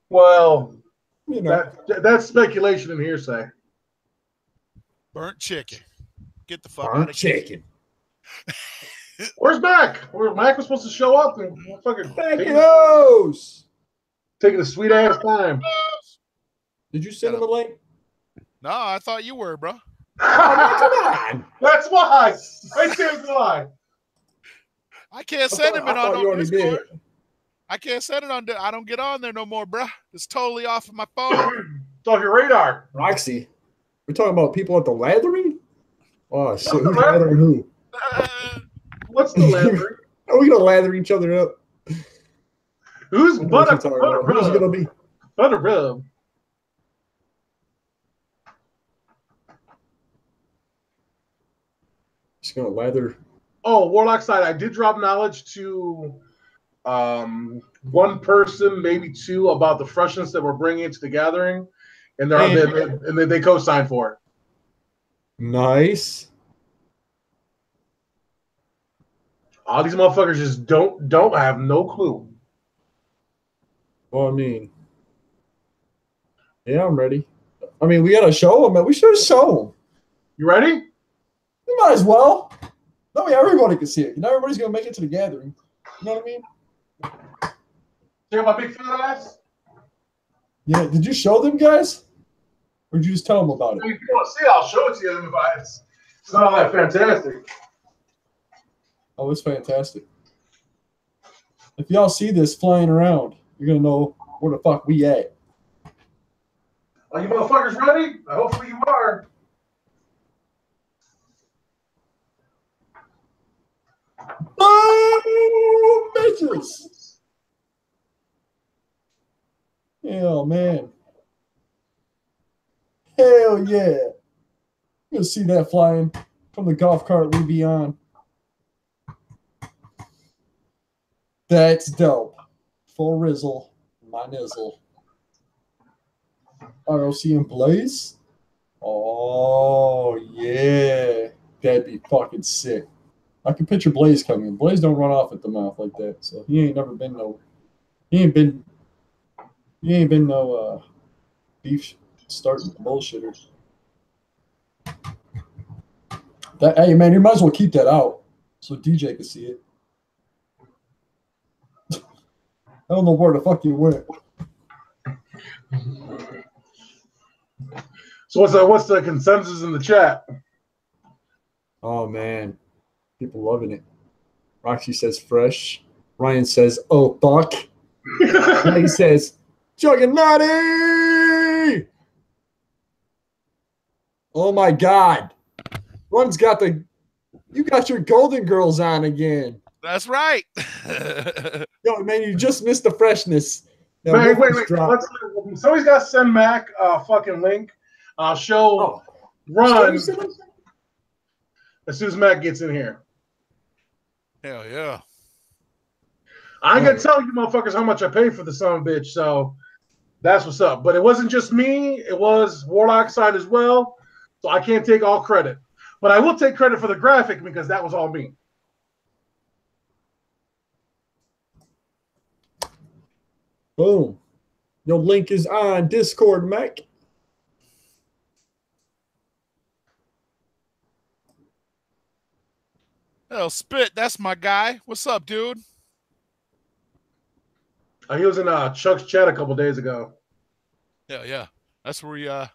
Well, You know. that's speculation and hearsay. Burnt chicken. Get the fuck out Burnt of here. chicken. Where's Mac? Mac was supposed to show up and fucking taking a sweet ass time. Did you send him a link? No, I thought you were, bro. Come on. That's why. Right there's why. I can't send him it on you already Discord. did. I can't send it on. I don't get on there no more, bro. It's totally off of my phone. It's off your radar. Roxy. We're talking about people at the lathering? Oh, shit. Who's lathering who? What's the lathering? Are we going to lather each other up? Who's butter Who's it going to be? Butter rub. Just going to lather. Oh, Warlock side. I did drop knowledge to one person, maybe two, about the freshness that we're bringing into the gathering, and they co-signed for it. Nice. All these motherfuckers just don't have no clue. Well, I mean, yeah, I'm ready. I mean, we got to show them, man. We should show them. You ready? We might as well. No, everybody can see it. Not everybody's going to make it to the gathering. You know what I mean? See my big fat ass? Yeah. Did you show them, guys? Or did you just tell them about it? If you want to see it, I'll show it to you. It's not all that fantastic. Oh, it's fantastic. If y'all see this flying around, you're going to know where the fuck we at. Are you motherfuckers ready? Hopefully you are. Oh, bitches! Hell, man. Hell yeah. You're going to see that flying from the golf cart we be on. That's dope. Full rizzle. My nizzle. ROC and Blaze? Oh, yeah. That'd be fucking sick. I can picture Blaze coming. Blaze don't run off at the mouth like that. So he ain't been no beef starting bullshitter. Hey man, you might as well keep that out so DJ can see it. I don't know where the fuck you went. So what's the consensus in the chat? Oh man, people loving it. Roxy says fresh. Ryan says, "Oh fuck." He says, "Juggernaut!" Oh my god, Run's got the. You got your Golden Girls on again. That's right. Yo, man, you just missed the freshness. Now, wait. Somebody's got to send Mac a fucking link. I'll show Run as soon as Mac gets in here. Hell yeah. I ain't gonna tell you motherfuckers how much I paid for the son of a bitch, so that's what's up. But it wasn't just me, it was Warlock side as well. So I can't take all credit. But I will take credit for the graphic because that was all me. Boom. Your link is on Discord, Mac. Hell, Spit, that's my guy. What's up, dude? He was in Chuck's chat a couple days ago. Yeah. That's where we I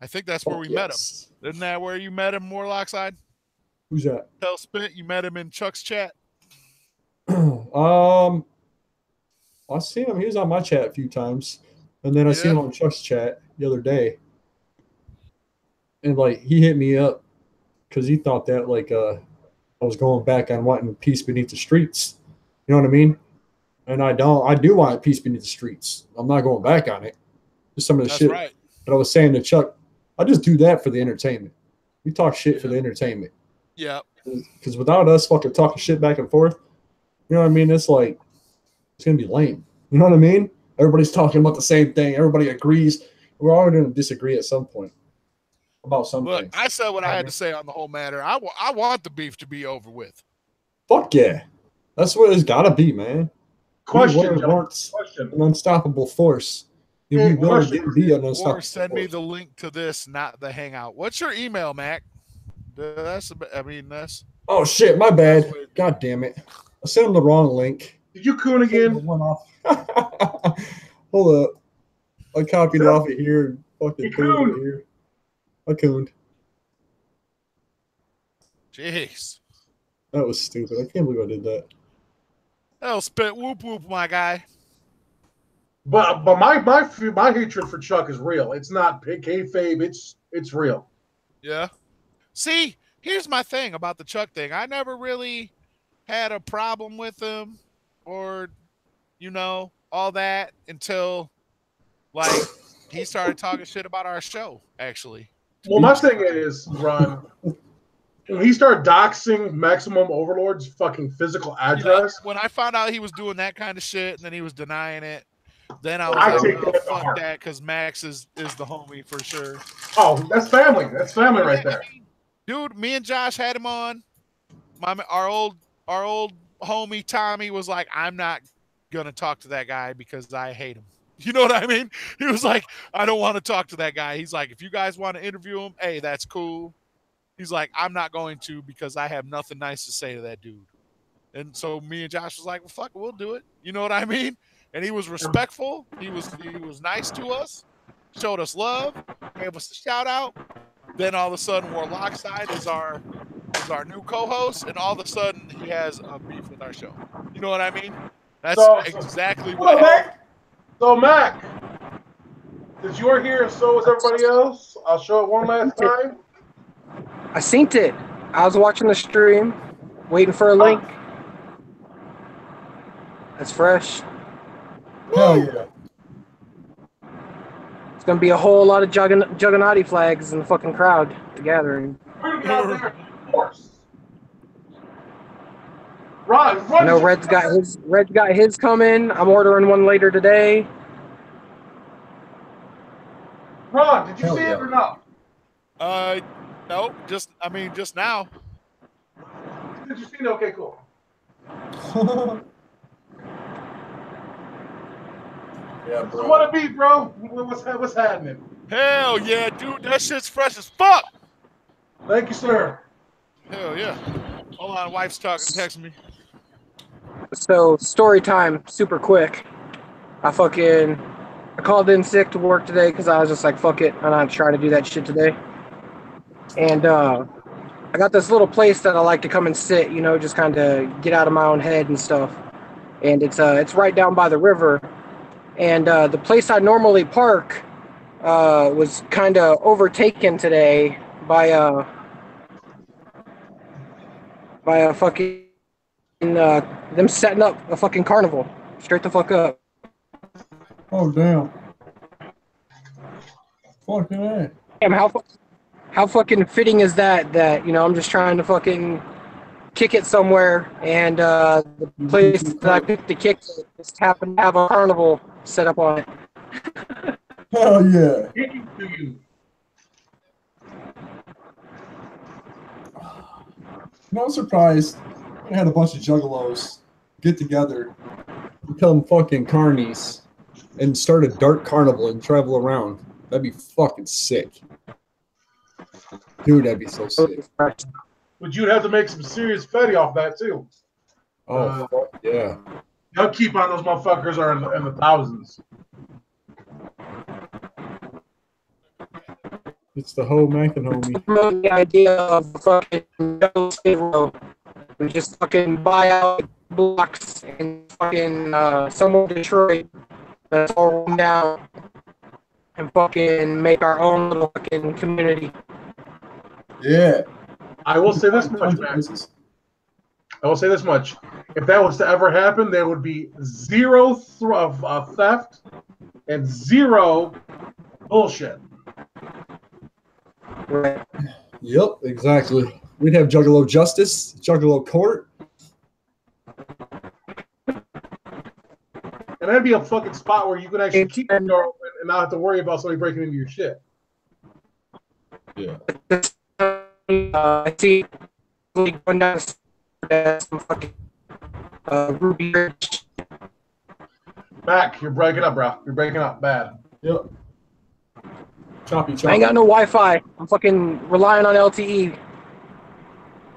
think that's where we met him. Isn't that where you met him, Warlock side? Who's that? Hell, Spit, you met him in Chuck's chat? I seen him. He was on my chat a few times. And then I seen him on Chuck's chat the other day. And like he hit me up because he thought that like I was going back on wanting peace beneath the streets. You know what I mean? And I do want peace beneath the streets. I'm not going back on it. Just some of the shit that I was saying to Chuck. I just do that for the entertainment. We talk shit for the entertainment. Yeah. Because without us fucking talking shit back and forth, you know what I mean? It's like, it's going to be lame. You know what I mean? Everybody's talking about the same thing. Everybody agrees. We're all going to disagree at some point about something. Look, I said what I had to say on the whole matter. I want the beef to be over with. Fuck yeah. That's what it's got to be, man. Question. An unstoppable force. Be an unstoppable force. Send me the link to this, not the hangout. What's your email, Mac? That's. Oh shit, my bad. God damn it. I sent him the wrong link. Did you coon again? Hold up. I copied it off of here and fucking cooned it here. I cooned. Jeez. That was stupid. I can't believe I did that. Hell, Spit, whoop whoop, my guy. But my hatred for Chuck is real. It's not kayfabe. It's real. Yeah. See, here's my thing about the Chuck thing. I never really had a problem with him or, all that until, like, he started talking shit about our show, actually. Well, my thing is, Ron, when he started doxing Maximum Overlord's fucking physical address. When I found out he was doing that kind of shit and then he was denying it, then I was like, oh, fuck that, because Max is the homie for sure. Oh, that's family. That's family right there. Dude, me and Josh had him on. Our old homie Tommy was like, I'm not gonna talk to that guy because I hate him. You know what I mean? He was like, I don't want to talk to that guy. He's like, if you guys want to interview him, hey, that's cool. He's like, I'm not going to because I have nothing nice to say to that dude. And so me and Josh was like, well, fuck it, we'll do it. You know what I mean? And he was respectful. He was nice to us, showed us love, gave us a shout out. Then all of a sudden, Warlock Side is our new co-host, and all of a sudden he has a beef with our show. You know what I mean? That's exactly what happened. So Mac, since you're here and so is everybody else, I'll show it one last time. I synced it. I was watching the stream, waiting for a link. That's fresh. Hell yeah. It's going to be a whole lot of Juggernaut flags in the fucking crowd, the gathering. We're going to get out there, of course. Run, I know Red's got his coming. I'm ordering one later today. Ron, did you see it or not? No, just now. Did you see it? Okay, cool. Yeah, bro. So what it be, bro? What's happening? Hell yeah, dude. That shit's fresh as fuck. Thank you, sir. Hell yeah. Hold on, wife's talking, text me. So, story time, super quick. I called in sick to work today because I was just like, fuck it, I'm not trying to do that shit today. And I got this little place that I like to come and sit, you know, just kind of get out of my own head and stuff. And it's right down by the river. And the place I normally park was kind of overtaken today by a fucking them setting up a fucking carnival. Straight the fuck up. Oh damn. Fucking A. Damn, how fucking fitting is that? That, you know, I'm just trying to fucking kick it somewhere, and the place that I picked to kick it just happened to have a carnival set up on it. Hell yeah. No surprise. I had a bunch of juggalos get together, become fucking carnies, and start a dark carnival and travel around. That'd be fucking sick. Dude, that'd be so sick. But you'd have to make some serious petty off that too. Oh, fuck yeah. The upkeep on those motherfuckers are in the thousands. It's the whole Mac and homie. The idea of fucking we just fucking buy out blocks and fucking somewhere in Detroit that's all run down and fucking make our own little fucking community. Yeah. I will say this much, man. I will say this much. If that was to ever happen, there would be zero theft and zero bullshit. Right. Yep, exactly. We'd have Juggalo Justice, Juggalo Court. And that'd be a fucking spot where you can actually keep the door open and not have to worry about somebody breaking into your shit. Yeah. I see going down some fucking Ruby Ridge. Mac, you're breaking up, bro. You're breaking up bad. Yep. Choppy. I ain't got no Wi-Fi. I'm fucking relying on LTE.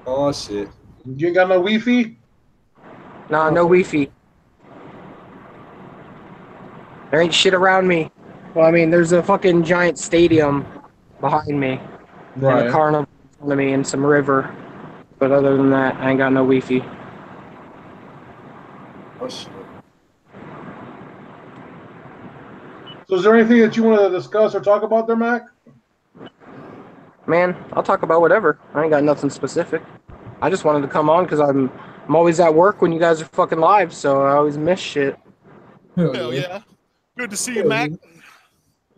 Oh, shit. You ain't got no Wi-Fi? Nah, no Wi-Fi. There ain't shit around me. Well, I mean, there's a fucking giant stadium behind me. Right. And a carnival in front of me and some river. But other than that, I ain't got no Wi-Fi. Oh, shit. So is there anything that you want to discuss or talk about there, Mac? Man, I'll talk about whatever. I ain't got nothing specific. I just wanted to come on because I'm always at work when you guys are fucking live, so I always miss shit. Hell yeah. Good to see you, Mac.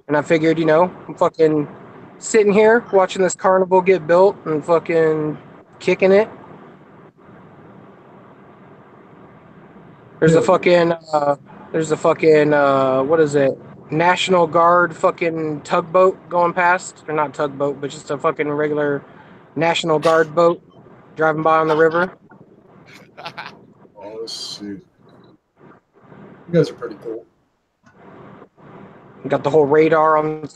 And I figured, you know, I'm fucking sitting here watching this carnival get built and fucking kicking it. There's a fucking, what is it? National Guard fucking tugboat going past. Or not tugboat, but just a fucking regular National Guard boat driving by on the river. Oh, shit. You guys are pretty cool. Got the whole radar on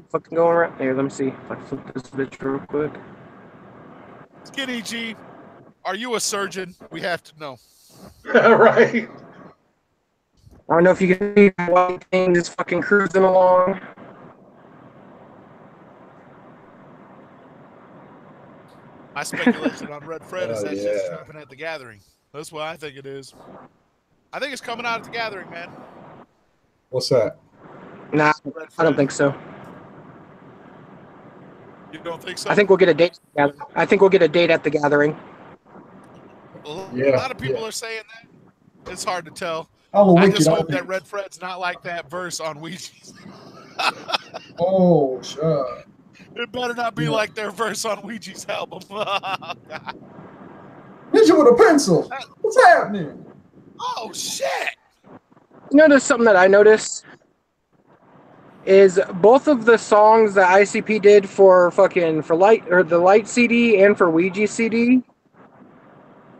fucking going around. Here, let me see if I flip this bitch real quick. Skinny G, are you a surgeon? We have to know. Right. I don't know if you can see one thing just fucking cruising along. My speculation on Red Fred is that yeah. shit's dropping at the gathering. That's what I think it is. I think it's coming out at the gathering, man. What's that? Nah, I don't think so. You don't think so? I think we'll get a date. I think we'll get a date at the gathering. A Yeah, lot of people are saying that. It's hard to tell. I I just hope that Red Fred's not like that verse on Ouija's. Oh, shit. It better not be like their verse on Ouija's album. Ninja with a pencil. What's happening? Oh, shit. You notice something that I noticed is both of the songs that ICP did for the Light CD and for Ouija CD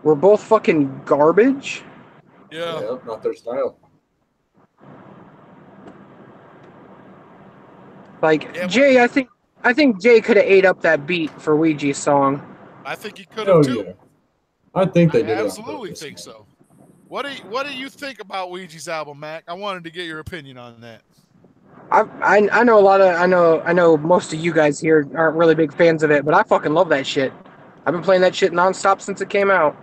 were both fucking garbage. Yeah. Not their style. Like Yeah, Jay, I think Jay could have ate up that beat for Ouija's song. I think he could have too. Yeah. I think they I did. absolutely think so. What do you think about Ouija's album, Mac? I wanted to get your opinion on that. I know I know most of you guys here aren't really big fans of it, but I fucking love that shit. I've been playing that shit nonstop since it came out.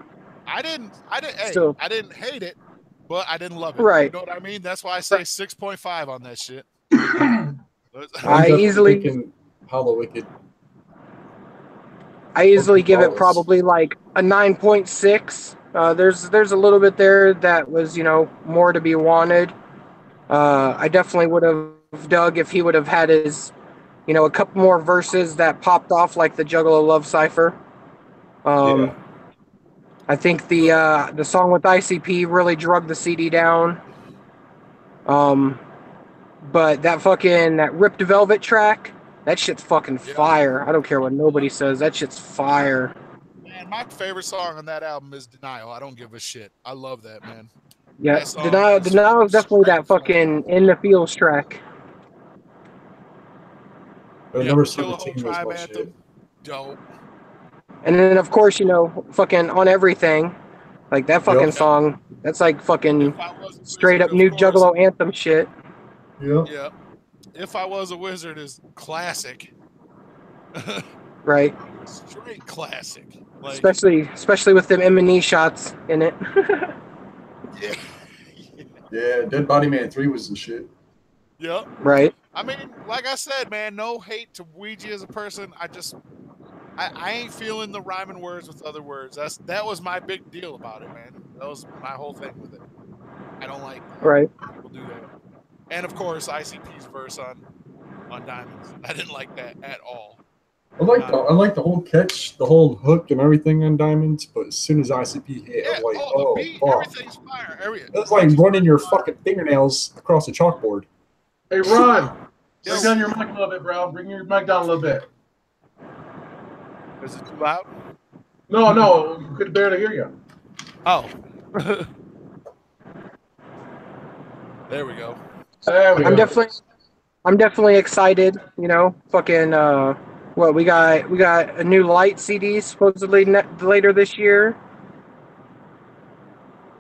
I didn't Still. I didn't hate it, but I didn't love it. Right. You know what I mean? That's why I say 6.5 on that shit. I easily Hollow Wicked. I easily give it probably like a 9.6. There's a little bit there that was, you know, more to be wanted. I definitely would have dug if he would have had his, you know, a couple more verses that popped off like the Juggalo Love Cipher. Yeah. I think the song with ICP really drug the CD down. But that Ripped Velvet track, that shit's fucking fire. I don't care what nobody says. That shit's fire. Man, my favorite song on that album is Denial. I don't give a shit. I love that, man. Yeah, That Denial is definitely that fucking In the Feels track. Number Kill a Whole 17 was Tribe my anthem. shit. Dope. And then, of course, you know, fucking On Everything. Like, that fucking song, that's like fucking straight up new Juggalo anthem shit. Yeah. If I Was a Wizard is classic. Right. Straight classic. Like, especially with them M&E shots in it. yeah. Yeah, Dead Body Man 3 was the shit. Yep. Right. I mean, like I said, man, no hate to Ouija as a person. I ain't feeling the rhyming words with other words. That was my big deal about it, man. That was my whole thing with it. I don't like right. people do that. And of course, ICP's verse on Diamonds. I didn't like that at all. I like the whole catch, the whole hook and everything on Diamonds, but as soon as ICP hit, I'm like, the beat, everything's fire. It's like running your fucking fingernails across the chalkboard. Hey, Ron, bring down your mic a little bit, bro. Bring your mic down a little bit. Is it too loud? No, we could barely hear you. Oh. There we go. I'm definitely excited, you know, fucking we got a new Light CD supposedly later this year.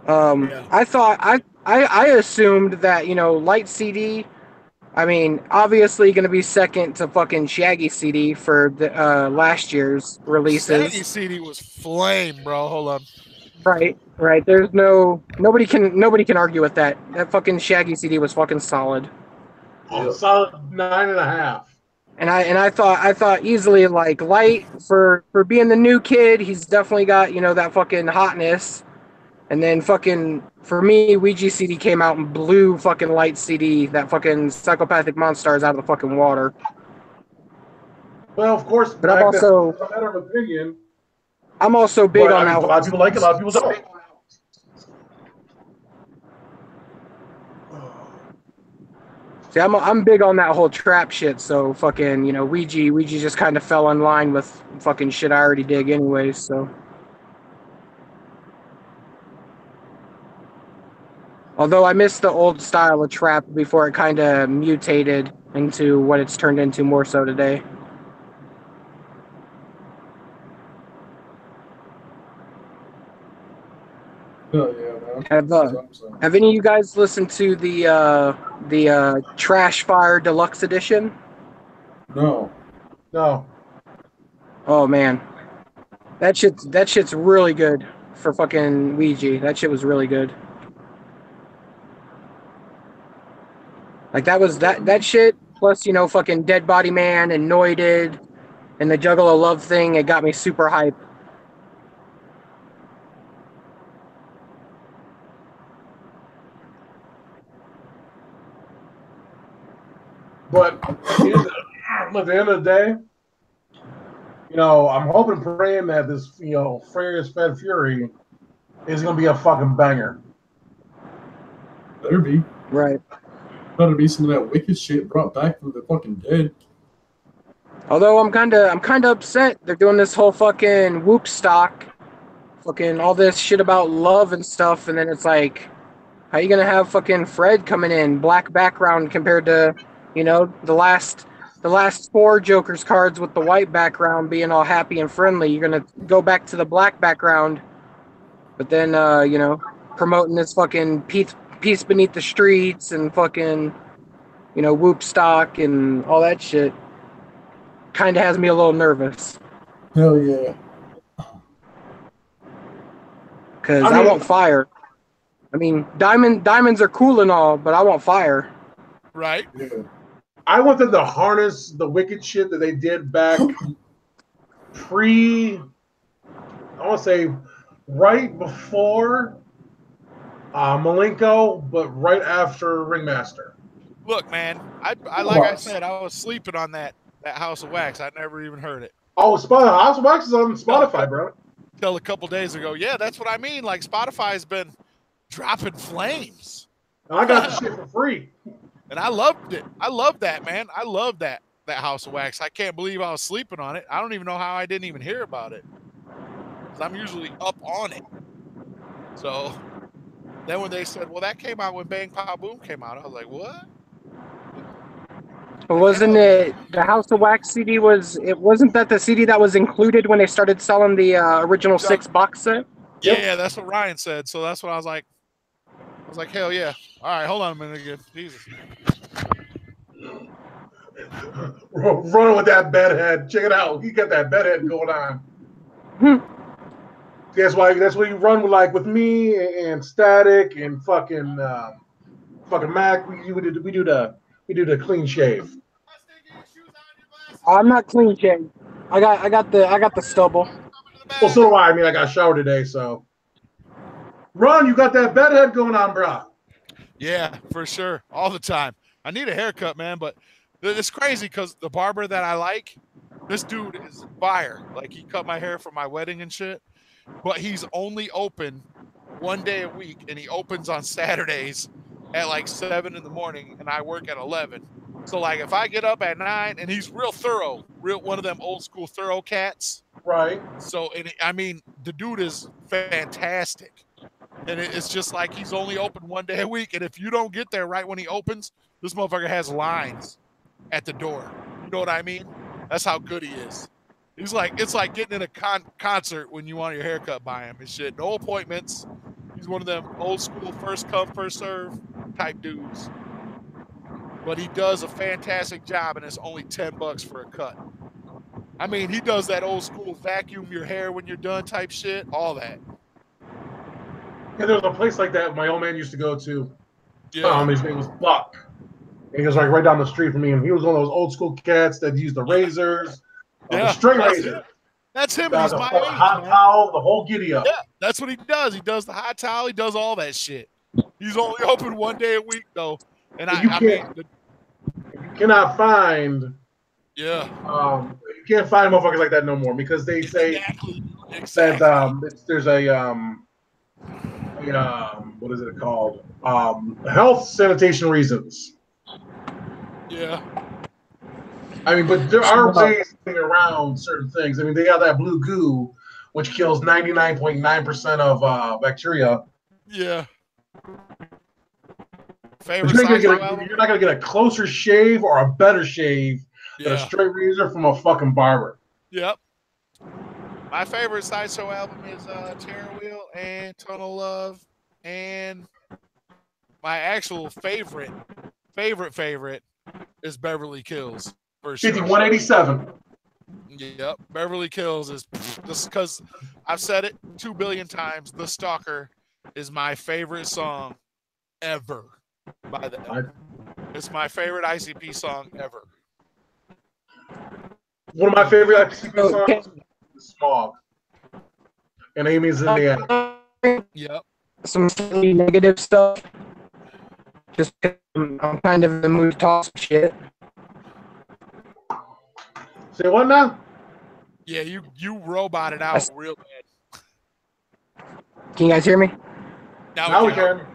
I thought I assumed that, you know, Light CD, I mean, obviously going to be second to fucking Shaggy CD for the last year's releases. Shaggy CD was flame, bro. Hold on. Right. There's nobody can argue with that. That fucking Shaggy CD was fucking solid. Oh, solid 9.5. And I thought easily, like, Light for being the new kid, he's definitely got, you know, that fucking hotness. And then fucking for me, Ouija CD came out and blew fucking Light CD, that fucking Psychopathic Monsters, out of the fucking water. Well, of course, but I'm also a matter of opinion. I'm also big on that. A lot of people like it, a lot of people don't. See, I'm big on that whole trap shit, so fucking, you know, Ouija just kind of fell in line with fucking shit I already dig anyways, so. Although I miss the old style of trap before it kind of mutated into what it's turned into more so today. Oh, yeah, man. Have any of you guys listened to the Trash Fire Deluxe Edition? No. Oh man, that shit's really good for fucking Ouija. That shit was really good. Like that shit plus, you know, fucking Dead Body Man and Noided and the Juggalo Love thing. It got me super hype. But at the end of the day, you know, I'm hoping and praying that this, you know, Furious Fed Fury is going to be a fucking banger. Better be. Right. Better be some of that wicked shit brought back from the fucking dead. Although I'm kind of upset they're doing this whole fucking whoop stock, fucking all this shit about love and stuff, and then it's like, how you gonna have fucking Fred coming in black background compared to, you know, the last 4 Joker's cards with the white background being all happy and friendly. You're gonna go back to the black background, but then you know, promoting this fucking peace beneath the streets and fucking, you know, whoop stock and all that shit kind of has me a little nervous. Hell yeah. because I want fire. I mean, diamonds are cool and all, but I want fire. Right. Yeah. I want them to harness the wicked shit that they did back I want to say right before Malenko, but right after Ringmaster. Look, man, I like I said, I was sleeping on that House of Wax. I never even heard it. Oh, House of Wax is on Spotify, bro. Till a couple days ago. Yeah, that's what I mean. Like Spotify has been dropping flames. And I got the shit for free. And I loved it. I love that, man. I love that House of Wax. I can't believe I was sleeping on it. I don't even know how I didn't even hear about it. Because I'm usually up on it. So then when they said, well, that came out when Bang Pow Boom came out, I was like, what? Wasn't it the House of Wax CD? Wasn't that the CD that was included when they started selling the original 6 box set? Yeah, that's what Ryan said. So that's what I was like, hell yeah. All right, hold on a minute again. Jesus. Running with that bedhead. Check it out. He got that bedhead going on. That's why you run with, like with me and Static and fucking Mac. We do the clean shave. I'm not clean shaved. I got the stubble. Well, so do I. I mean, I got showered today, so. Ron, you got that bedhead going on, bro. Yeah, for sure. All the time. I need a haircut, man, but it's crazy because the barber that I like, this dude is fire. Like, he cut my hair for my wedding and shit, but he's only open one day a week, and he opens on Saturdays at like 7 in the morning, and I work at 11. So, like, if I get up at 9, and he's real thorough, one of them old school thorough cats. Right. So, I mean, the dude is fantastic. And it's just like he's only open one day a week. And if you don't get there right when he opens, this motherfucker has lines at the door. You know what I mean? That's how good he is. It's like getting in a concert when you want your haircut by him and shit. No appointments. He's one of them old school first come, first serve type dudes. But he does a fantastic job, and it's only $10 for a cut. I mean, he does that old school vacuum your hair when you're done type shit, all that. Yeah, there was a place like that my old man used to go to. Yeah. His name was Buck. And he was like right down the street from me, and he was one of those old school cats that used the razors, the straight razor. That's him. He's my age, hot towel, the whole giddy up. Yeah, that's what he does. He does the hot towel. He does all that shit. He's only open one day a week though, and you cannot find. Yeah. You can't find motherfuckers like that no more because they say that there's a what is it called? Health sanitation reasons. Yeah. I mean, but there are ways to get around certain things. I mean, they got that blue goo, which kills 99.9% of bacteria. Yeah. You're not gonna get a closer shave or a better shave than a straight razor from a fucking barber. Yep. My favorite Sideshow album is Terror Wheel and Tunnel Love, and my actual favorite is Beverly Kills. For sure. 5187. Yep, Beverly Kills is just because I've said it 2 billion times. The Stalker is my favorite song ever by them. It's my favorite ICP song ever. One of my favorite ICP songs is Smog. And Amy's in the end. Yep. Some slightly negative stuff. Just I'm kind of in the mood to talk some shit. Say what now? Yeah, you roboted out real bad. Can you guys hear me? Now we can.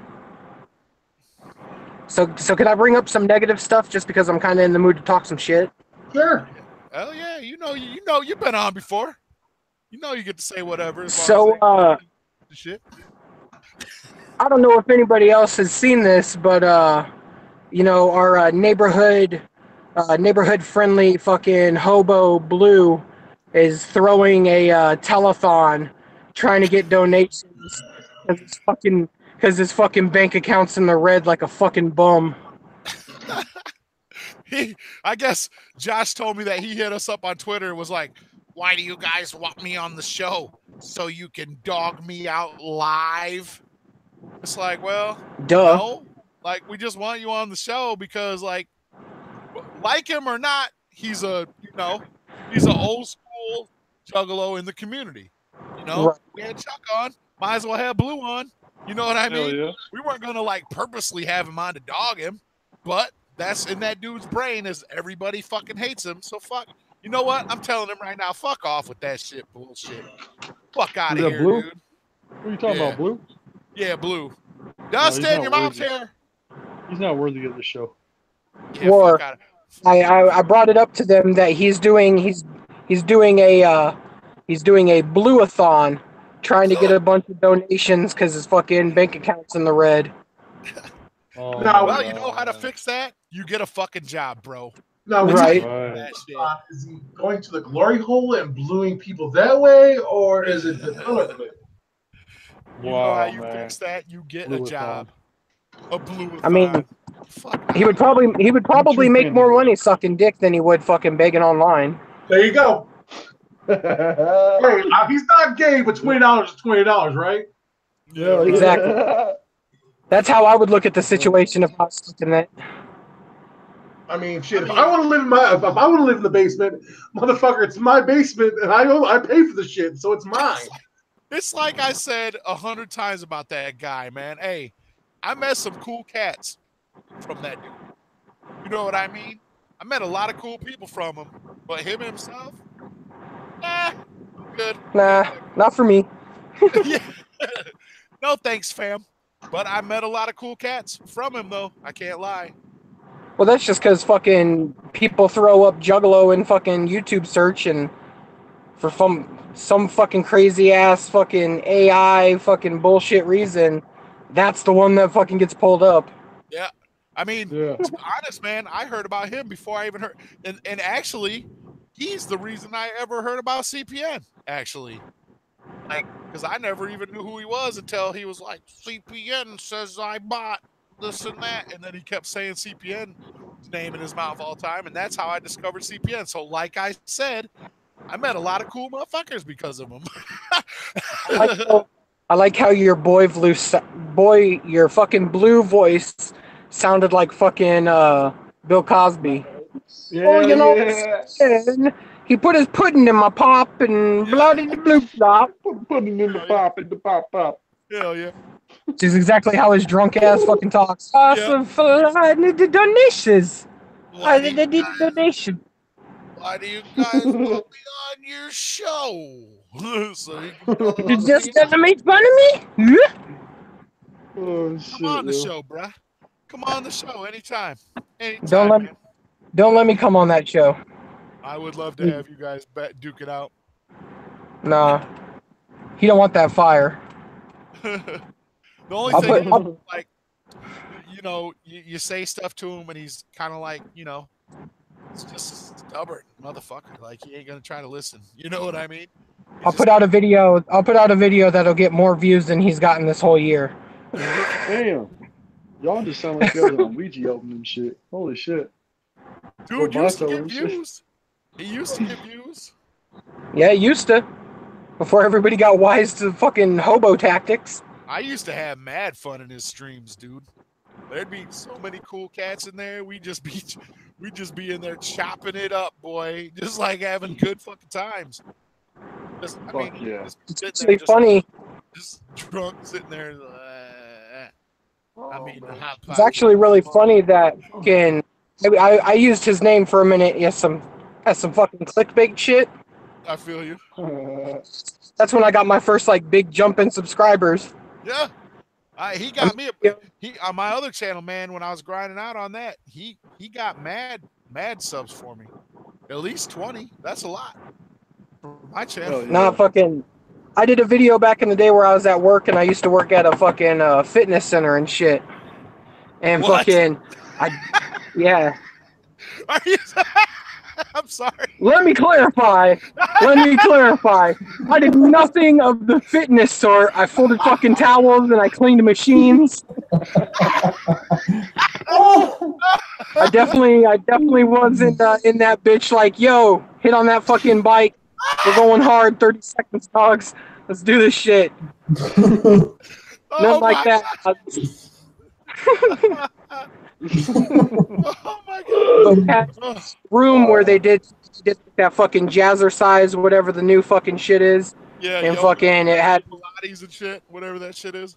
So can I bring up some negative stuff just because I'm kind of in the mood to talk some shit? Sure. Hell yeah, you know you've been on before. You know you get to say whatever. So shit. I don't know if anybody else has seen this, but our neighborhood friendly fucking hobo Blue is throwing a telethon trying to get donations because his fucking bank account's in the red like a fucking bum. I guess Josh told me that he hit us up on Twitter and was like, why do you guys want me on the show? So you can dog me out live? It's like, well, Duh. no. Like, we just want you on the show because, like him or not, he's a old school juggalo in the community. You know, Right. we had Chuck on, might as well have Blue on. You know what I mean? Yeah. We weren't gonna like purposely have him on to dog him, but that's in that dude's brain is everybody fucking hates him. So fuck. You know what? I'm telling him right now, fuck off with that shit bullshit. Fuck out of here, Blue? dude. What are you talking about, Blue? Yeah, Blue. he's Dustin, not your mom's worthy. here. He's not worthy of the show. Yeah, Or- fuck out of I brought it up to them that he's doing a blue-a-thon, trying to get a bunch of donations because his fucking bank account's in the red. Oh, No, Well, you know how to fix that? You get a fucking job, bro. No, Right. That shit. Is he going to the glory hole and bluing people that way, or is it the color of it? You know how you fix that? You get a job. A blue. I mean, fuck he would probably make more money sucking dick than he would fucking begging online. There you go. Hey, he's not gay, but $20 is $20, right? Yeah, Exactly. That's how I would look at the situation if I was stuck in that. I mean, shit. If I want to live in the basement, motherfucker, it's my basement, and I pay for the shit, so it's mine. It's like I said 100 times about that guy, man. Hey, I met some cool cats from that dude. You know what I mean? I met a lot of cool people from him, but him himself, good. Nah, not for me. Yeah. No thanks, fam. But I met a lot of cool cats from him, though. I can't lie. Well, that's just because fucking people throw up Juggalo in fucking YouTube search, and for some fucking crazy ass fucking AI fucking bullshit reason, that's the one that fucking gets pulled up. Yeah. I mean, to be honest, man, I heard about him before I even heard. And actually, he's the reason I ever heard about CPN, actually. Like, because I never even knew who he was until he was like, CPN says I bought this and that. And then he kept saying CPN's name in his mouth all the time. And that's how I discovered CPN. So, like I said, I met a lot of cool motherfuckers because of him. I like how your your fucking blue voice sounded like fucking Bill Cosby. He put his pudding in my pop and bloody blue plop. Putting in the pop and the pop. Hell yeah. Which is exactly how his drunk ass fucking talks. I need the donations. I need the donation. Why do you guys want me on your show? So You just gonna make fun of me? Oh, shit, come on the show, bruh. Come on the show anytime. Don't let me come on that show. I would love to have you guys duke it out. Nah. He don't want that fire. The only thing is, like, you know, you say stuff to him and he's kind of like, you know, it's just stubborn motherfucker. Like, he ain't gonna try to listen. You know what I mean? I'll put out a video that'll get more views than he's gotten this whole year. Damn. Y'all just sound like y'all on Ouija opening shit. Holy shit. Dude used to get views. He used to get views. Yeah, he used to. Before everybody got wise to fucking hobo tactics. I used to have mad fun in his streams, dude. There'd be so many cool cats in there. We'd just be in there chopping it up, boy. Just like having good fucking times. Just, I mean, yeah. It's actually funny. Just drunk, sitting there. It's actually really funny that fucking I used his name for a minute as some fucking clickbait shit. I feel you. That's when I got my first like big jump in subscribers. Yeah. He got me he on my other channel, man, when I was grinding out on that, he got mad subs for me. At least 20. That's a lot. For my channel. Nah, fucking I did a video back in the day where I was at work and I used to work at a fucking fitness center and shit. And What? fucking yeah. Are you I'm sorry. Let me clarify. I did nothing of the fitness sort. I folded fucking towels and I cleaned machines. I definitely was in that bitch like, yo, hit on that fucking bike, We're going hard. 30 seconds, dogs. Let's do this shit. Oh Nothing like that. Oh my god. But we had this room where they did that fucking jazzercise, whatever the new fucking shit is. Yeah, And fucking it had Pilates and shit, whatever that shit is.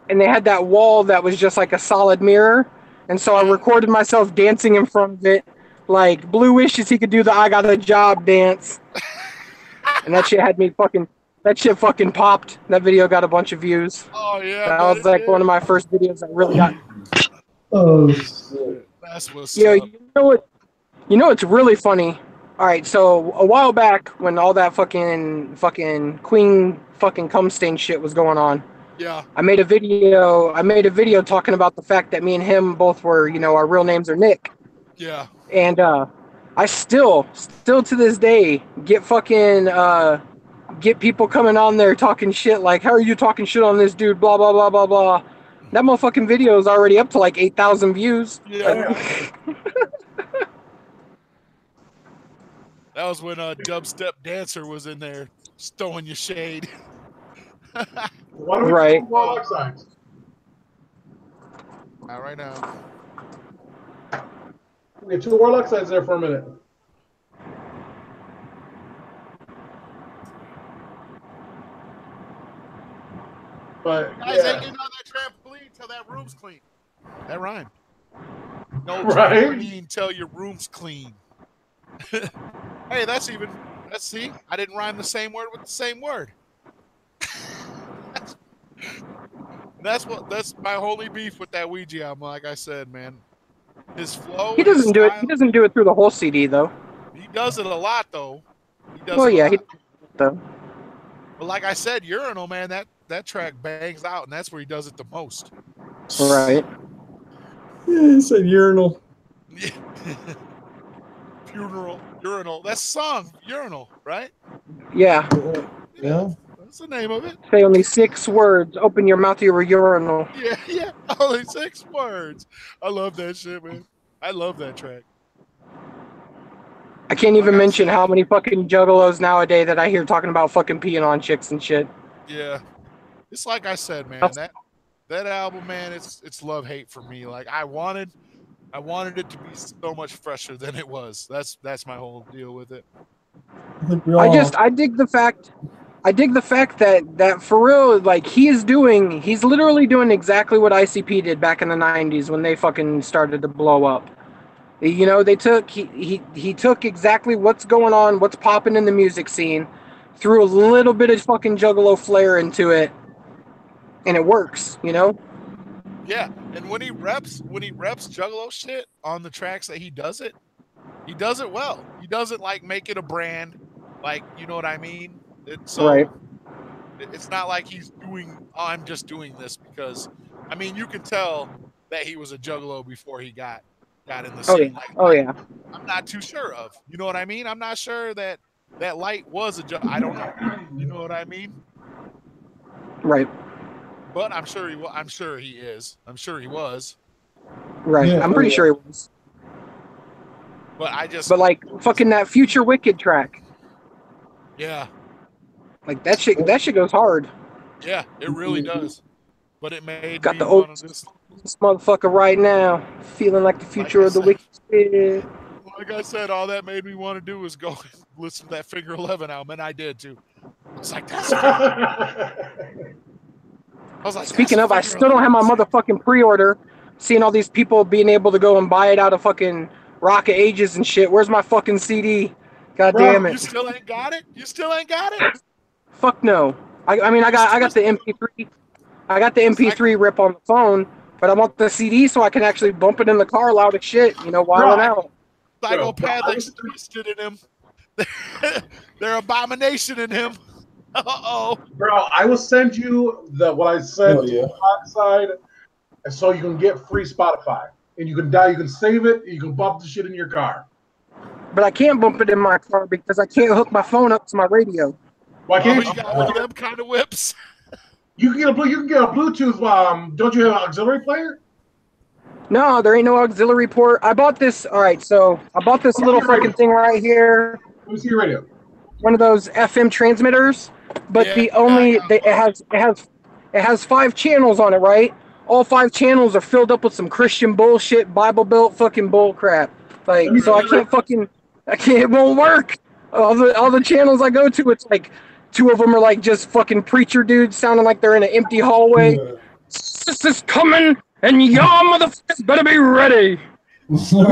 And they had that wall that was just like a solid mirror. And so I recorded myself dancing in front of it. Like, Blue wishes he could do the I got a job dance. And that shit had me fucking, that shit fucking popped. That video got a bunch of views. Oh yeah. That was like one of my first videos that really got. Oh shit. That's what's You know, up. you know what's really funny? All right, so a while back when all that fucking Queen fucking cum stain shit was going on. Yeah. I made a video talking about the fact that me and him both were, you know, our real names are Nick. Yeah. And I still to this day get fucking get people coming on there talking shit like, how are you talking shit on this dude, blah blah blah blah blah. That motherfucking video is already up to like 8,000 views. Yeah. That was when Dubstep Dancer was in there throwing you shade. Why don't we Right. do warlock signs? Not right now. We get 2 warlock signs there for a minute. But Guys ain't getting on that trampoline till that room's clean. That rhymed. No Right? trampoline till your room's clean. Hey, let's see. I didn't rhyme the same word with the same word. That's my holy beef with that Ouija album. Like I said, man, his flow. He doesn't do it. He doesn't do it through the whole CD though. He does it a lot though. He does. Well, it a yeah, lot. he though. But like I said, Urinal, man, that track bangs out, and that's where he does it the most. Right. Yeah, he said urinal. Urinal. That's the song, Urinal, right? Yeah. Yeah. That's the name of it. Say only 6 words. Open your mouth, you're a urinal. Yeah. Only 6 words. I love that shit, man. I love that track. I can't even mention how many fucking juggalos nowadays that I hear talking about fucking peeing on chicks and shit. Yeah. It's like I said, man. That album, man, it's love-hate for me. Like I wanted it to be so much fresher than it was. That's my whole deal with it. I dig the fact that for real, like he's literally doing exactly what ICP did back in the 90s when they fucking started to blow up. You know, he took exactly what's going on, what's popping in the music scene, threw a little bit of fucking juggalo flair into it, and it works, you know? Yeah, and when he reps juggalo shit on the tracks that he does it well. He doesn't like make it a brand, like, you know what I mean? Right. It's not like he's doing, I'm just doing this because, I mean, you can tell that he was a juggalo before he got in the scene. Yeah. I'm not too sure of. You know what I mean? I'm not sure that light was I don't know. You know what I mean? Right. But I'm sure he is. I'm sure he was. Right. Yeah, I'm pretty sure he was. But like fucking that Future Wicked track. Yeah. Like that shit goes hard. Yeah, it really does. But it made Got me the old this motherfucker right now, feeling like the future of the Wicked. Like I said, all that made me want to do was go listen to that Figure 11 album, and I did too. It's like that's I was like, speaking of, I still don't have my motherfucking pre-order. Seeing all these people being able to go and buy it out of fucking Rocket Ages and shit. Where's my fucking CD? God damn it! You still ain't got it? You still ain't got it? Fuck no. I mean, I got the MP3. I got the MP3 rip on the phone, but I want the CD so I can actually bump it in the car loud as shit. You know, wilding out. Psychopathics twisted in him. They're abomination in him. Uh-oh. Bro, I will send you what I sent to the side, and so you can get free Spotify. And you can save it, and you can bump the shit in your car. But I can't bump it in my car because I can't hook my phone up to my radio. Why can't you got one of them kind of whips? You can get a Bluetooth. Don't you have an auxiliary player? No, there ain't no auxiliary port. I bought this. All right, so I bought this little fucking thing right here. Let me see your radio. FM transmitters, but Yeah, it has 5 channels on it, right? All 5 channels are filled up with some Christian bullshit, Bible Belt fucking bull crap. Like, so I can't, it won't work. All the channels I go to, it's like 2 of them are like just fucking preacher dudes sounding like they're in an empty hallway. This is coming, and y'all motherfuckers better be ready. you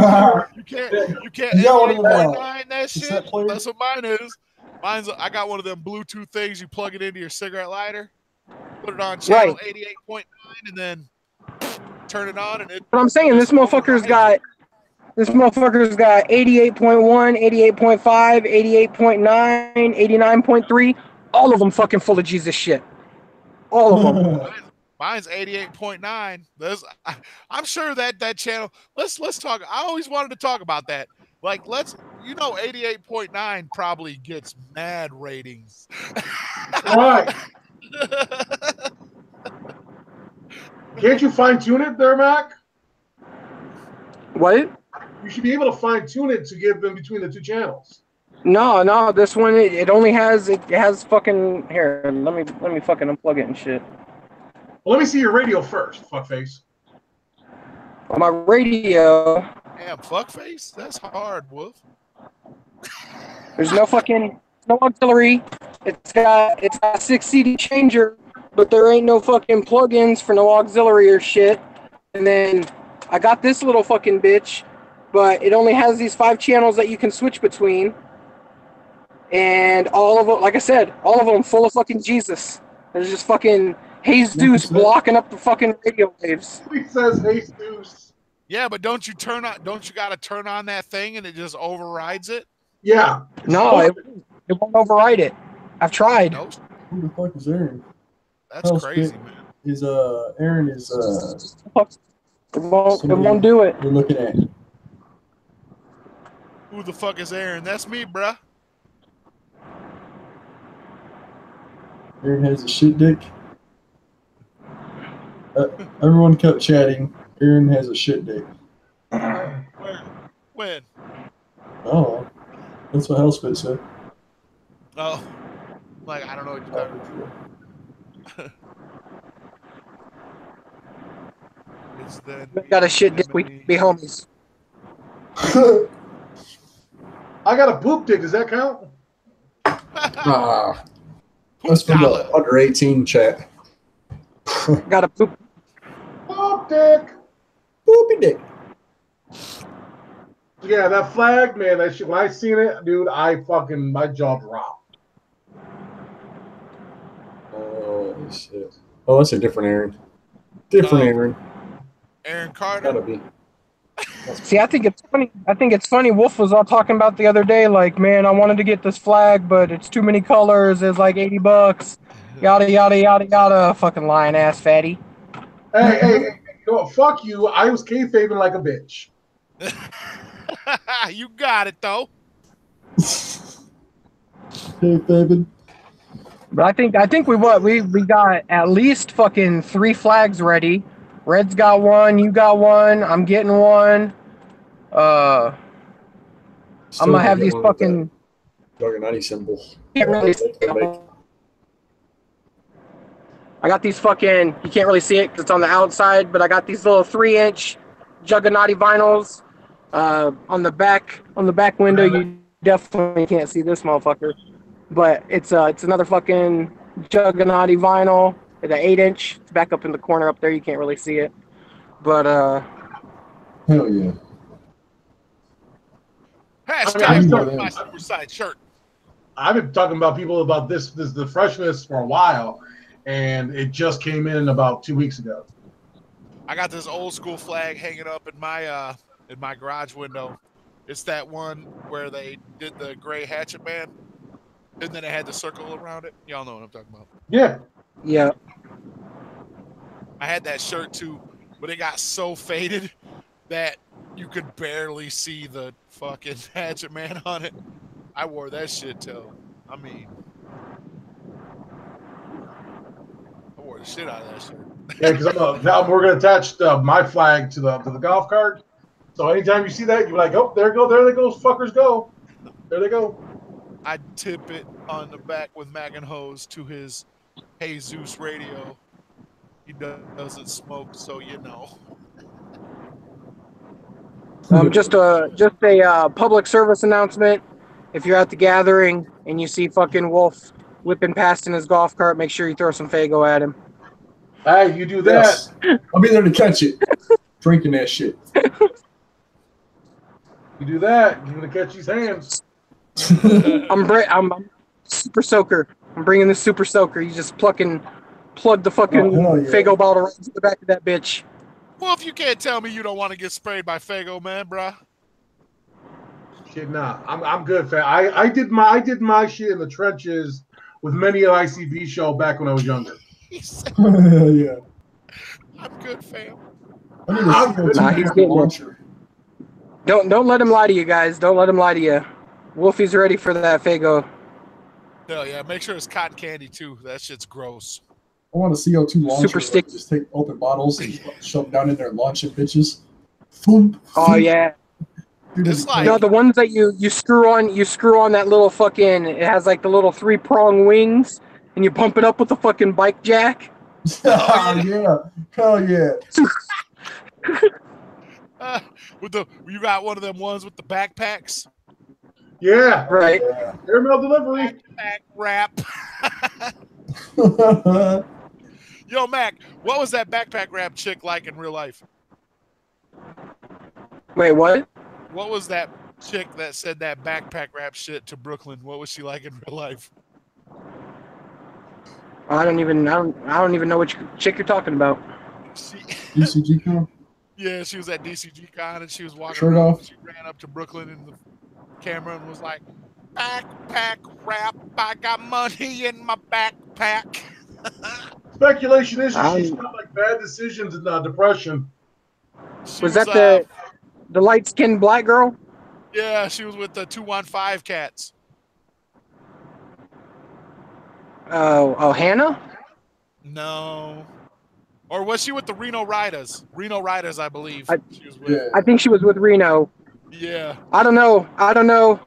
can't M1.9 that shit. That's what mine is. I got one of them Bluetooth things. You plug it into your cigarette lighter, put it on channel 88.9, and then turn it on. And it. But I'm saying this motherfucker's got 88.1, 88.5, 88.9, 89.3. All of them fucking full of Jesus shit. All of them. Mine's 88.9. I'm sure that channel. Let's talk. I always wanted to talk about that. Like, 88.9 probably gets mad ratings. Right. Can't you fine tune it there, Mac? What? You should be able to fine tune it to give them between the 2 channels. No, this one it only has fucking here. Let me fucking unplug it and shit. Well, let me see your radio first, fuckface. On my radio. Damn, fuckface? That's hard, Wolf. There's no auxiliary. It's got a 6 CD changer, but there ain't no fucking plugins for no auxiliary or shit. And then I got this little fucking bitch, but it only has these 5 channels that you can switch between. And all of them, like I said, all of them full of fucking Jesus. There's just fucking Jesus blocking up the fucking radio waves. He says Jesus. Yeah, but don't you got to turn on that thing and it just overrides it? Yeah. No, it won't override it. I've tried. Nope. Who the fuck is Aaron? That's crazy, man. Is Aaron is It won't do it. You're looking at. Who the fuck is Aaron? That's me, bruh. Aaron has a shit dick. Everyone kept chatting. Aaron has a shit dick. When? Oh, that's what Hellspit said. Oh, like I don't know what you're talking about. Got a shit dick. We be homies. I got a poop dick. Does that count? That's from the under 18 chat. Got a poop dick. Poopy dick. Yeah, that flag, man. That shit. When I seen it, dude, my jaw dropped. Oh shit. Oh, that's a different Aaron. Aaron. Aaron Carter. Gotta be. See, I think it's funny. Wolf was all talking about the other day, like, man, I wanted to get this flag, but it's too many colors. It's like $80. Yada yada yada yada. Fucking lying ass fatty. Hey, fuck you. I was kayfabing like a bitch. You got it though. Kayfabing. But I think we got at least fucking 3 flags ready. Red's got one, you got one, I'm getting one. I'm gonna have these fucking Juggernaut symbol. Can't really see it. I got these fucking, you can't really see it because it's on the outside, but I got these little 3-inch Juggernaut vinyls on the back window. You definitely can't see this motherfucker, but it's another fucking Juggernaut vinyl. It's an 8-inch. It's back up in the corner up there. You can't really see it, but hell yeah. Hashtag my Superside shirt. I've been talking about people about this the freshness for a while, and it just came in about 2 weeks ago. I got this old school flag hanging up in my garage window. It's that one where they did the gray hatchet man, and then it had the circle around it. Y'all know what I'm talking about. Yeah. Yeah. I had that shirt too, but it got so faded that you could barely see the fucking hatchet man on it. I wore that shit till, I wore the shit out of that shirt. Yeah, because now we're gonna attach my flag to the golf cart. So anytime you see that, you're like, oh, there they go, fuckers go. There they go. I'd tip it on the back with Mag and Hose to his Jesus radio. He doesn't smoke, so you know. Just a public service announcement. If you're at the gathering and you see fucking Wolf whipping past in his golf cart, make sure you throw some Faygo at him. Hey, you do that. Yes. I'll be there to catch it. Drinking that shit. You do that, you're gonna catch these hands. I'm super soaker. I'm bringing the super soaker. You just plug the fucking Faygo bottle right to the back of that bitch. Well, if you can't tell me you don't want to get sprayed by Faygo, man, bruh. Shit, nah, I'm good, fam. I did my shit in the trenches with many an ICB show back when I was younger. Yeah. I'm good, fam. I need a CO2 launcher. Don't let him lie to you guys. Don't let him lie to you. Wolfie's ready for that Faygo. Hell yeah, make sure it's cotton candy too. That shit's gross. I want a CO2 launcher. Super sticky. Just take open bottles and shove them down in there and launch it, bitches. Boom. Oh yeah. Dude, It's like, You know the ones that you screw on that little fucking, it has like the little 3-prong wings and you pump it up with the fucking bike jack. Oh, yeah. Hell yeah. you got one of them ones with the backpacks. Yeah, Right. Yeah. airmail delivery. Backpackrap. Yo, Mac, what was that backpack rap chick like in real life? Wait, what? What was that chick that said that backpack rap shit to Brooklyn? What was she like in real life? I don't even know which chick you're talking about. DCG Con? Yeah, she was at DCG Con and she was walking Shirt around. off. She ran up to Brooklyn in the camera and was like, "Backpack rap, I got money in my backpack." Speculation is she's got like bad decisions and depression. Was that the light-skinned black girl? Yeah, she was with the 215 cats. Oh, Hannah? No. Or was she with the Reno Riders? Reno Riders, I believe. She was with. Yeah. I think she was with Reno. Yeah. I don't know.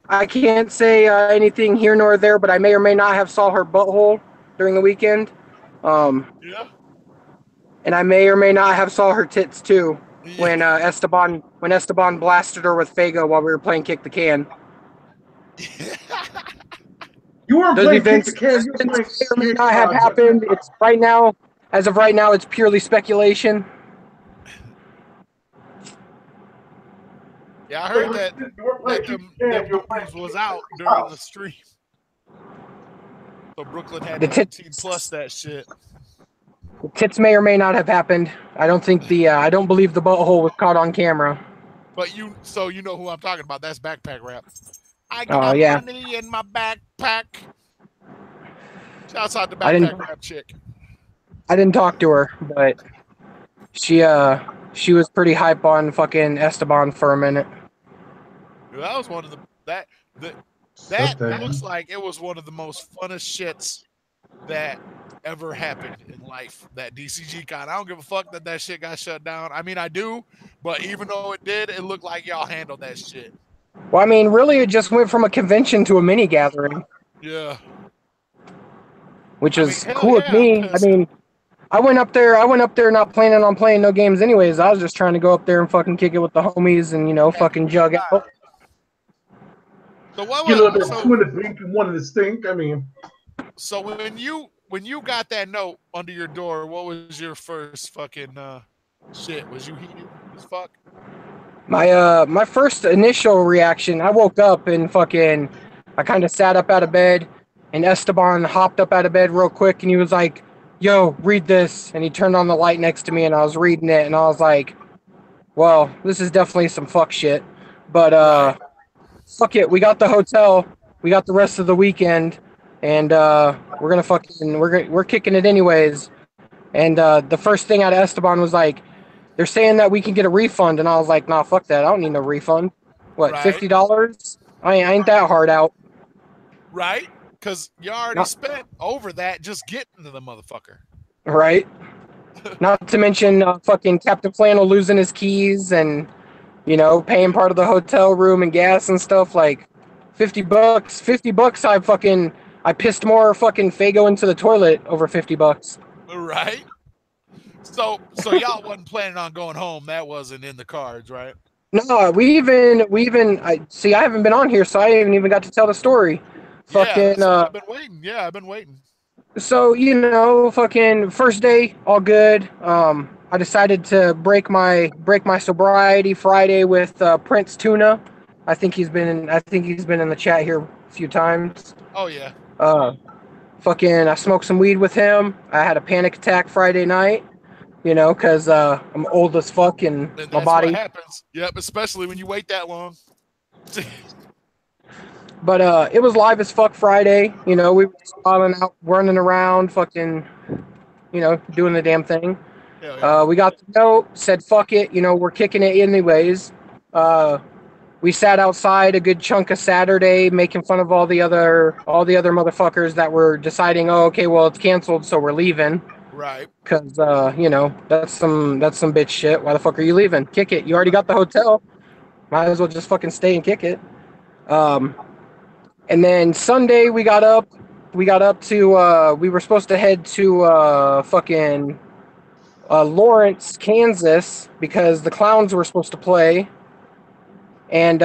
I can't say anything here nor there, but I may or may not have saw her butthole during the weekend. Yeah. And I may or may not have saw her tits too when Esteban blasted her with Faygo while we were playing Kick the Can. You weren't Those playing Kick events the Can. You were may playing or may not have happened. It's right now. As of right now, it's purely speculation. Yeah, I heard that them dudes was out during the stream. So Brooklyn had The to tits- plus that shit. The tits may or may not have happened. I don't believe the butthole was caught on camera. But you know who I'm talking about. That's backpack rap. I got yeah. money in my backpack. Shouts out to I didn't- backpack rap chick. I didn't talk to her, but she was pretty hype on fucking Esteban for a minute. That was one of that looks like it was one of the most funnest shits that ever happened in life. That DCG Con. I don't give a fuck that shit got shut down. I mean, I do, but even though it did, it looked like y'all handled that shit. Well, I mean, really, it just went from a convention to a mini gathering. Yeah. Which is hell cool with yeah, me. I'm pissed. I mean, I went up there not planning on playing no games anyways. I was just trying to go up there and fucking kick it with the homies and, fucking jug out. So what Get a little bit was of two in the drink and one in the stink. I mean, so when you got that note under your door, what was your first fucking shit? Was you heated as fuck? My first initial reaction, I woke up and I kind of sat up out of bed, and Esteban hopped up out of bed real quick, and he was like, "Yo, read this," and he turned on the light next to me, and I was reading it, and I was like, "Well, this is definitely some fuck shit," but fuck it, we got the hotel, we got the rest of the weekend, and we're kicking it anyways. And the first thing out of Esteban was like, "They're saying that we can get a refund," and I was like, "Nah, fuck that. I don't need no refund. What, Right. $50? I ain't that hard out." Right? Because you already spent over that just getting to the motherfucker. Right? Not to mention fucking Captain Flannel losing his keys and, paying part of the hotel room and gas and stuff. Like, $50. $50. I pissed more fucking Fago into the toilet over $50. Right. So y'all wasn't planning on going home. That wasn't in the cards, right? No, I see. I haven't been on here, so I haven't even got to tell the story. Yeah, I've been waiting. Yeah, I've been waiting. So fucking first day, all good. I decided to break my sobriety Friday with Prince Tuna. I think he's been in the chat here a few times. Oh yeah. Fucking, I smoked some weed with him. I had a panic attack Friday night. Because I'm old as fuck and my body. What happens. Yep, especially when you wait that long. But it was live as fuck Friday. We were smiling out, running around, fucking, doing the damn thing. Yeah. We got the note, said fuck it, we're kicking it anyways. We sat outside a good chunk of Saturday, making fun of all the other motherfuckers that were deciding, oh, okay, well, it's canceled, so we're leaving. Right. Because that's some bitch shit. Why the fuck are you leaving? Kick it. You already got the hotel. Might as well just fucking stay and kick it. And then Sunday we got up to we were supposed to head to fucking Lawrence, Kansas, because the Clowns were supposed to play. And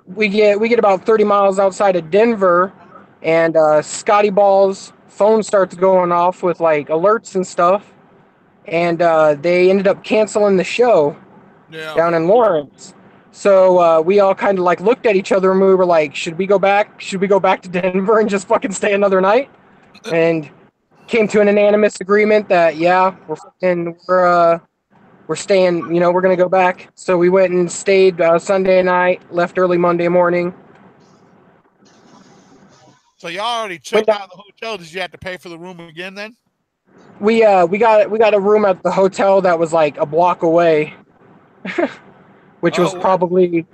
we get about 30 miles outside of Denver, and Scotty Ball's phone starts going off with like alerts and stuff, and they ended up canceling the show down in Lawrence. So we all kind of like looked at each other and we were like, should we go back to Denver and just fucking stay another night? And came to an unanimous agreement that we're staying, we're gonna go back. So we went and stayed Sunday night, left early Monday morning. So y'all already checked out of the hotel. Did you have to pay for the room again then? We got a room at the hotel that was like a block away, which was probably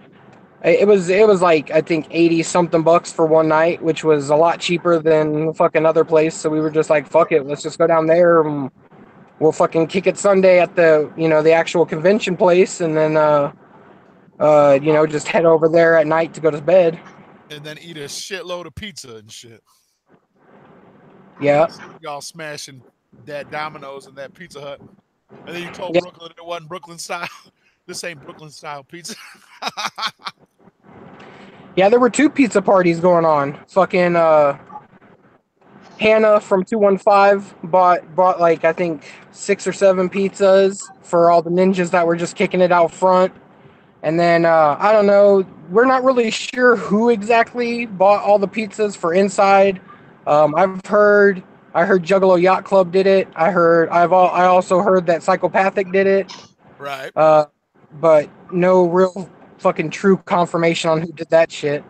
it was like I think $80-something for one night, which was a lot cheaper than the fucking other place. So we were just like, fuck it, let's just go down there and we'll fucking kick it Sunday at the the actual convention place, and then just head over there at night to go to bed. And then eat a shitload of pizza and shit. Yeah. Y'all smashing that Domino's and that Pizza Hut. And then you told Brooklyn it wasn't Brooklyn style. This ain't Brooklyn style pizza. Yeah, there were 2 pizza parties going on. Fucking Hannah from 215 bought like I think 6 or 7 pizzas for all the ninjas that were just kicking it out front. And then I don't know, we're not really sure who exactly bought all the pizzas for inside. I heard Juggalo Yacht Club did it. I also heard that Psychopathic did it. Right. But no real fucking true confirmation on who did that shit.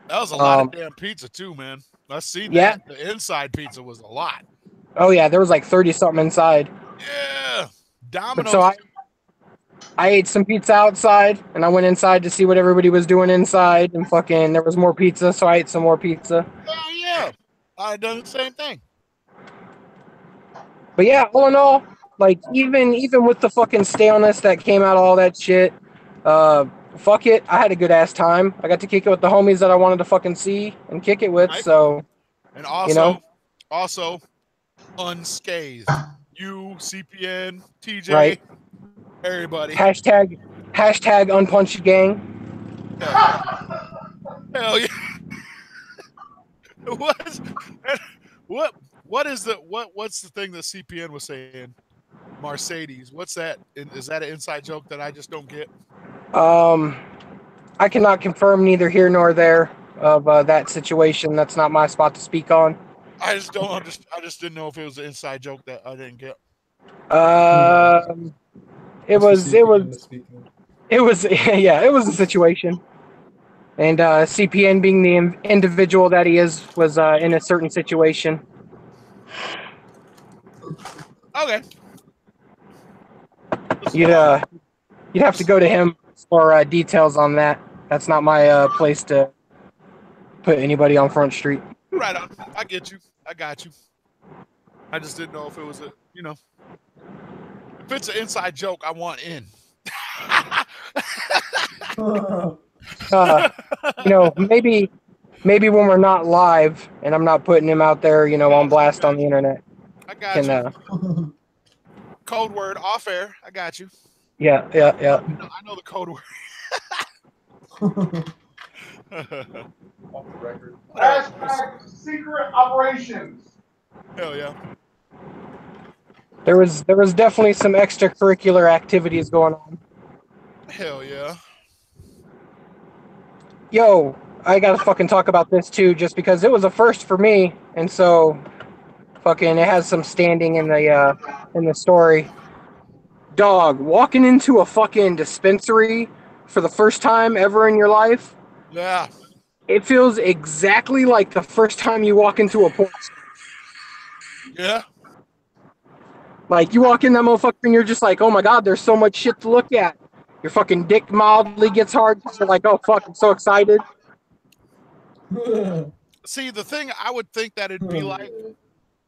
That was a lot of damn pizza too, man. I see that. Yeah. The inside pizza was a lot. Oh yeah, there was like 30-something inside. Yeah. Domino's. So I ate some pizza outside, and I went inside to see what everybody was doing inside, and fucking there was more pizza, so I ate some more pizza. Oh yeah. I had done the same thing. But yeah, all in all, like even with the fucking staleness that came out of all that shit, fuck it, I had a good ass time. I got to kick it with the homies that I wanted to fucking see and kick it with. So, and also unscathed. You, CPN, TJ, right. Everybody. Hashtag unpunched gang. Hell yeah. What's the thing that CPN was saying? Mercedes. What's that? Is that an inside joke that I just don't get? I cannot confirm neither here nor there of that situation. That's not my spot to speak on. I just don't understand. I just didn't know if it was an inside joke that I didn't get. It was yeah, it was a situation. And CPN, being the individual that he is, was in a certain situation. Okay. You'd have to go to him for details on that. That's not my place to put anybody on Front Street. Right on. I get you. I got you. I just didn't know if it was if it's an inside joke, I want in. maybe when we're not live and I'm not putting him out there, on blast on the internet. I got you. Code word off air. I got you. Yeah. I know the code word. Off the record. Hashtag secret operations. Hell yeah. There was definitely some extracurricular activities going on. Hell yeah. Yo, I gotta fucking talk about this too, just because it was a first for me, and so fucking it has some standing in the story. Dog, walking into a fucking dispensary for the first time ever in your life. Yeah. It feels exactly like the first time you walk into a porn store. Yeah. Like, you walk in that motherfucker and you're just like, oh my god, there's so much shit to look at. Your fucking dick mildly gets hard because you're like, oh fuck, I'm so excited. See, the thing I would think that it'd be like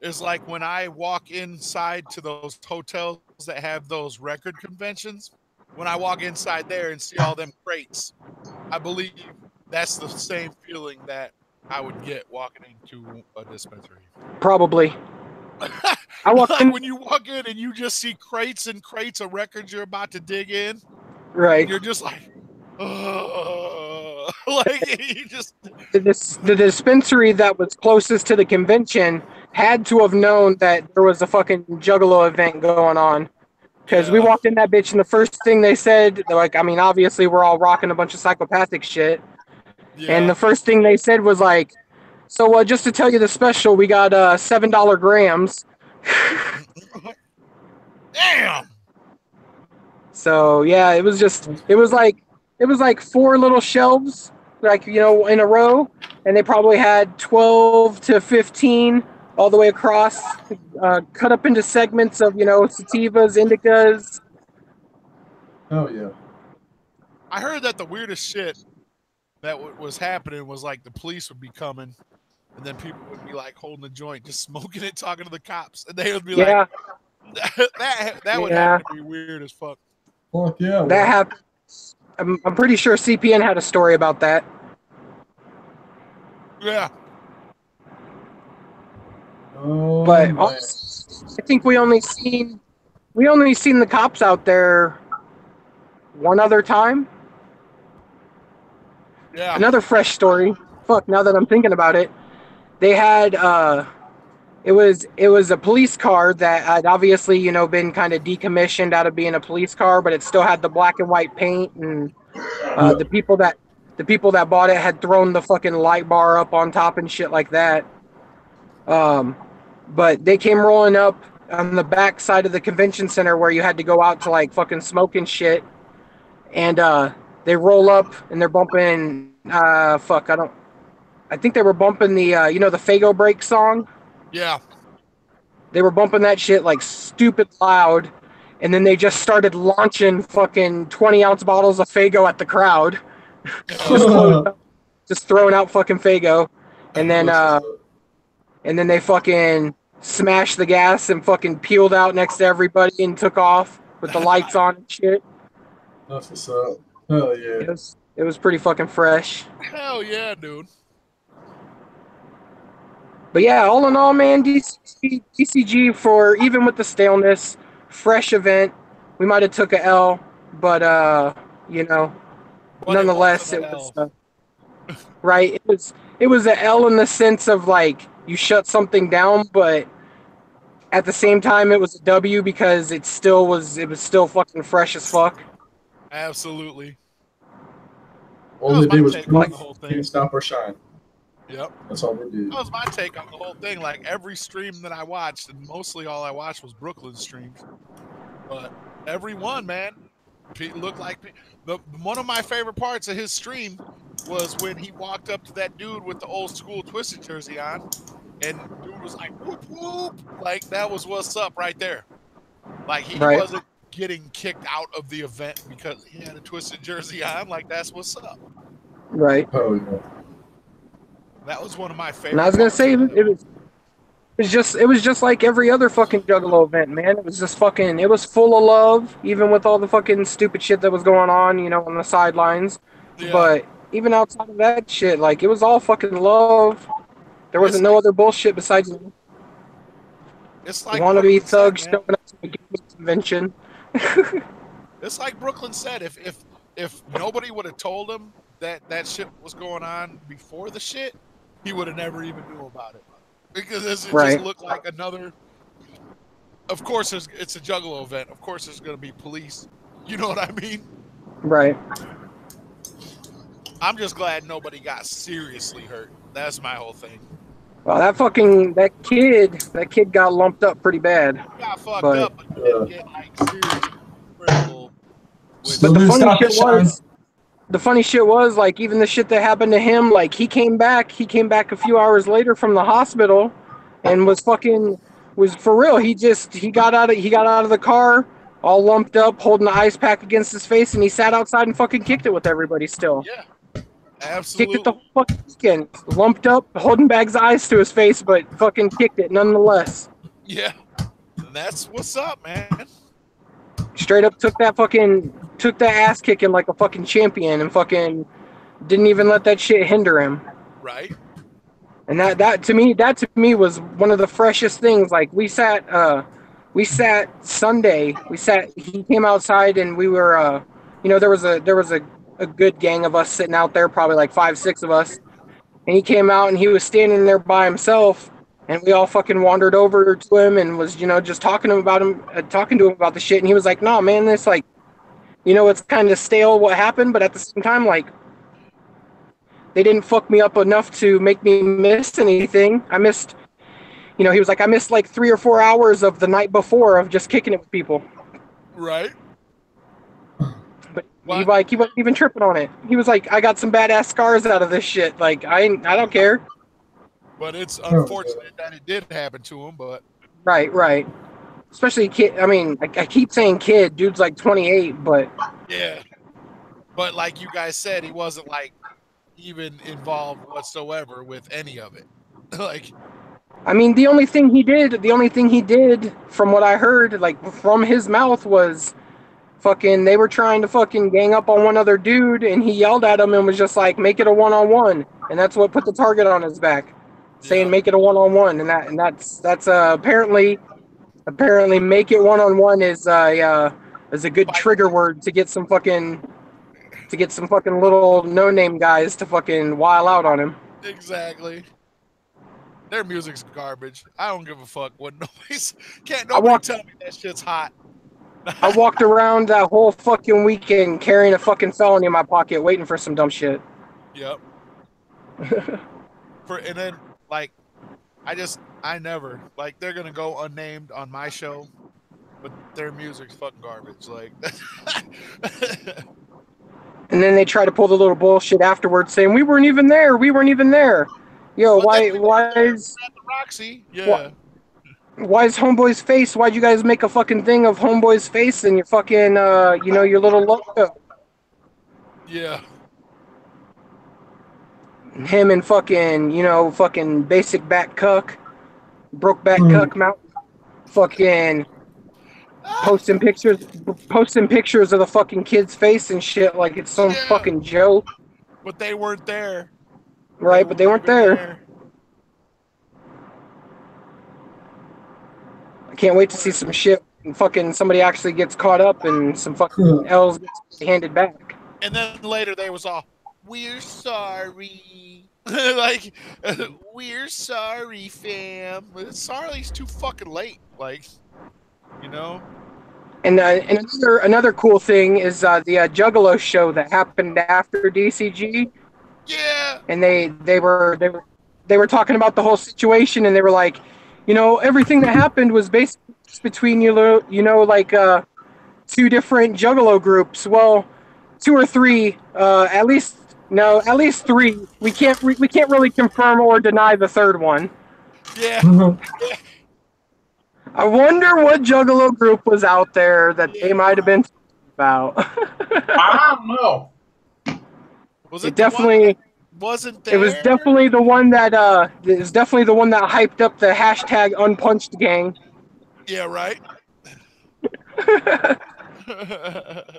is like when I walk inside to those hotels that have those record conventions. When I walk inside there and see all them crates, I believe that's the same feeling that I would get walking into a dispensary. Probably. I walk like in, when you walk in and you just see crates and crates of records you're about to dig in, right? And you're just like, like you just. The dispensary that was closest to the convention had to have known that there was a fucking Juggalo event going on. Because we walked in that bitch, and the first thing they said, like, I mean, obviously we're all rocking a bunch of psychopathic shit. Yeah. And the first thing they said was like, so just to tell you the special, we got $7 grams. Damn. So yeah, it was like 4 little shelves, like, in a row, and they probably had 12 to 15 all the way across, cut up into segments of, sativas, indicas. Oh yeah. I heard that the weirdest shit that was happening was like the police would be coming, and then people would be like holding the joint, just smoking it, talking to the cops, and they would be like, that would have to be weird as fuck. Fuck yeah. That happened. I'm pretty sure CPN had a story about that. Yeah. Oh, but honestly, I think we only seen the cops out there one other time. Yeah. Another fresh story. Fuck, now that I'm thinking about it. They had it was a police car that had obviously, been kind of decommissioned out of being a police car, but it still had the black and white paint, and the people that bought it had thrown the fucking light bar up on top and shit like that. But they came rolling up on the back side of the convention center where you had to go out to like fucking smoke and shit. And they roll up and they're bumping I think they were bumping the the Fago Break song. Yeah. They were bumping that shit like stupid loud, and then they just started launching fucking 20-ounce bottles of Fago at the crowd. just throwing out fucking Fago. And then they fucking smashed the gas and fucking peeled out next to everybody and took off with the lights on and shit. That's what's up. Hell yeah. It was pretty fucking fresh. Hell yeah, dude. But yeah, all in all, man, DCG for, even with the staleness, fresh event. We might have took a L, but nonetheless, it was right. It was an L in the sense of like you shut something down, but at the same time, it was a W because it was still fucking fresh as fuck. Absolutely. All they did was can't stop or shine. Yep. That's all they did. That was my take on the whole thing. Like every stream that I watched, and mostly all I watched was Brooklyn streams. But every one, man, looked like one of my favorite parts of his stream was when he walked up to that dude with the old school Twisted jersey on, and dude was like, whoop whoop, like that was what's up right there. Like he wasn't getting kicked out of the event because he had a Twisted jersey on. Like that's what's up. Right. Oh yeah. That was one of my favorites. And I was gonna say it was just like every other fucking Juggalo event, man. It was just fucking, it was full of love, even with all the fucking stupid shit that was going on, on the sidelines. Yeah. But even outside of that shit, like it was all fucking love. There wasn't no other bullshit besides it's like wannabe Brooklyn said, thugs man. showing up to a gaming convention. It's like Brooklyn said. If nobody would have told him that shit was going on before the shit, he would have never even knew about it because it just looked like another. Of course, it's a Juggalo event. Of course, there's going to be police. You know what I mean? Right. I'm just glad nobody got seriously hurt. That's my whole thing. Well, that kid got lumped up pretty bad. He got fucked up, but he didn't get like seriously critical. But the funny shit was like even the shit that happened to him. Like he came back a few hours later from the hospital, and was for real. He got out of the car all lumped up, holding the ice pack against his face, and he sat outside and fucking kicked it with everybody still. Yeah, absolutely. Kicked it the whole fucking weekend, lumped up, holding bags of ice to his face, but fucking kicked it nonetheless. Yeah, that's what's up, man. Straight up took that ass kicking like a fucking champion and fucking didn't even let that shit hinder him. Right. And that to me was one of the freshest things. Like we sat Sunday. He came outside and we were there was a good gang of us sitting out there, probably like 5-6 of us. And he came out and he was standing there by himself, and we all fucking wandered over to him and was, just talking to him about the shit. And he was like, "No, man, this like, it's kind of stale what happened, but at the same time, like, they didn't fuck me up enough to make me miss anything. I missed, he was like, I missed like 3 or 4 hours of the night before of just kicking it with people." Right. But he wasn't even tripping on it. He was like, "I got some badass scars out of this shit. Like, I don't care." But it's unfortunate that it did happen to him. But right. Especially kid. I mean, I keep saying kid. Dude's like 28, but yeah. But like you guys said, he wasn't like even involved whatsoever with any of it. Like, I mean, the only thing he did, from what I heard, like from his mouth, was fucking. They were trying to fucking gang up on one other dude, and he yelled at him and was just like, "Make it a one-on-one," and that's what put the target on his back, saying, "Make it a one-on-one," and that's apparently make it one-on-one is a good trigger word to get some fucking little no-name guys to fucking while out on him. Exactly. Their music's garbage. I don't give a fuck what noise. Can't nobody tell me that shit's hot. I walked around that whole fucking weekend carrying a fucking felony in my pocket, waiting for some dumb shit. Yep. And then like, I never like they're gonna go unnamed on my show, but their music's fucking garbage. Like. And then they try to pull the little bullshit afterwards, saying we weren't even there. Yo, why is the Roxy? Yeah. Why is Homeboy's face? Why'd you guys make a fucking thing of Homeboy's face and your fucking your little logo? Yeah. Him and fucking basic back cuck, broke back cuck mountain, fucking posting pictures of the fucking kid's face and shit like it's some fucking joke. But they weren't there. Right, but they weren't there. I can't wait to see some shit and fucking somebody actually gets caught up and some fucking L's gets handed back. And then later they was all, "We're sorry." Like, "We're sorry, fam." Sorry's too fucking late. Like, And another cool thing is the Juggalo show that happened after DCG. Yeah. And they were talking about the whole situation, and they were like, everything that happened was basically between like 2 different Juggalo groups. Well, 2 or 3, at least 3. We can't really confirm or deny the third one. Yeah. I wonder what Juggalo group was out there that they might have been talking about. I don't know. Was it definitely wasn't there? It was definitely the one that hyped up the hashtag unpunched gang. Yeah, right.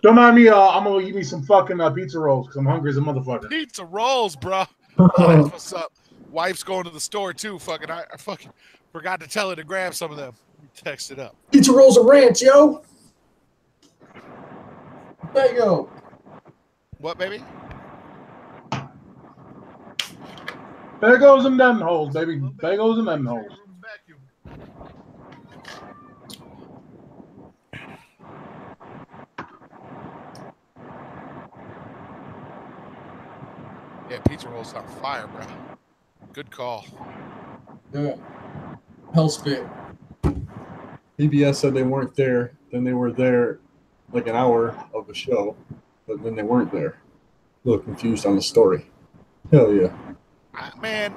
Don't mind me. I'm gonna eat me some fucking pizza rolls because I'm hungry as a motherfucker. Pizza rolls, bro. Oh, that's what's up. Wife's going to the store too. Fucking, I fucking forgot to tell her to grab some of them. Text it up. Pizza rolls and ranch, yo. There you go. What, baby? Bagels and lemon holes, baby. Bagels and lemon holes. Yeah, pizza rolls on fire, bro. Good call. Yeah. Hellspit. PBS said they weren't there. Then they were there like an hour of the show, but then they weren't there. A little confused on the story. Hell yeah. Man,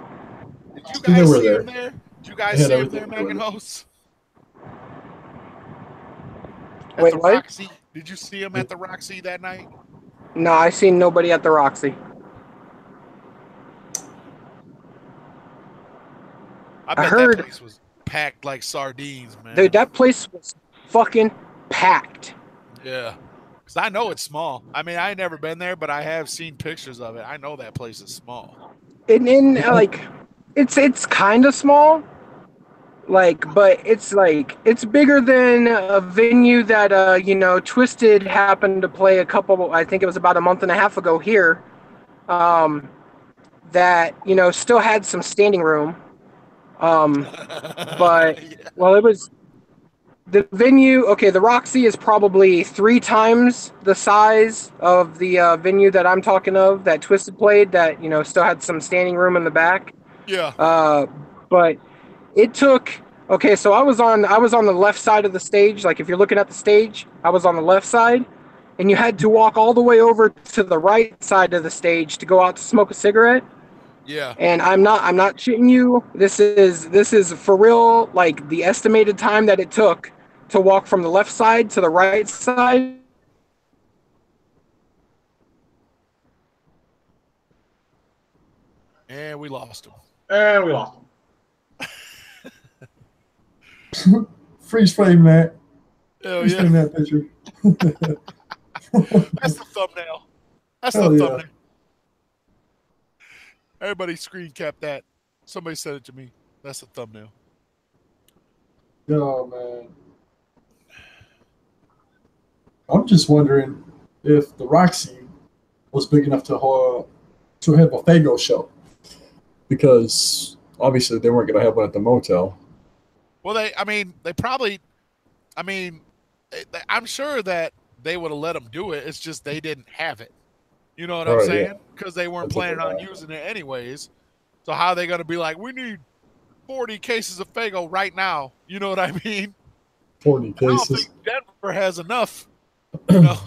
did you They guys were see there. him there? Did you guys They had see him there, everything Megan ready. Host? At Wait, the what? Roxy? Did you see him at the Roxy that night? No, I seen nobody at the Roxy. I bet heard- that place was packed like sardines, man. Dude, that place was fucking packed. Yeah. Because I know it's small. I mean, I ain't never been there, but I have seen pictures of it. I know that place is small. And like, it's kind of small. Like, but it's bigger than a venue that Twisted happened to play I think it was about a month and a half ago here. That still had some standing room. But Yeah. well, it was the venue. Okay, the Roxy is probably 3 times the size of the venue that I'm talking of that Twisted played. That still had some standing room in the back. Yeah. But it took. Okay, so I was on the left side of the stage. Like if you're looking at the stage, I was on the left side, and you had to walk all the way over to the right side of the stage to go out to smoke a cigarette. Yeah. And I'm not shitting you. This is for real. Like the estimated time that it took to walk from the left side to the right side. And we lost him. And we lost him. Freeze frame that. Hell Freeze yeah. frame that picture. That's the thumbnail. That's Hell the yeah. thumbnail. Everybody screen cap that. Somebody said it to me. That's the thumbnail. Yo, man. I'm just wondering if the Roxy was big enough to have a Fago show. Because obviously they weren't going to have one at the motel. Well, I'm sure that they would have let them do it. It's just they didn't have it. You know what I'm Right, saying? Because they weren't That's what planning on they're using it anyways. So how are they going to be like, we need 40 cases of Fago right now? You know what I mean? 40 I don't cases. think Denver has enough. You know?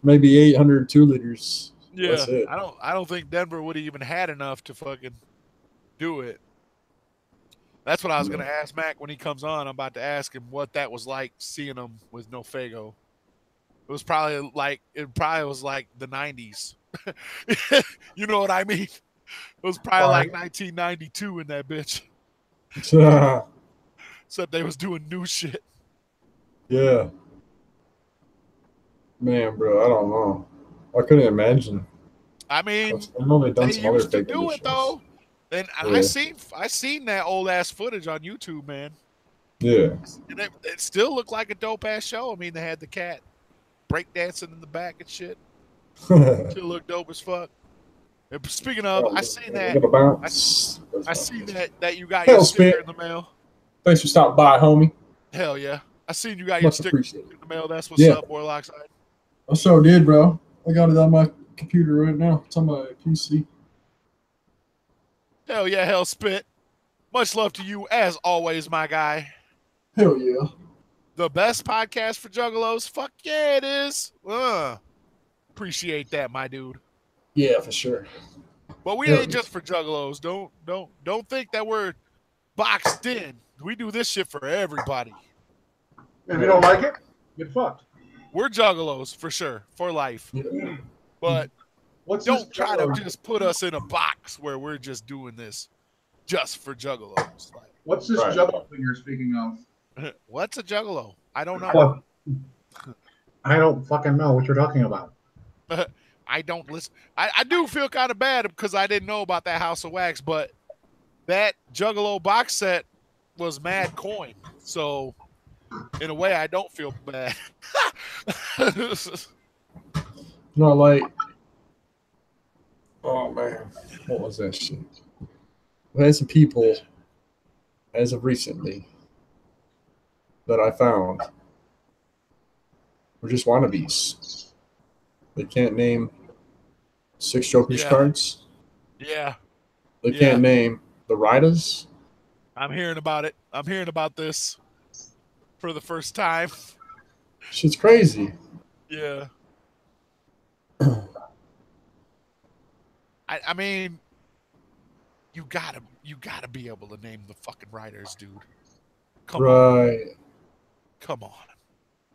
Maybe 800 2-liters. Yeah. That's it. I don't think Denver would have even had enough to fucking do it. That's what I was going to ask Mac when he comes on. I'm about to ask him what that was like seeing him with no Fago. It was probably was like the 90s. You know what I mean? It was probably like 1992 in that bitch. Except they was doing new shit. Yeah. Man, bro, I don't know. I couldn't imagine. I mean, I know they've done they some other used to fake do it shows. though. And Yeah. I seen that old ass footage on YouTube, man. Yeah. And it still looked like a dope ass show. I mean, they had the cat breakdancing in the back and shit. Still looked dope as fuck. And speaking of, I seen that. I seen that you got your sticker in the mail. Thanks for stopping by, homie. Hell yeah. I seen you got your Much sticker appreciated. in the mail. That's what's Yeah. up, Warlock side. I sure did, bro. I got it on my computer right now. It's on my PC. Hell yeah, hell spit. Much love to you as always, my guy. Hell yeah. The best podcast for juggalos? Fuck yeah, it is. Appreciate that, my dude. Yeah, for sure. But we Hell ain't yeah. just for juggalos. Don't think that we're boxed in. We do this shit for everybody. If you don't like it, get fucked. We're juggalos for sure, for life. Yeah. But What's don't this try to juggalo? just put us in a box where we're just doing this just for juggalos. Like, What's this Right. juggalo thing you're speaking of? what's a juggalo? I don't know. What? I don't fucking know what you're talking about. I don't listen. I do feel kind of bad because I didn't know about that House of Wax, but that Juggalo box set was mad coin. So in a way, I don't feel bad. No, like, oh man, what was that shit? I had some people, as of recently, that I found were just wannabes. They can't name 6 Joker's cards. Yeah. They can't name the Riders. I'm hearing about it. I'm hearing about this for the first time. Shit's crazy. Yeah. I mean, you gotta be able to name the fucking writers, dude. Come on. Come on.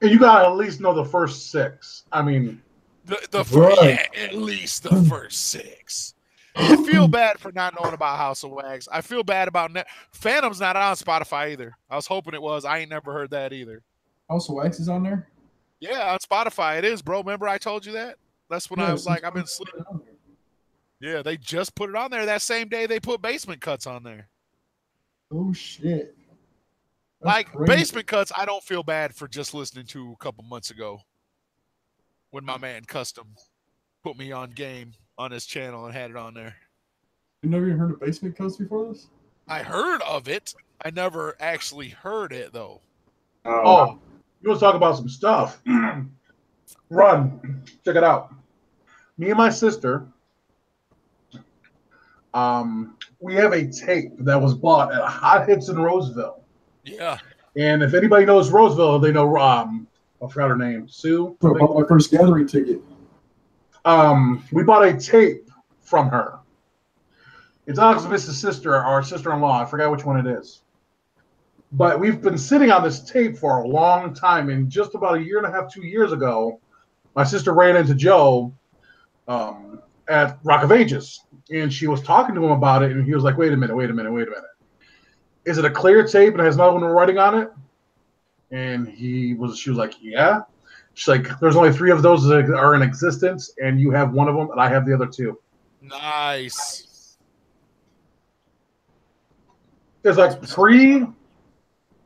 And you gotta at least know the first 6. I mean, the first, yeah, at least the first 6. I feel bad for not knowing about House of Wax. I feel bad about Phantom's not on Spotify either. I was hoping it was. I ain't never heard that either. House of Wax is on there? Yeah, on Spotify it is, bro. Remember I told you that? That's when I was like, I've been sleeping. Yeah, they just put it on there that same day they put Basement Cuts on there. Oh shit. That's like crazy. Basement Cuts, I don't feel bad for just listening to a couple months ago when my man Custom put me on game on his channel and had it on there. You never even heard of Basement Cuts before this? I heard of it. I never actually heard it though. Oh, you want to talk about some stuff? Run, check it out. Me and my sister, we have a tape that was bought at Hot Hits in Roseville. Yeah. And if anybody knows Roseville, they know I forgot her name, Sue. I bought my first gathering ticket. We bought a tape from her. It's Alex sister, our sister-in-law. I forgot which one it is. But we've been sitting on this tape for a long time. And just about 1.5 years, 2 years ago, my sister ran into Joe at Rock of Ages. And she was talking to him about it. And he was like, wait a minute. Is it a clear tape and has no one writing on it? And she was like, yeah. She's like, there's only 3 of those that are in existence. And you have one of them and I have the other 2. Nice. There's like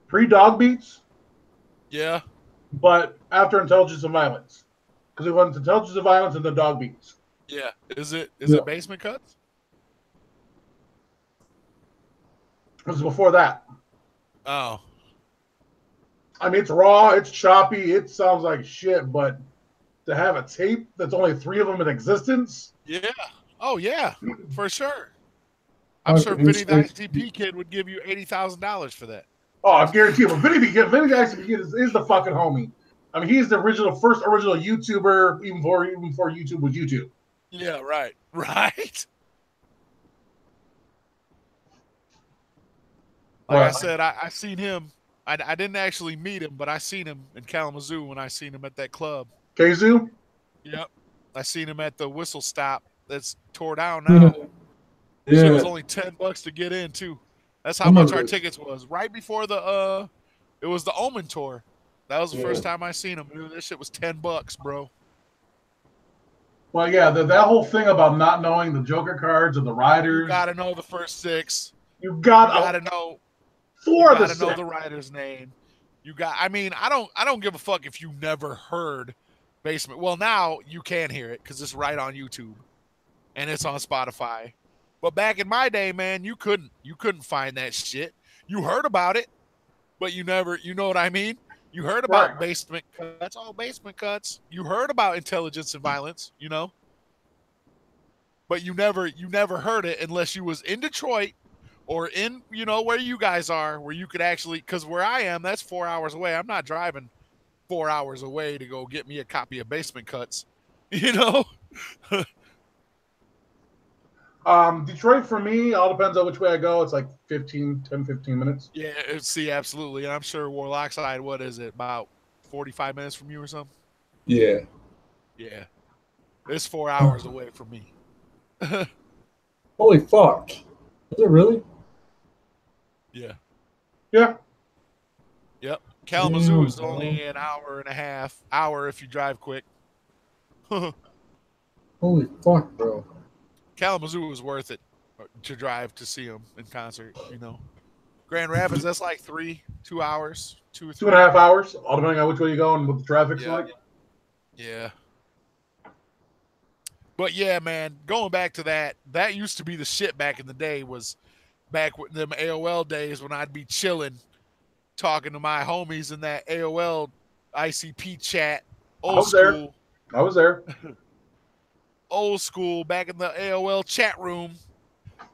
pre-dog beats. Yeah. But after Intelligence and Violence. Because it went Intelligence and Violence and the dog beats. Yeah. Is it Basement Cuts? It was before that. Oh. I mean, it's raw, it's choppy, it sounds like shit, but to have a tape that's only 3 of them in existence? Yeah. Oh, yeah. For sure. I'm sure Vinny the ICP kid would give you $80,000 for that. Oh, I guarantee you. But Vinny the ICP kid is the fucking homie. I mean, he's the first original YouTuber, even before YouTube was YouTube. Yeah, right. Right. Like I said, I seen him. I didn't actually meet him, but I seen him in Kalamazoo when I seen him at that club. Kazoo? Yep. I seen him at the Whistle Stop that's tore down now. Yeah. It was only $10 to get in too. That's how much our tickets was. Right before it was the Omen tour. That was the first time I seen him. This shit was $10, bro. Well, yeah, that whole thing about not knowing the Joker cards or the riders. You gotta know the first 6. You gotta know 4 of the 6. You gotta know the rider's name. I don't give a fuck if you never heard Basement. Well, now you can hear it because it's right on YouTube and it's on Spotify. But back in my day, man, you couldn't find that shit. You heard about it, but you never, you know what I mean? You heard about Basement Cuts. That's all Basement Cuts. You heard about Intelligence and Violence, you know? But you never heard it unless you was in Detroit or in, where you guys are, where you could actually, because where I am, that's 4 hours away. I'm not driving 4 hours away to go get me a copy of Basement Cuts, Detroit for me, all depends on which way I go. It's like 10, 15 minutes. Yeah, see, absolutely. And I'm sure Warlock Side, what is it, about 45 minutes from you or something? Yeah. Yeah. It's 4 hours away from me. Holy fuck. Is it really? Yeah. Yeah. Yep. Kalamazoo is only an hour and a half, hour if you drive quick. Holy fuck, bro. Kalamazoo was worth it to drive to see him in concert, Grand Rapids, that's like 2 hours, 2 or 3. 2.5 hours, all depending on which way you go and what the traffic's like. Yeah. But yeah, man, going back to that used to be the shit back in the day, was back with them AOL days when I'd be chilling, talking to my homies in that AOL ICP chat. Old school. I was there. Old school, back in the AOL chat room.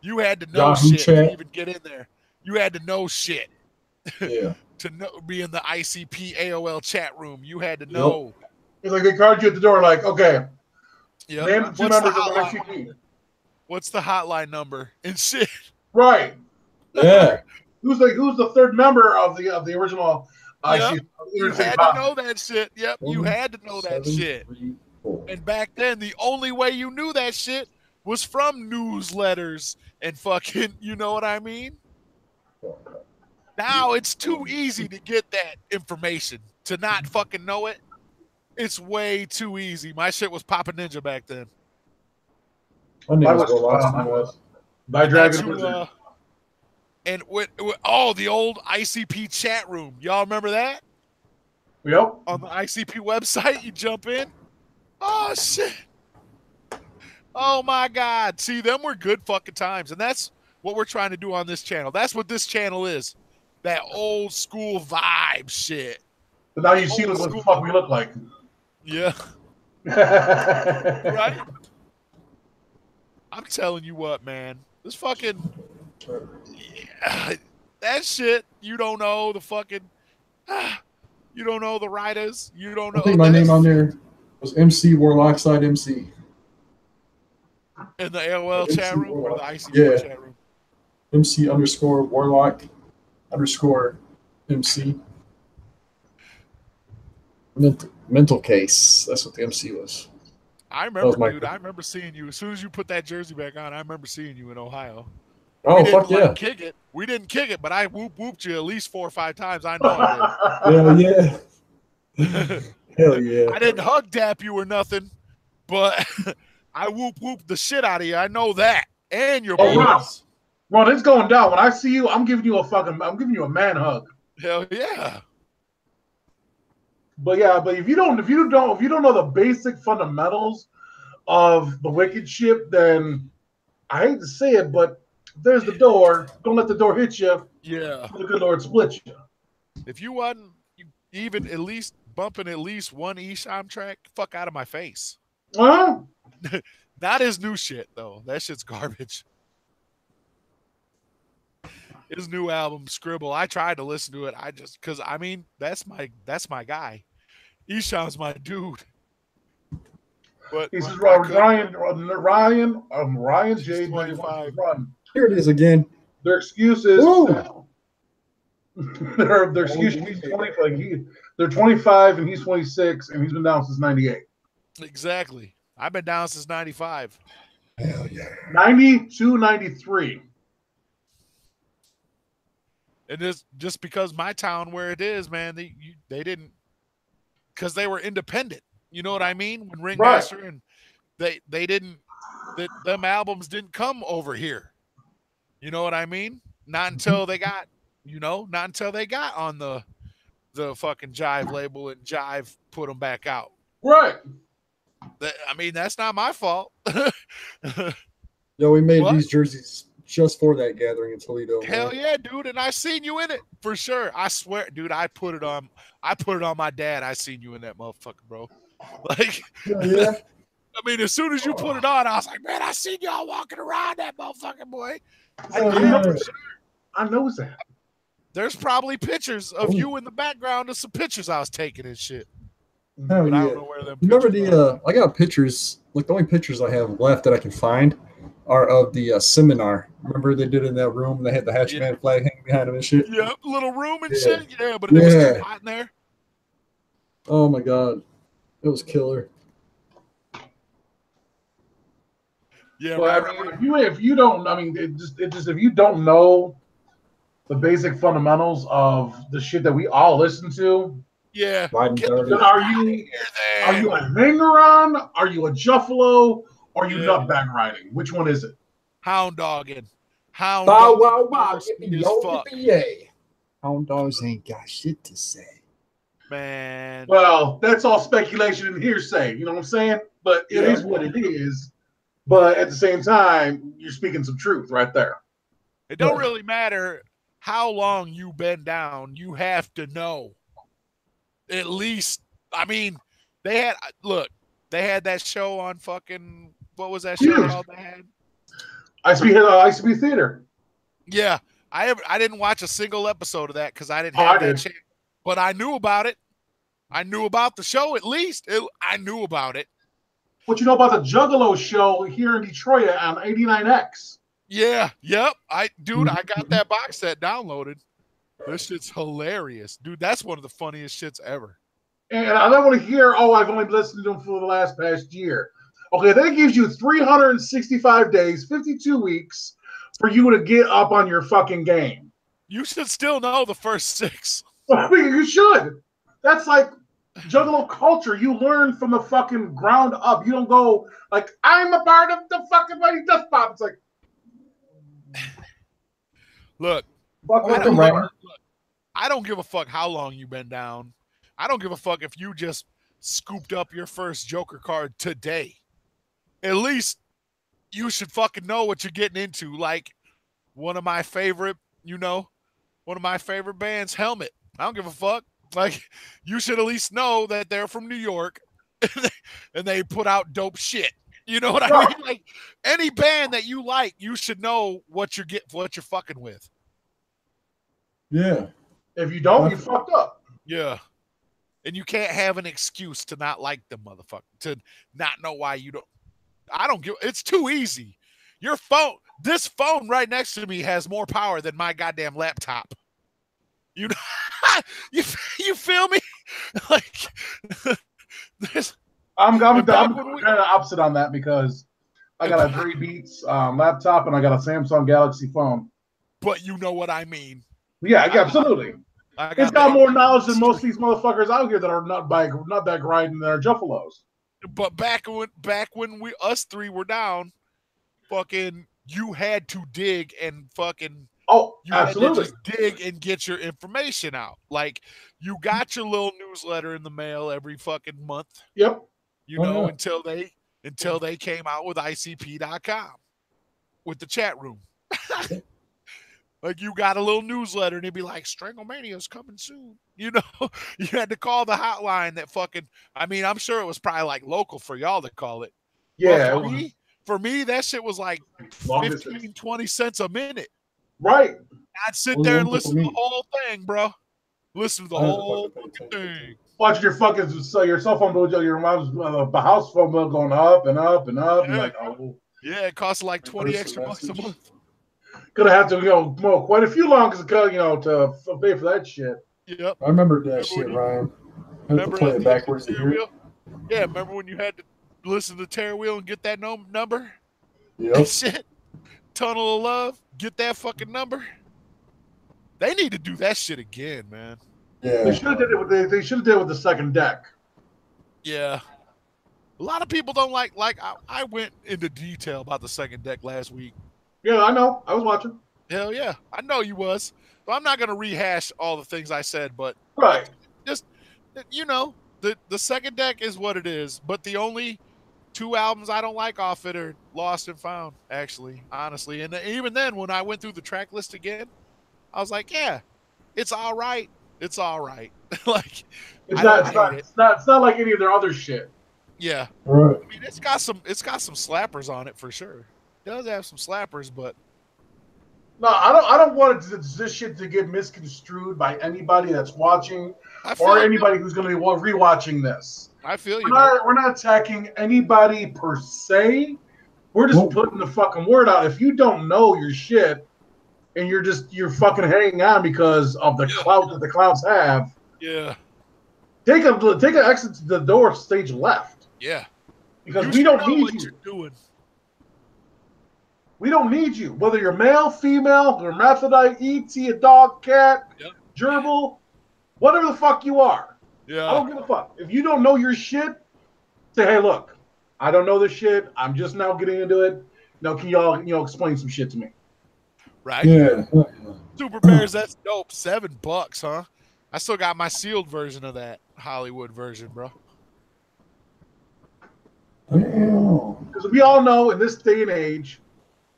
You had to know Yahoo shit chat. to even get in there. You had to know shit. Yeah. To be in the ICP AOL chat room. You had to know. It's like they card you at the door, like, okay. Yeah. Name the two members of the ICP. What's the hotline number and shit? Right. Yeah. Who's the third member of the original ICP? You had to know that shit. Yep. You had to know that shit. And back then, the only way you knew that shit was from newsletters and fucking, you know what I mean? Now it's too easy to get that information. To not fucking know it, it's way too easy. My shit was Papa Ninja back then. My name was by Dragon. And with the old ICP chat room. Y'all remember that? Yep. On the ICP website, you jump in. Oh, shit. Oh, my God. See, them were good fucking times. And that's what we're trying to do on this channel. That's what this channel is. That old school vibe shit. But now you see what the fuck we look like. Yeah. Right? I'm telling you what, man. This fucking... Yeah, that shit, you don't know the fucking... You don't know the writers. You don't know... I think my name on there was MC Warlock Side MC. In the AOL chat room or the ICP chat room? MC _ Warlock _ MC. Mental case. That's what the MC was. I remember, dude. I remember seeing you. As soon as you put that jersey back on, I remember seeing you in Ohio. Oh, fuck yeah. Kick it. We didn't kick it, but I whooped you at least 4 or 5 times. I know I did. Yeah. Hell yeah. I didn't hug dap you or nothing, but I whooped the shit out of you. I know that. And your boys. Ron, it's going down. When I see you, I'm giving you a man hug. Hell yeah. But if you don't know the basic fundamentals of the wicked shit, then I hate to say it, but there's the door. Don't let the door hit you. Yeah. The good Lord split you. If you wasn't even at least bumping at least one Esham track, fuck out of my face. Not his new shit though. That shit's garbage. His new album, Scribble. I tried to listen to it. Because that's my guy. Esham's my dude. But this is Ryan J. 25. Here it is again. Their excuse is their excuse. They're 25 and he's 26 and he's been down since 98. Exactly. I've been down since 95. Hell yeah. 92, 93. And it's just because my town where it is, man, they didn't, because they were independent. You know what I mean? When Ringmaster and they didn't, them albums didn't come over here. You know what I mean? Not until they got, not until they got on the fucking Jive label and Jive put them back out. Right. That's not my fault. Yo, we made these jerseys just for that gathering in Toledo. Hell yeah, dude. And I seen you in it for sure. I swear, dude, I put it on my dad. I seen you in that motherfucker, bro. Like, yeah. As soon as you put it on, I was like, man, I seen y'all walking around that motherfucking boy. I know that. There's probably pictures of you in the background of some pictures I was taking and shit. Hell yeah. I don't know where them remember I got pictures, like the only pictures I have left that I can find are of the seminar. Remember they did it in that room and they had the Hatchet Man flag hanging behind them and shit? Yep, little room and shit. Yeah, but it was too hot in there. Oh my God. It was killer. Yeah, well, if you don't, if you don't know the basic fundamentals of the shit that we all listen to. Yeah. Then are you a hanger-on? Are you a Juffalo? Or are you nutbag riding? Which one is it? Hound dogging. Hound Bow dogging. wow wow. Hound dogs ain't got shit to say. Man. Well, that's all speculation and hearsay. You know what I'm saying? But it is what it is. But at the same time, you're speaking some truth right there. It don't really matter how long you've been down. You have to know. At least, I mean, they had that show on fucking, what was that show called they had? ICB Theater. Yeah. I didn't watch a single episode of that because I didn't have that chance. But I knew about it. I knew about the show at least. I knew about it. What you know about the Juggalo show here in Detroit on 89X? Yeah, yep. I got that box set downloaded. This shit's hilarious. Dude, that's one of the funniest shits ever. And I don't want to hear, I've only listened to them for the past year. Okay, that gives you 365 days, 52 weeks for you to get up on your fucking game. You should still know the first 6. I mean, you should. That's like Juggalo culture. You learn from the fucking ground up. You don't go like, I'm a part of the fucking Mighty Death Pop. It's like, look, I don't give a fuck how long you've been down. I don't give a fuck if you just scooped up your first Joker card today. At least you should fucking know what you're getting into. Like one of my favorite bands, Helmet. I don't give a fuck. Like, you should at least know that they're from New York and they put out dope shit. You know what I mean? Like, any band that you like, you should know what you're fucking with. Yeah. If you don't, you fucked up. Yeah. And you can't have an excuse to not like them, motherfucker, to not know why you don't. It's too easy. This phone right next to me has more power than my goddamn laptop. You know, you feel me? Like, I'm kind of opposite on that because I got a 3 Beats laptop and I got a Samsung Galaxy phone. But you know what I mean? Yeah, absolutely. It's got more knowledge than most of these motherfuckers out here that are not that grinding that are Juffalos. But back when us 3 were down, fucking, you had to dig and fucking. You absolutely. Had to just dig and get your information out. Like, you got your little newsletter in the mail every fucking month. Yep. Until they came out with ICP.com with the chat room. Like, you got a little newsletter and it'd be like, Stranglemania's coming soon. You had to call the hotline that fucking, I mean, I'm sure it was probably like local for y'all to call it. Yeah. For me, that shit was like 15, 20 cents a minute. Right. I'd sit there and listen to the whole thing, bro. Listen to the whole fucking thing. Watch your cell phone bill, your mom's house phone bill going up and up and up. Yeah. And like, oh. Yeah, it costs like 20 extra bucks a month. Gonna have to mow quite a few longs to pay for that shit. Yep. I remember that shit, Ryan. I had to play it backwards to hear it. Yeah, remember when you had to listen to Terror Wheel and get that number? Yep. Shit. Tunnel of Love, get that fucking number. They need to do that shit again, man. Yeah. They should have did it with the second deck. Yeah. A lot of people don't like I went into detail about the second deck last week. Yeah, I know. I was watching. Hell yeah. I know you was. So I'm not gonna rehash all the things I said, but right. Just the second deck is what it is. But the only 2 albums I don't like off it are Lost and Found, actually, honestly. And even then, when I went through the track list again, I was like, yeah, it's all right. It's all right. Like, it's not like any of their other shit. Yeah. Right. I mean, it's got some slappers on it for sure. It does have some slappers, but no, I don't want this shit to get misconstrued by anybody that's watching or anybody who's going to be rewatching this. I feel you. We're not attacking anybody per se. We're just putting the fucking word out. If you don't know your shit and you're fucking hanging on because of the clout that the clouds have, take an exit to the door stage left. Yeah, because we don't need you. You're doing. We don't need you. Whether you're male, female, hermaphrodite, ET, a dog, cat, gerbil, whatever the fuck you are. Yeah. I don't give a fuck. If you don't know your shit, say, hey, look, I don't know this shit. I'm just now getting into it. Now, can y'all, explain some shit to me? Right? Yeah. Super Bears, that's dope. $7, huh? I still got my sealed version of that Hollywood version, bro. Because we all know in this day and age,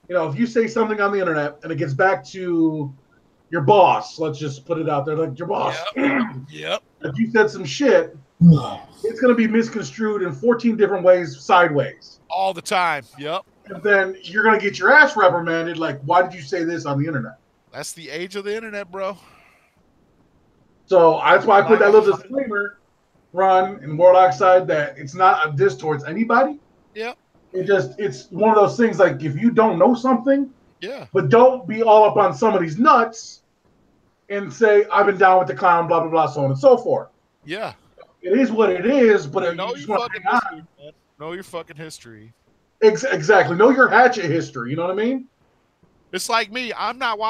if you say something on the internet and it gets back to your boss, let's just put it out there, like your boss. Yep. If you said some shit, it's going to be misconstrued in 14 different ways sideways. All the time. Yep. And then you're going to get your ass reprimanded. Like, why did you say this on the internet? That's the age of the internet, bro. So that's why I put that little disclaimer, Ron, in Warlock side, that it's not a diss towards anybody. Yep. It's one of those things like if you don't know something, but don't be all up on somebody's nuts and say, I've been down with the clown, blah, blah, blah, so on and so forth. Yeah. It is what it is, but know you just want to hang on. Man. Know your fucking history. Exactly. Know your hatchet history. You know what I mean? It's like me. I'm not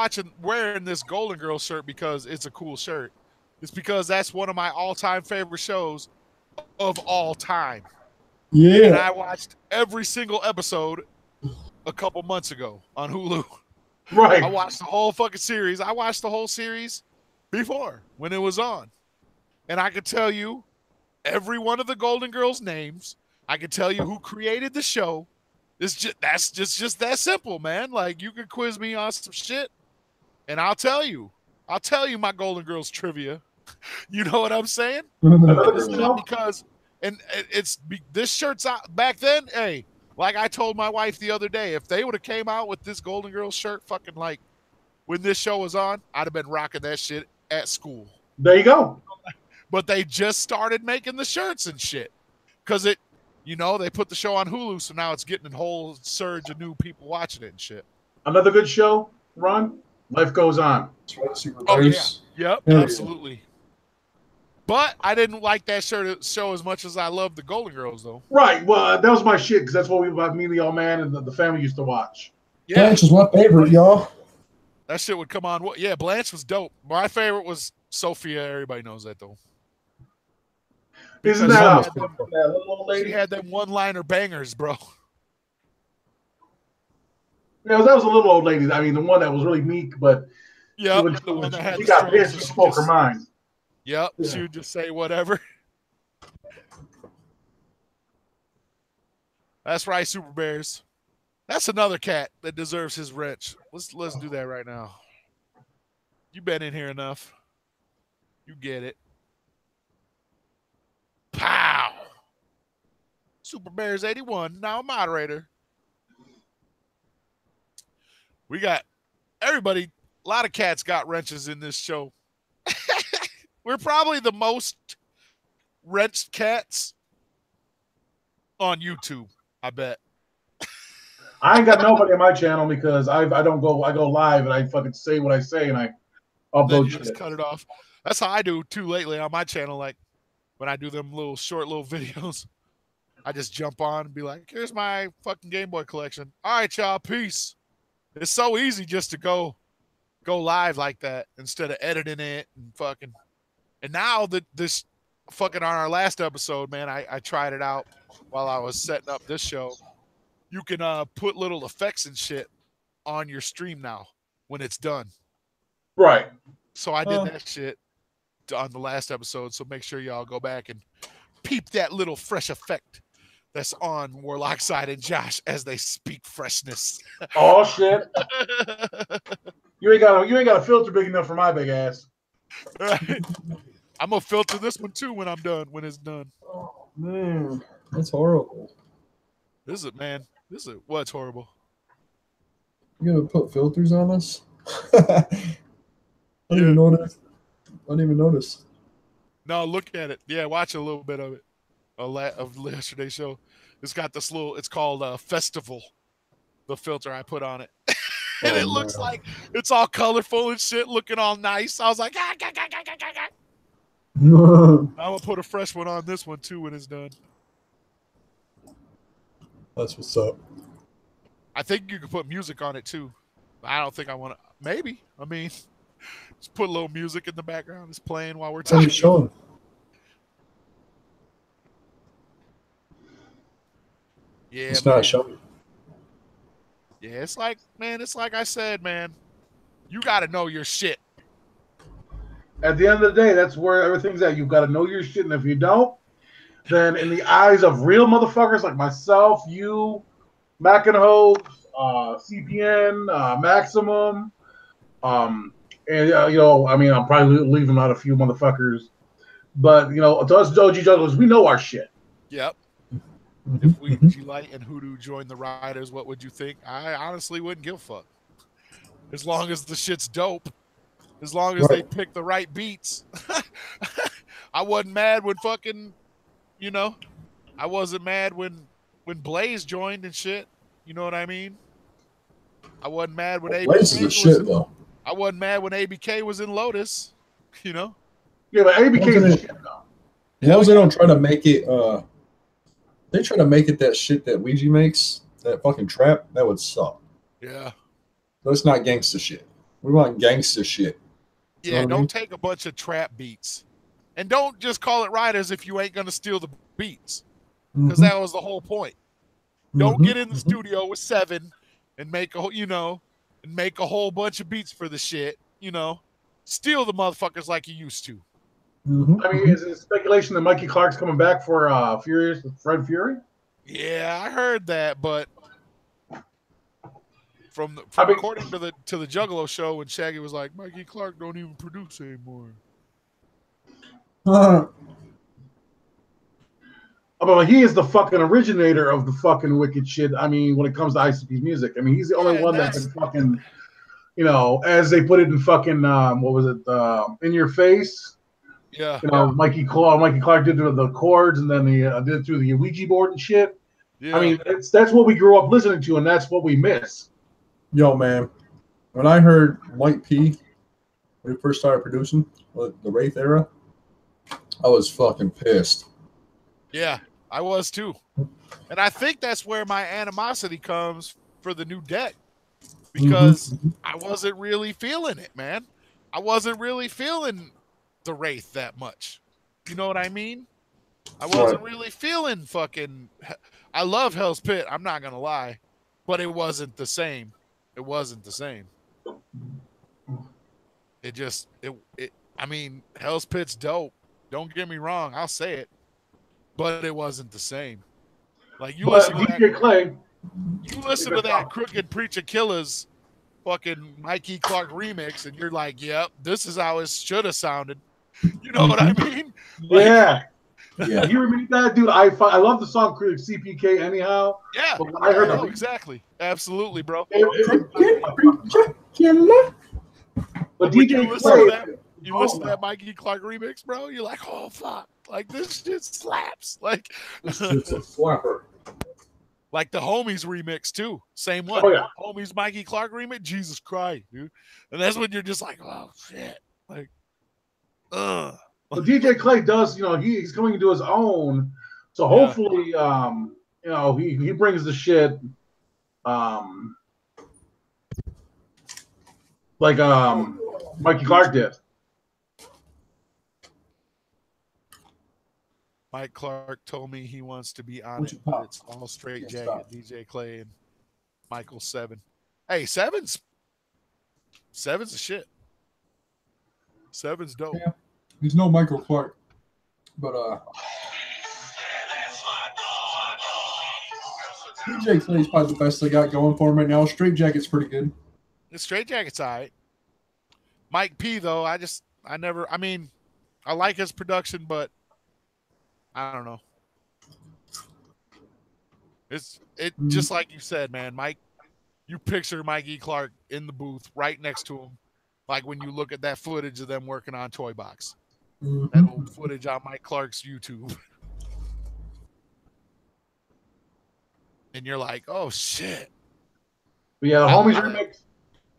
wearing this Golden Girls shirt because it's a cool shirt. It's because that's one of my all-time favorite shows of all time. Yeah. And I watched every single episode a couple months ago on Hulu. Right. I watched the whole fucking series. I watched the whole series before when it was on. And I could tell you every one of the Golden Girls names. I could tell you who created the show. That's just that simple, man. Like, you can quiz me on some shit and I'll tell you my Golden Girls trivia. You know what I'm saying? It's not because, and it's this shirt's out back then. Hey, like I told my wife the other day, if they would have came out with this Golden Girls shirt, fucking like when this show was on, I'd have been rocking that shit at school. There you go. But they just started making the shirts and shit because they put the show on Hulu, so now it's getting a whole surge of new people watching it and shit. Another good show, Ron. Life Goes On. Oh yeah, yep, absolutely. But I didn't like that show as much as I loved the Golden Girls, though. Right. Well, that was my shit because that's what me, the old man, and the family used to watch. Yeah, Blanche is my favorite, y'all. That shit would come on. Yeah, Blanche was dope. My favorite was Sophia. Everybody knows that, though. Isn't that little old lady? She had them one-liner bangers, bro. Yeah, that was a little old lady. I mean, the one that was really meek, but she got pissed and spoke her mind. Yep, yeah. She would just say whatever. That's right, Super Bears. That's another cat that deserves his wrench. Let's do that right now. You've been in here enough. You get it. Pow! Super Bears 81, now a moderator. We got everybody, a lot of cats got wrenches in this show. We're probably the most wrenched cats on YouTube, I bet. I ain't got nobody on my channel because I go live and I fucking say what I say and I upload shit. Just cut it off. That's how I do too lately on my channel. Like when I do them short little videos, I just jump on and be like, here's my fucking Game Boy collection. All right, y'all, peace. It's so easy just to go live like that instead of editing it and fucking. And now this fucking on our last episode, man, I tried it out while I was setting up this show. You can put little effects and shit on your stream now when it's done. Right. So I did that shit on the last episode. So make sure y'all go back and peep that little fresh effect that's on Warlock Side and Josh as they speak freshness. Oh shit! You ain't got a filter big enough for my big ass. Right. I'm gonna filter this one too when I'm done. When it's done. Oh man, that's horrible. This is what's horrible. You gonna put filters on us? I didn't even notice. I didn't even notice. No, look at it. Yeah, watch a little bit of it. Of yesterday's show. It's got this little, it's called Festival, the filter I put on it. And it looks like it's all colorful and shit, looking all nice. I was like, I'm going to put a fresh one on this one too when it's done. That's what's up. I think you could put music on it too. I don't think I want to. Maybe. I mean, just put a little music in the background. It's playing while we're talking. Showing. Yeah, it's man. not showing. Yeah, it's like, man, it's like I said, man. You got to know your shit. At the end of the day, that's where everything's at. You've got to know your shit, and if you don't, then in the eyes of real motherfuckers like myself, you, Mac and Hope, CPN, Maximum, and you know, I mean, I'm probably leaving out a few motherfuckers, but you know, to us OG jugglers, we know our shit. Yep. If Ouija Light and Hoodoo joined the Riders, what would you think? I honestly wouldn't give a fuck. As long as the shit's dope. As long as they pick the right beats. I wasn't mad when fucking, you know, I wasn't mad when Blaze joined and shit. You know what I mean? I wasn't mad when ABK Blaze is the shit, though. I wasn't mad when ABK was in Lotus, you know? Yeah, but ABK is the shit, though. As long as they don't try to make it, they try to make it that shit that Ouija makes, that fucking trap, that would suck. Yeah. So it's not gangster shit. We want gangster shit. Yeah, don't take a bunch of trap beats. And don't just call it Riders if you ain't going to steal the beats. Because that was the whole point. Don't get in the studio with 7 and make a, you know, and make a whole bunch of beats for the shit, you know. Steal the motherfuckers like you used to. I mean, is it speculation that Mikey Clark's coming back for Furious with Fred Fury? Yeah, I heard that, but according to the Juggalo show, when Shaggy was like, Mikey Clark don't even produce anymore. But he is the fucking originator of the fucking wicked shit. I mean, when it comes to ICP's music, I mean, he's the only one that can fucking, you know, as they put it in fucking what was it, In Your Face. Yeah. You know, Mikey Clark did the chords, and then he did it through the Ouija board and shit. Yeah. I mean, that's what we grew up listening to, and that's what we miss. Yo, man, when I heard Mike P when he first started producing the Wraith era, I was fucking pissed. Yeah, I was too. And I think that's where my animosity comes for the new deck. Because I wasn't really feeling it, man. I wasn't really feeling the Wraith that much. You know what I mean? I wasn't really feeling fucking... I love Hell's Pit, I'm not going to lie. But it wasn't the same. It wasn't the same. I mean, Hell's Pit's dope. Don't get me wrong. I'll say it. But it wasn't the same. Like, you listen to that. Clay. You listen to that Crooked Preacher Killers fucking Mikey Clark remix, and you're like, yep, this is how it should have sounded. You know what I mean? Yeah. Yeah. You remember that, dude? I love the song CPK anyhow. Yeah. But when I heard exactly. Absolutely, bro. But DJ Clay, you listen to that Mikey Clark remix, bro, you're like, oh, fuck. Like, this shit slaps. Like, it's a slapper. Like the Homies remix, too. Same one. Oh, yeah. Homies Mikey Clark remix, Jesus Christ, dude. And that's when you're just like, oh, shit. Like, But DJ Clay does, you know, he's coming into his own. So hopefully, you know, he brings the shit like Mikey Clark did. Mike Clark told me he wants to be on it. It's all straight jacket, DJ Clay and Michael 7. Hey, Seven's a shit. 7's dope. Yeah. He's no Michael Clark, but DJ Clay's probably the best they got going for him right now. Straight Jacket's pretty good. The Straight Jacket's all right. Mike P, though, I like his production, but I don't know. It's just like you said, man. Mike, you picture Mikey Clark in the booth right next to him, like when you look at that footage of them working on Toy Box. That old footage on Mike Clark's YouTube. And you're like, oh, shit. But yeah, the Homies remix,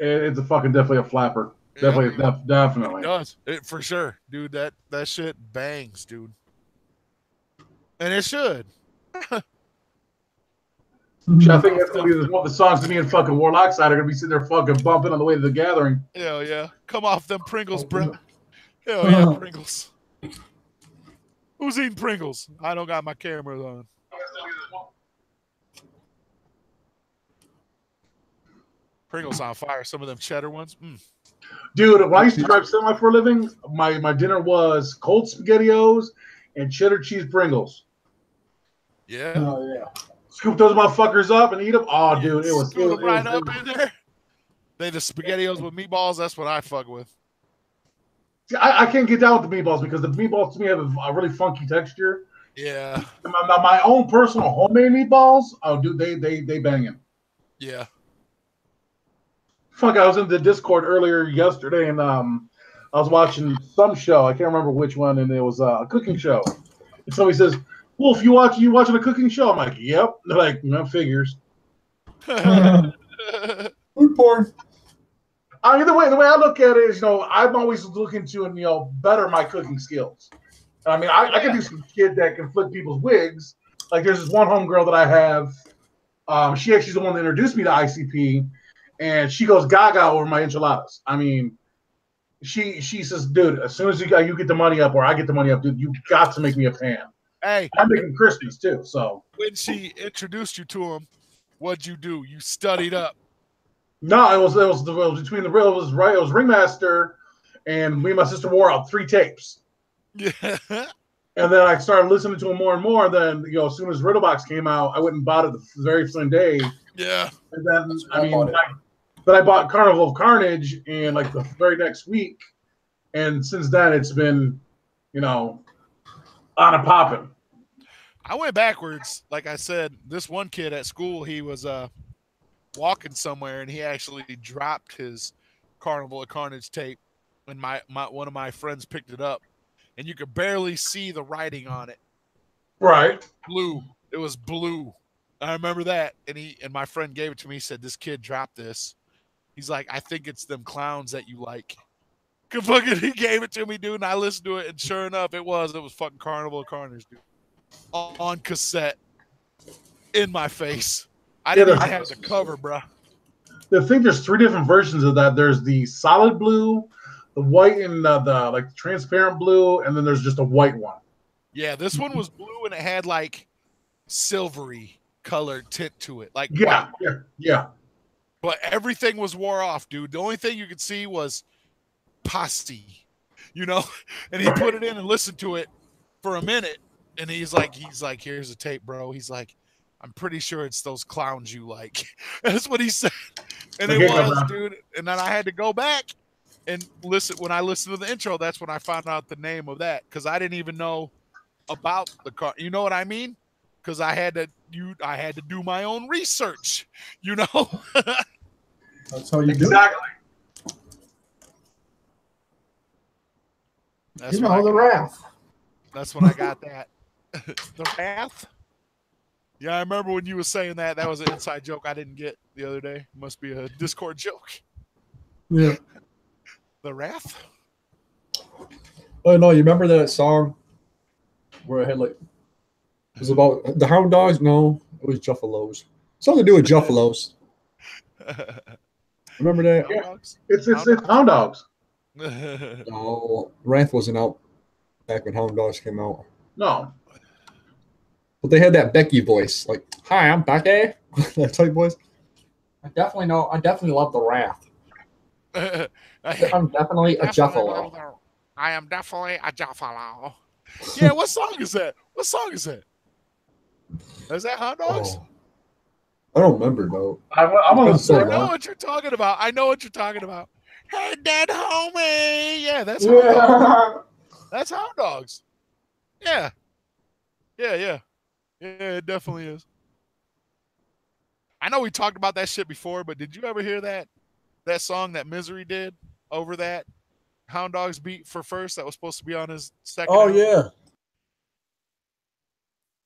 it's a fucking definitely a flapper. Definitely. It does. For sure. Dude, that shit bangs, dude. And it should. I think that's gonna be one of the songs to me and fucking Warlock side are gonna be sitting there fucking bumping on the way to the gathering. Hell yeah. Come off them Pringles, bro. Hell yeah, Pringles. Who's eating Pringles? I don't got my cameras on. Pringles on fire. Some of them cheddar ones. Dude, when I used to drive semi for a living, my dinner was cold SpaghettiOs and cheddar cheese Pringles. Yeah. Oh yeah. Scoop those motherfuckers up and eat them. Oh, dude, it was Scoop them right up in there. They the SpaghettiOs with meatballs. That's what I fuck with. See, I can't get down with the meatballs because the meatballs to me have a really funky texture. Yeah. My own personal homemade meatballs, oh, dude, they banging. Yeah. Fuck, I was in the Discord earlier yesterday, and I was watching some show. I can't remember which one, and it was a cooking show. And somebody says, "Wolf, you watching a cooking show?" I'm like, "Yep." They're like, "No figures." Food porn. Either way, the way I look at it is, I'm always looking to, better my cooking skills. I mean, I can do some shit that can flip people's wigs. Like, there's this one homegirl that I have. She actually's the one that introduced me to ICP. And she goes gaga over my enchiladas. I mean, she says, "Dude, as soon as you get the money up, or I get the money up, dude, you got to make me a pan." Hey, I'm making Christmas too. So when she introduced you to him, what'd you do? You studied up. No, it was between the real. It was Ringmaster, and me and my sister wore out 3 tapes. Yeah. And then I started listening to him more and more. Then as soon as Riddlebox came out, I went and bought it the very same day. Yeah. And then I bought Carnival of Carnage and like the very next week, and since then it's been, on and popping. I went backwards. Like I said, this one kid at school, he was walking somewhere and he actually dropped his Carnival of Carnage tape, and one of my friends picked it up, and you could barely see the writing on it. Right. Blue. It was blue. I remember that. And my friend gave it to me. He said, "This kid dropped this." He's like, "I think it's them clowns that you like." He gave it to me, dude, and I listened to it, and sure enough, it was fucking Carnival of Carnage, dude. On cassette. In my face. I didn't even have the cover, bro. I think there's 3 different versions of that. There's the solid blue, the white, and the like transparent blue, and then there's just a white one. Yeah, this one was blue, and it had like silvery colored tint to it. Like yeah. But everything was wore off, dude. The only thing you could see was posse, and he put it in and listened to it for a minute, and he's like, "Here's a tape, bro." He's like, "I'm pretty sure it's those clowns you like." That's what he said. And it was, dude. And then I had to go back and listen. When I listened to the intro, that's when I found out the name of that, because I didn't even know about the car. You know what I mean? Because I had to do my own research, That's how you do it. Exactly. That's the Wrath. That's when I got that. The Wrath? Yeah, I remember when you were saying that. That was an inside joke I didn't get the other day. Must be a Discord joke. Yeah. The Wrath? Oh no, you remember that song where it had like, it was about the Hound Dogs? No, it was Juffalos. Something to do with Juffalos. Remember that? Yeah. It's Hound Dogs. No, Wrath wasn't out back when Hound Dogs came out. No. But they had that Becky voice, like, "Hi, I'm Becky." That type voice. I definitely love the Wrath. I'm definitely a Juffalo. I am definitely a Juffalo. Yeah, what song is that? What song is that? Is that Hound Dogs? Oh. I don't remember though. I'm gonna say I know what you're talking about. Hey, dead homie. Yeah, that's Hound Dogs. That's Hound Dogs. Yeah. Yeah, it definitely is. I know we talked about that shit before, but did you ever hear that song that Misery did over that Hound Dogs beat for First that was supposed to be on his second album? Yeah.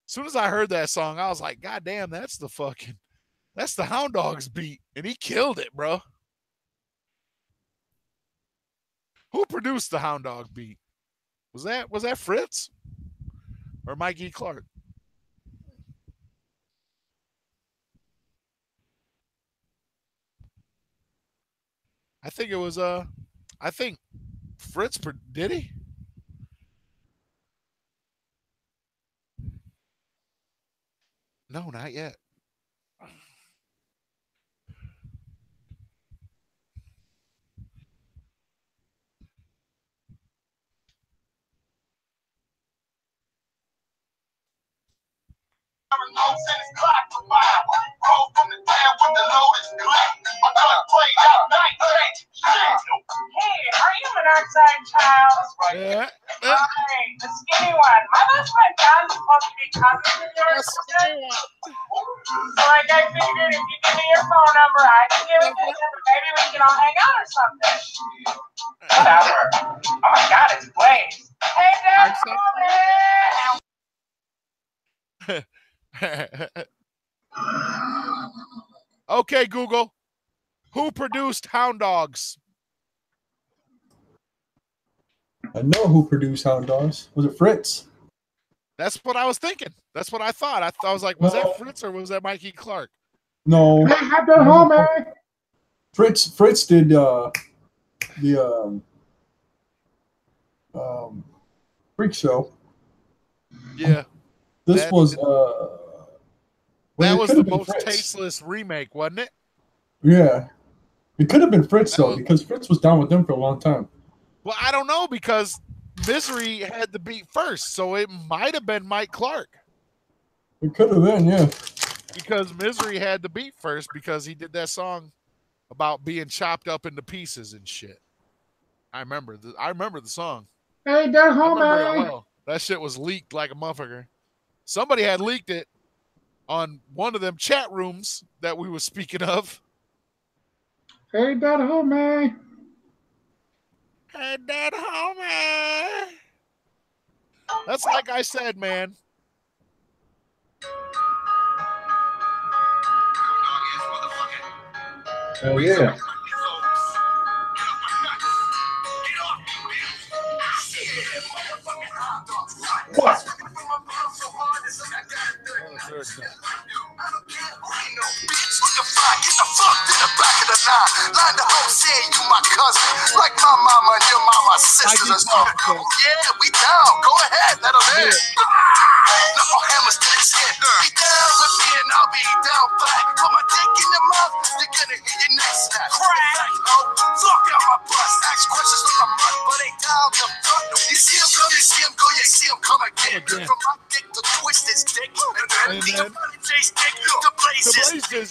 As soon as I heard that song, I was like, "God damn, that's the Hound Dogs beat," and he killed it, bro. Who produced the Hound Dog beat? Was that Fritz or Mikey Clark? I think it was I think Fritz did he? No, not yet. Yeah. The skinny one. My best friend John's supposed to be coming to yours. So like I figured if you give me your phone number, I can give it to him. Maybe we can all hang out or something. Whatever. Oh my God, it's Blaze. Hey, Dad. Okay, Google. Who produced Hound Dogs? I know who produced Hound Dogs. Was it Fritz? That's what I was thinking. That's what I thought. I was like, was that Fritz or was that Mikey Clark? No. Hey, have that home, man. Fritz did the Freak Show. Yeah. This was that was the most tasteless remake, wasn't it? Yeah. It could have been Fritz though, because Fritz was down with them for a long time. Well, I don't know because Misery had the beat first, so it might have been Mike Clark. It could have been, yeah. Because Misery had the beat first because he did that song about being chopped up into pieces and shit. I remember the song. Hey, that home, man. Well. That shit was leaked like a motherfucker. Somebody had leaked it on one of them chat rooms that we were speaking of. Hey, that home, man. Hey, that homie. That's like I said, man. Oh, yeah. What? Get the fuck to the back of the line. Line the hoe saying you my cousin. Like my mama and your mama sisters. Oh yeah, we down. Go ahead, let them in. Knuckle hammers to the chin. Be down with me and I'll be down back. Put my dick in your mouth, you're gonna hear your neck snap. Crack, fuck out my bust. Ask questions from my mud, but ain't down the front. You see him come, you see him go, you see him come again. From my dick to twist his dick. And then the Jay's dick to blaze his dick.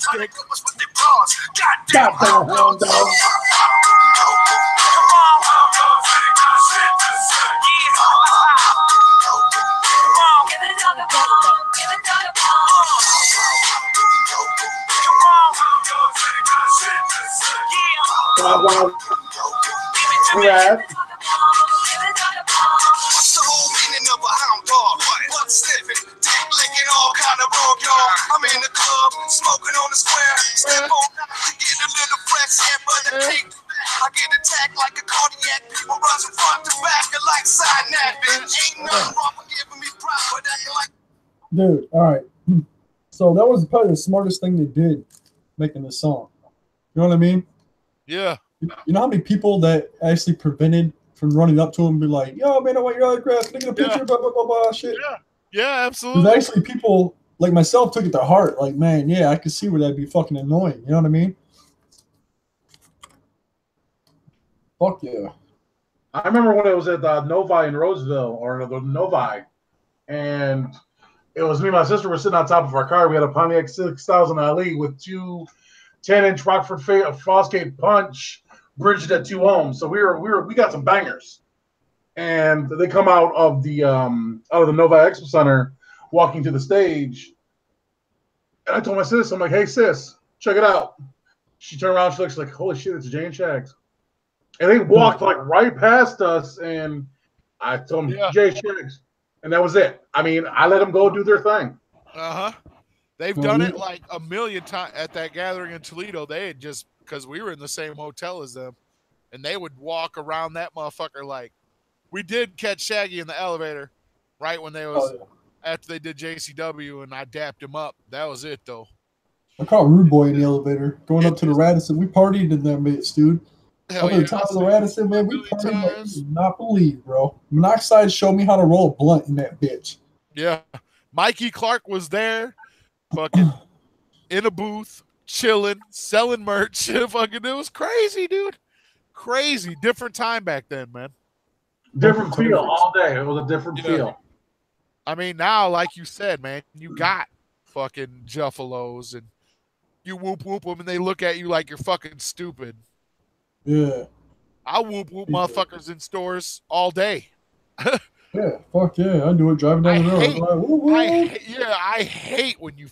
Goddamn hound dog. What's the whole meaning of a hound dog? Butt sniffing, dick licking, all kind of wrong, y'all. I'm in the club, smoking on the square. Step on to get a little fresh air, but the pink. I get attacked like a cardiac. People run from front to back like side napping. Ain't nothing wrong with giving me pride, but acting like. Dude, all right. So that was probably the smartest thing they did, making this song. You know what I mean? Yeah. You know how many people that actually prevented from running up to him and be like, "Yo, man, I want your autograph. Can I get a picture?" Blah blah blah blah shit. Yeah, absolutely. There's actually people like myself took it to heart. Like, man, yeah, I could see where that'd be fucking annoying. You know what I mean? Fuck yeah. I remember when it was at the Novi in Roseville, or the Novi, and it was me and my sister were sitting on top of our car. We had a Pontiac 6000 LE with two 10-inch Rockford Fosgate Punch bridged at 2 ohms. So we got some bangers, and they come out of the Novi Expo Center, walking to the stage, and I told my sis, I'm like, "Hey sis, check it out." She turned around, she looks like, "Holy shit, it's Jay and Shags." And they walked like right past us, and I told them Jay Shags, and that was it. I mean, I let them go do their thing. They've done it like a million times at that gathering in Toledo. They had just, because we were in the same hotel as them, and they would walk around that motherfucker like, we did catch Shaggy in the elevator right when they was after they did JCW, and I dapped him up. That was it though. I caught Rude Boy in the elevator going up to the Radisson. We partied in that bitch, dude. Other times the Radisson, man, we partied like you would not believe, bro. Monoxide showed me how to roll a blunt in that bitch. Yeah. Mikey Clark was there, fucking in a booth, chilling, selling merch. Fucking, it was crazy, dude. Crazy. Different time back then, man. Different feel all day. It was a different feel. I mean, now, like you said, man, you got fucking Juffalos and you whoop them and they look at you like you're fucking stupid. Yeah. I whoop motherfuckers in stores all day. Yeah, fuck yeah. I do it driving down the road. Like, whoop, whoop. I hate when you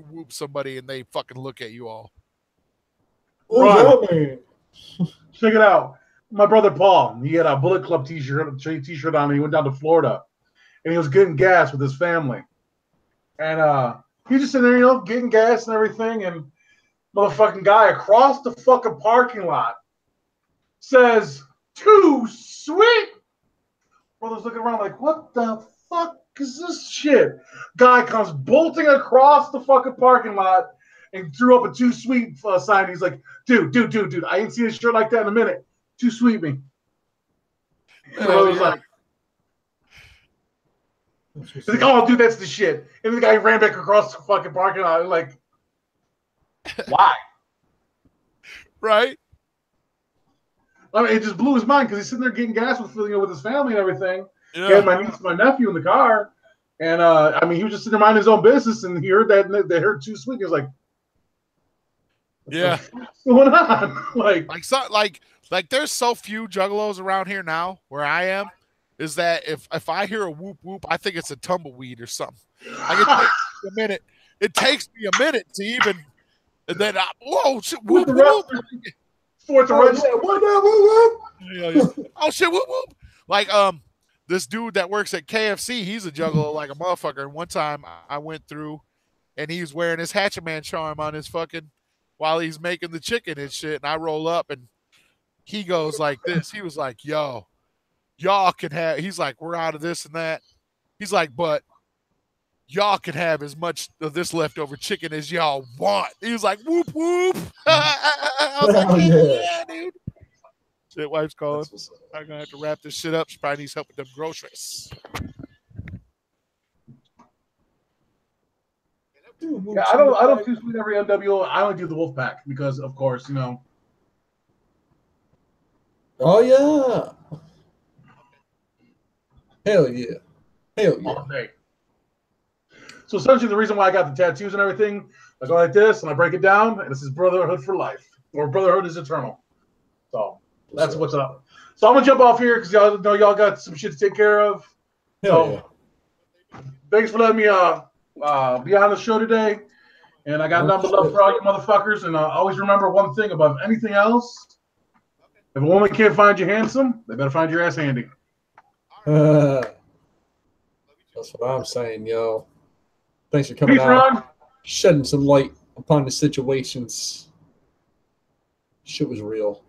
whoop somebody and they fucking look at you all. Right. Man? Check it out. My brother Paul, he had a Bullet Club t-shirt on, and he went down to Florida, and he was getting gas with his family, and he just sitting there, getting gas and everything, and motherfucking guy across the fucking parking lot says, "Too sweet." Brother's looking around like, what the fuck is this shit? Guy comes bolting across the fucking parking lot and threw up a "too sweet" sign. He's like, dude, I ain't seen a shirt like that in a minute. Too sweet me. And brother's like, he's like, oh, dude, that's the shit. And the guy ran back across the fucking parking lot. Like, why? Right? I mean, it just blew his mind because he's sitting there getting gas with his family and everything. Yeah. He had my niece and my nephew in the car. And, I mean, he was just sitting there minding his own business, and he heard that, and they heard "too sweet." He was like, yeah. What's going on? Like there's so few juggalos around here now where I am, is that if I hear a whoop whoop, I think it's a tumbleweed or something. Like it takes me a minute to even, and then whoa, shit, whoop whoop. Fourth arrest. Oh shit, whoop whoop. Like this dude that works at KFC, he's a juggalo like a motherfucker. And one time I went through and he was wearing his Hatchet Man charm on his fucking while he's making the chicken and shit, and I roll up and he goes like this. He was like, yo, y'all can have, he's like, we're out of this and that. He's like, but y'all can have as much of this leftover chicken as y'all want. He was like, whoop, whoop. I was like, yeah, dude. Shit, wife's calling. I'm going to have to wrap this shit up. She probably needs help with them groceries. Yeah, I don't do sweet every NWO. I only do the Wolfpack because, of course, Oh yeah. Hell yeah. Hell yeah. All day. So essentially the reason why I got the tattoos and everything, I go like this and I break it down, and this is brotherhood for life. Or brotherhood is eternal. So that's what's up. So I'm gonna jump off here because y'all know y'all got some shit to take care of. So thanks for letting me be on the show today. And I got nothing but love for all you motherfuckers. And always remember one thing above anything else. If a woman can't find you handsome, they better find your ass handy. That's what I'm saying, yo. Thanks for coming out, Ron. shedding some light upon the situations. Shit was real.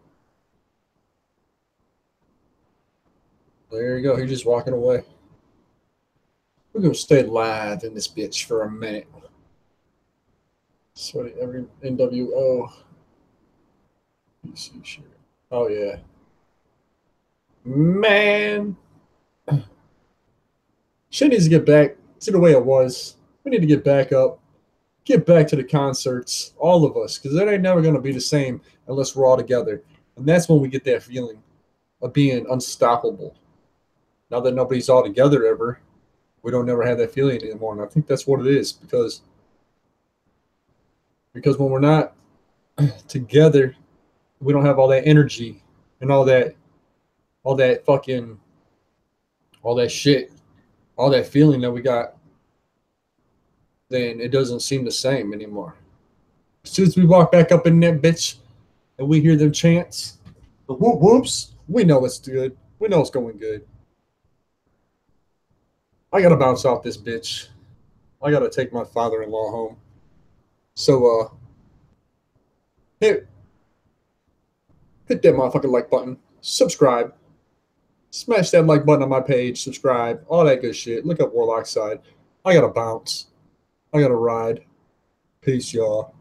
There you go. He's just walking away. We're going to stay live in this bitch for a minute. Sweaty every NWO. PC shit. Oh, yeah. Man. Shit needs to get back to the way it was. We need to get back up. Get back to the concerts. All of us. Because it ain't never going to be the same unless we're all together. And that's when we get that feeling of being unstoppable. Now that nobody's all together ever, we don't never have that feeling anymore. And I think that's what it is. Because when we're not together, we don't have all that energy and all that shit, all that feeling that we got, then it doesn't seem the same anymore. As soon as we walk back up in that bitch and we hear them chants, the whoop whoops, we know it's good. We know it's going good. I gotta bounce off this bitch. I gotta take my father-in-law home. So, hit that motherfucking like button. Subscribe. Smash that like button on my page. Subscribe. All that good shit. Look up Warlock Side. I gotta bounce. I gotta ride. Peace, y'all.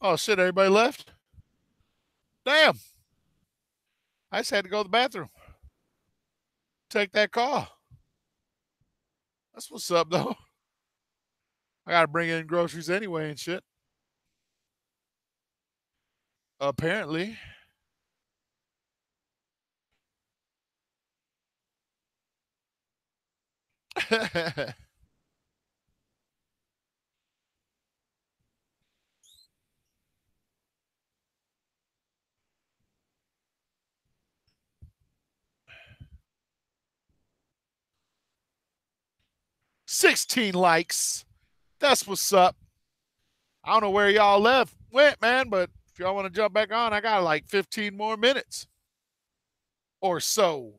Oh, shit. Everybody left? Damn. I just had to go to the bathroom. Take that call. That's what's up, though. I got to bring in groceries anyway and shit. Apparently. $16 likes. That's what's up. I don't know where y'all went, man, but if y'all want to jump back on, I got like 15 more minutes or so.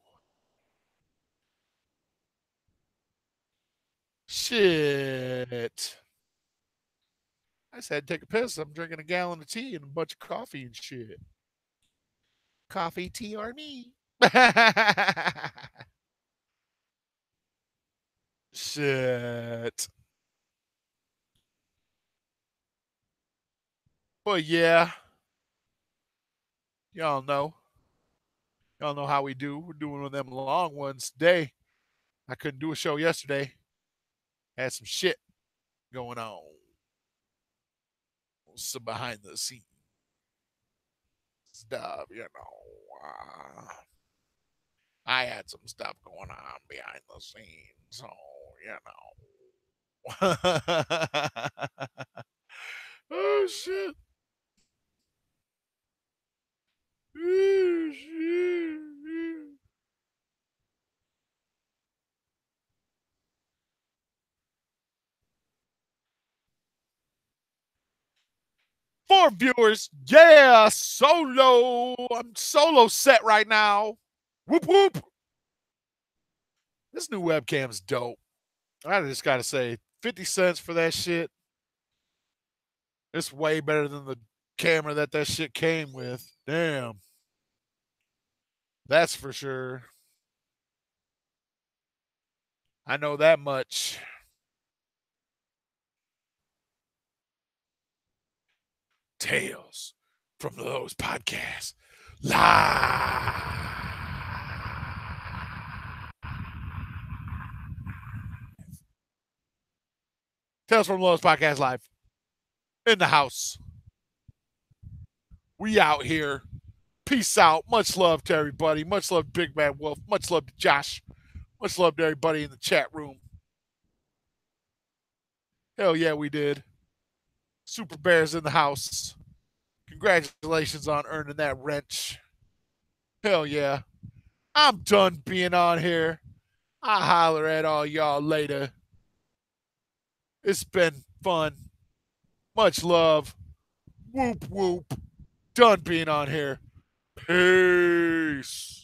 Shit. I just had to take a piss. I'm drinking a gallon of tea and a bunch of coffee and shit. Coffee, tea, or me. Shit. But yeah. Y'all know. Y'all know how we do. We're doing one of them long ones today. I couldn't do a show yesterday. Had some shit going on. Some behind the scenes stuff, you know. I had some stuff going on behind the scenes, so you know. Oh shit. Oh, shit. Four viewers. Yeah, solo. I'm solo set right now. Whoop whoop. This new webcam's dope. I just gotta say, 50 cents for that shit. It's way better than the camera that shit came with. Damn. That's for sure. I know that much. Tales from the Lotus Podcast. Live. Tales from the Lotus Podcast live. In the house. We out here. Peace out. Much love to everybody. Much love to Big Bad Wolf. Much love to Josh. Much love to everybody in the chat room. Hell yeah, we did. Super Bears in the house. Congratulations on earning that wrench. Hell yeah. I'm done being on here. I'll holler at all y'all later. It's been fun. Much love. Whoop, whoop. Done being on here. Peace.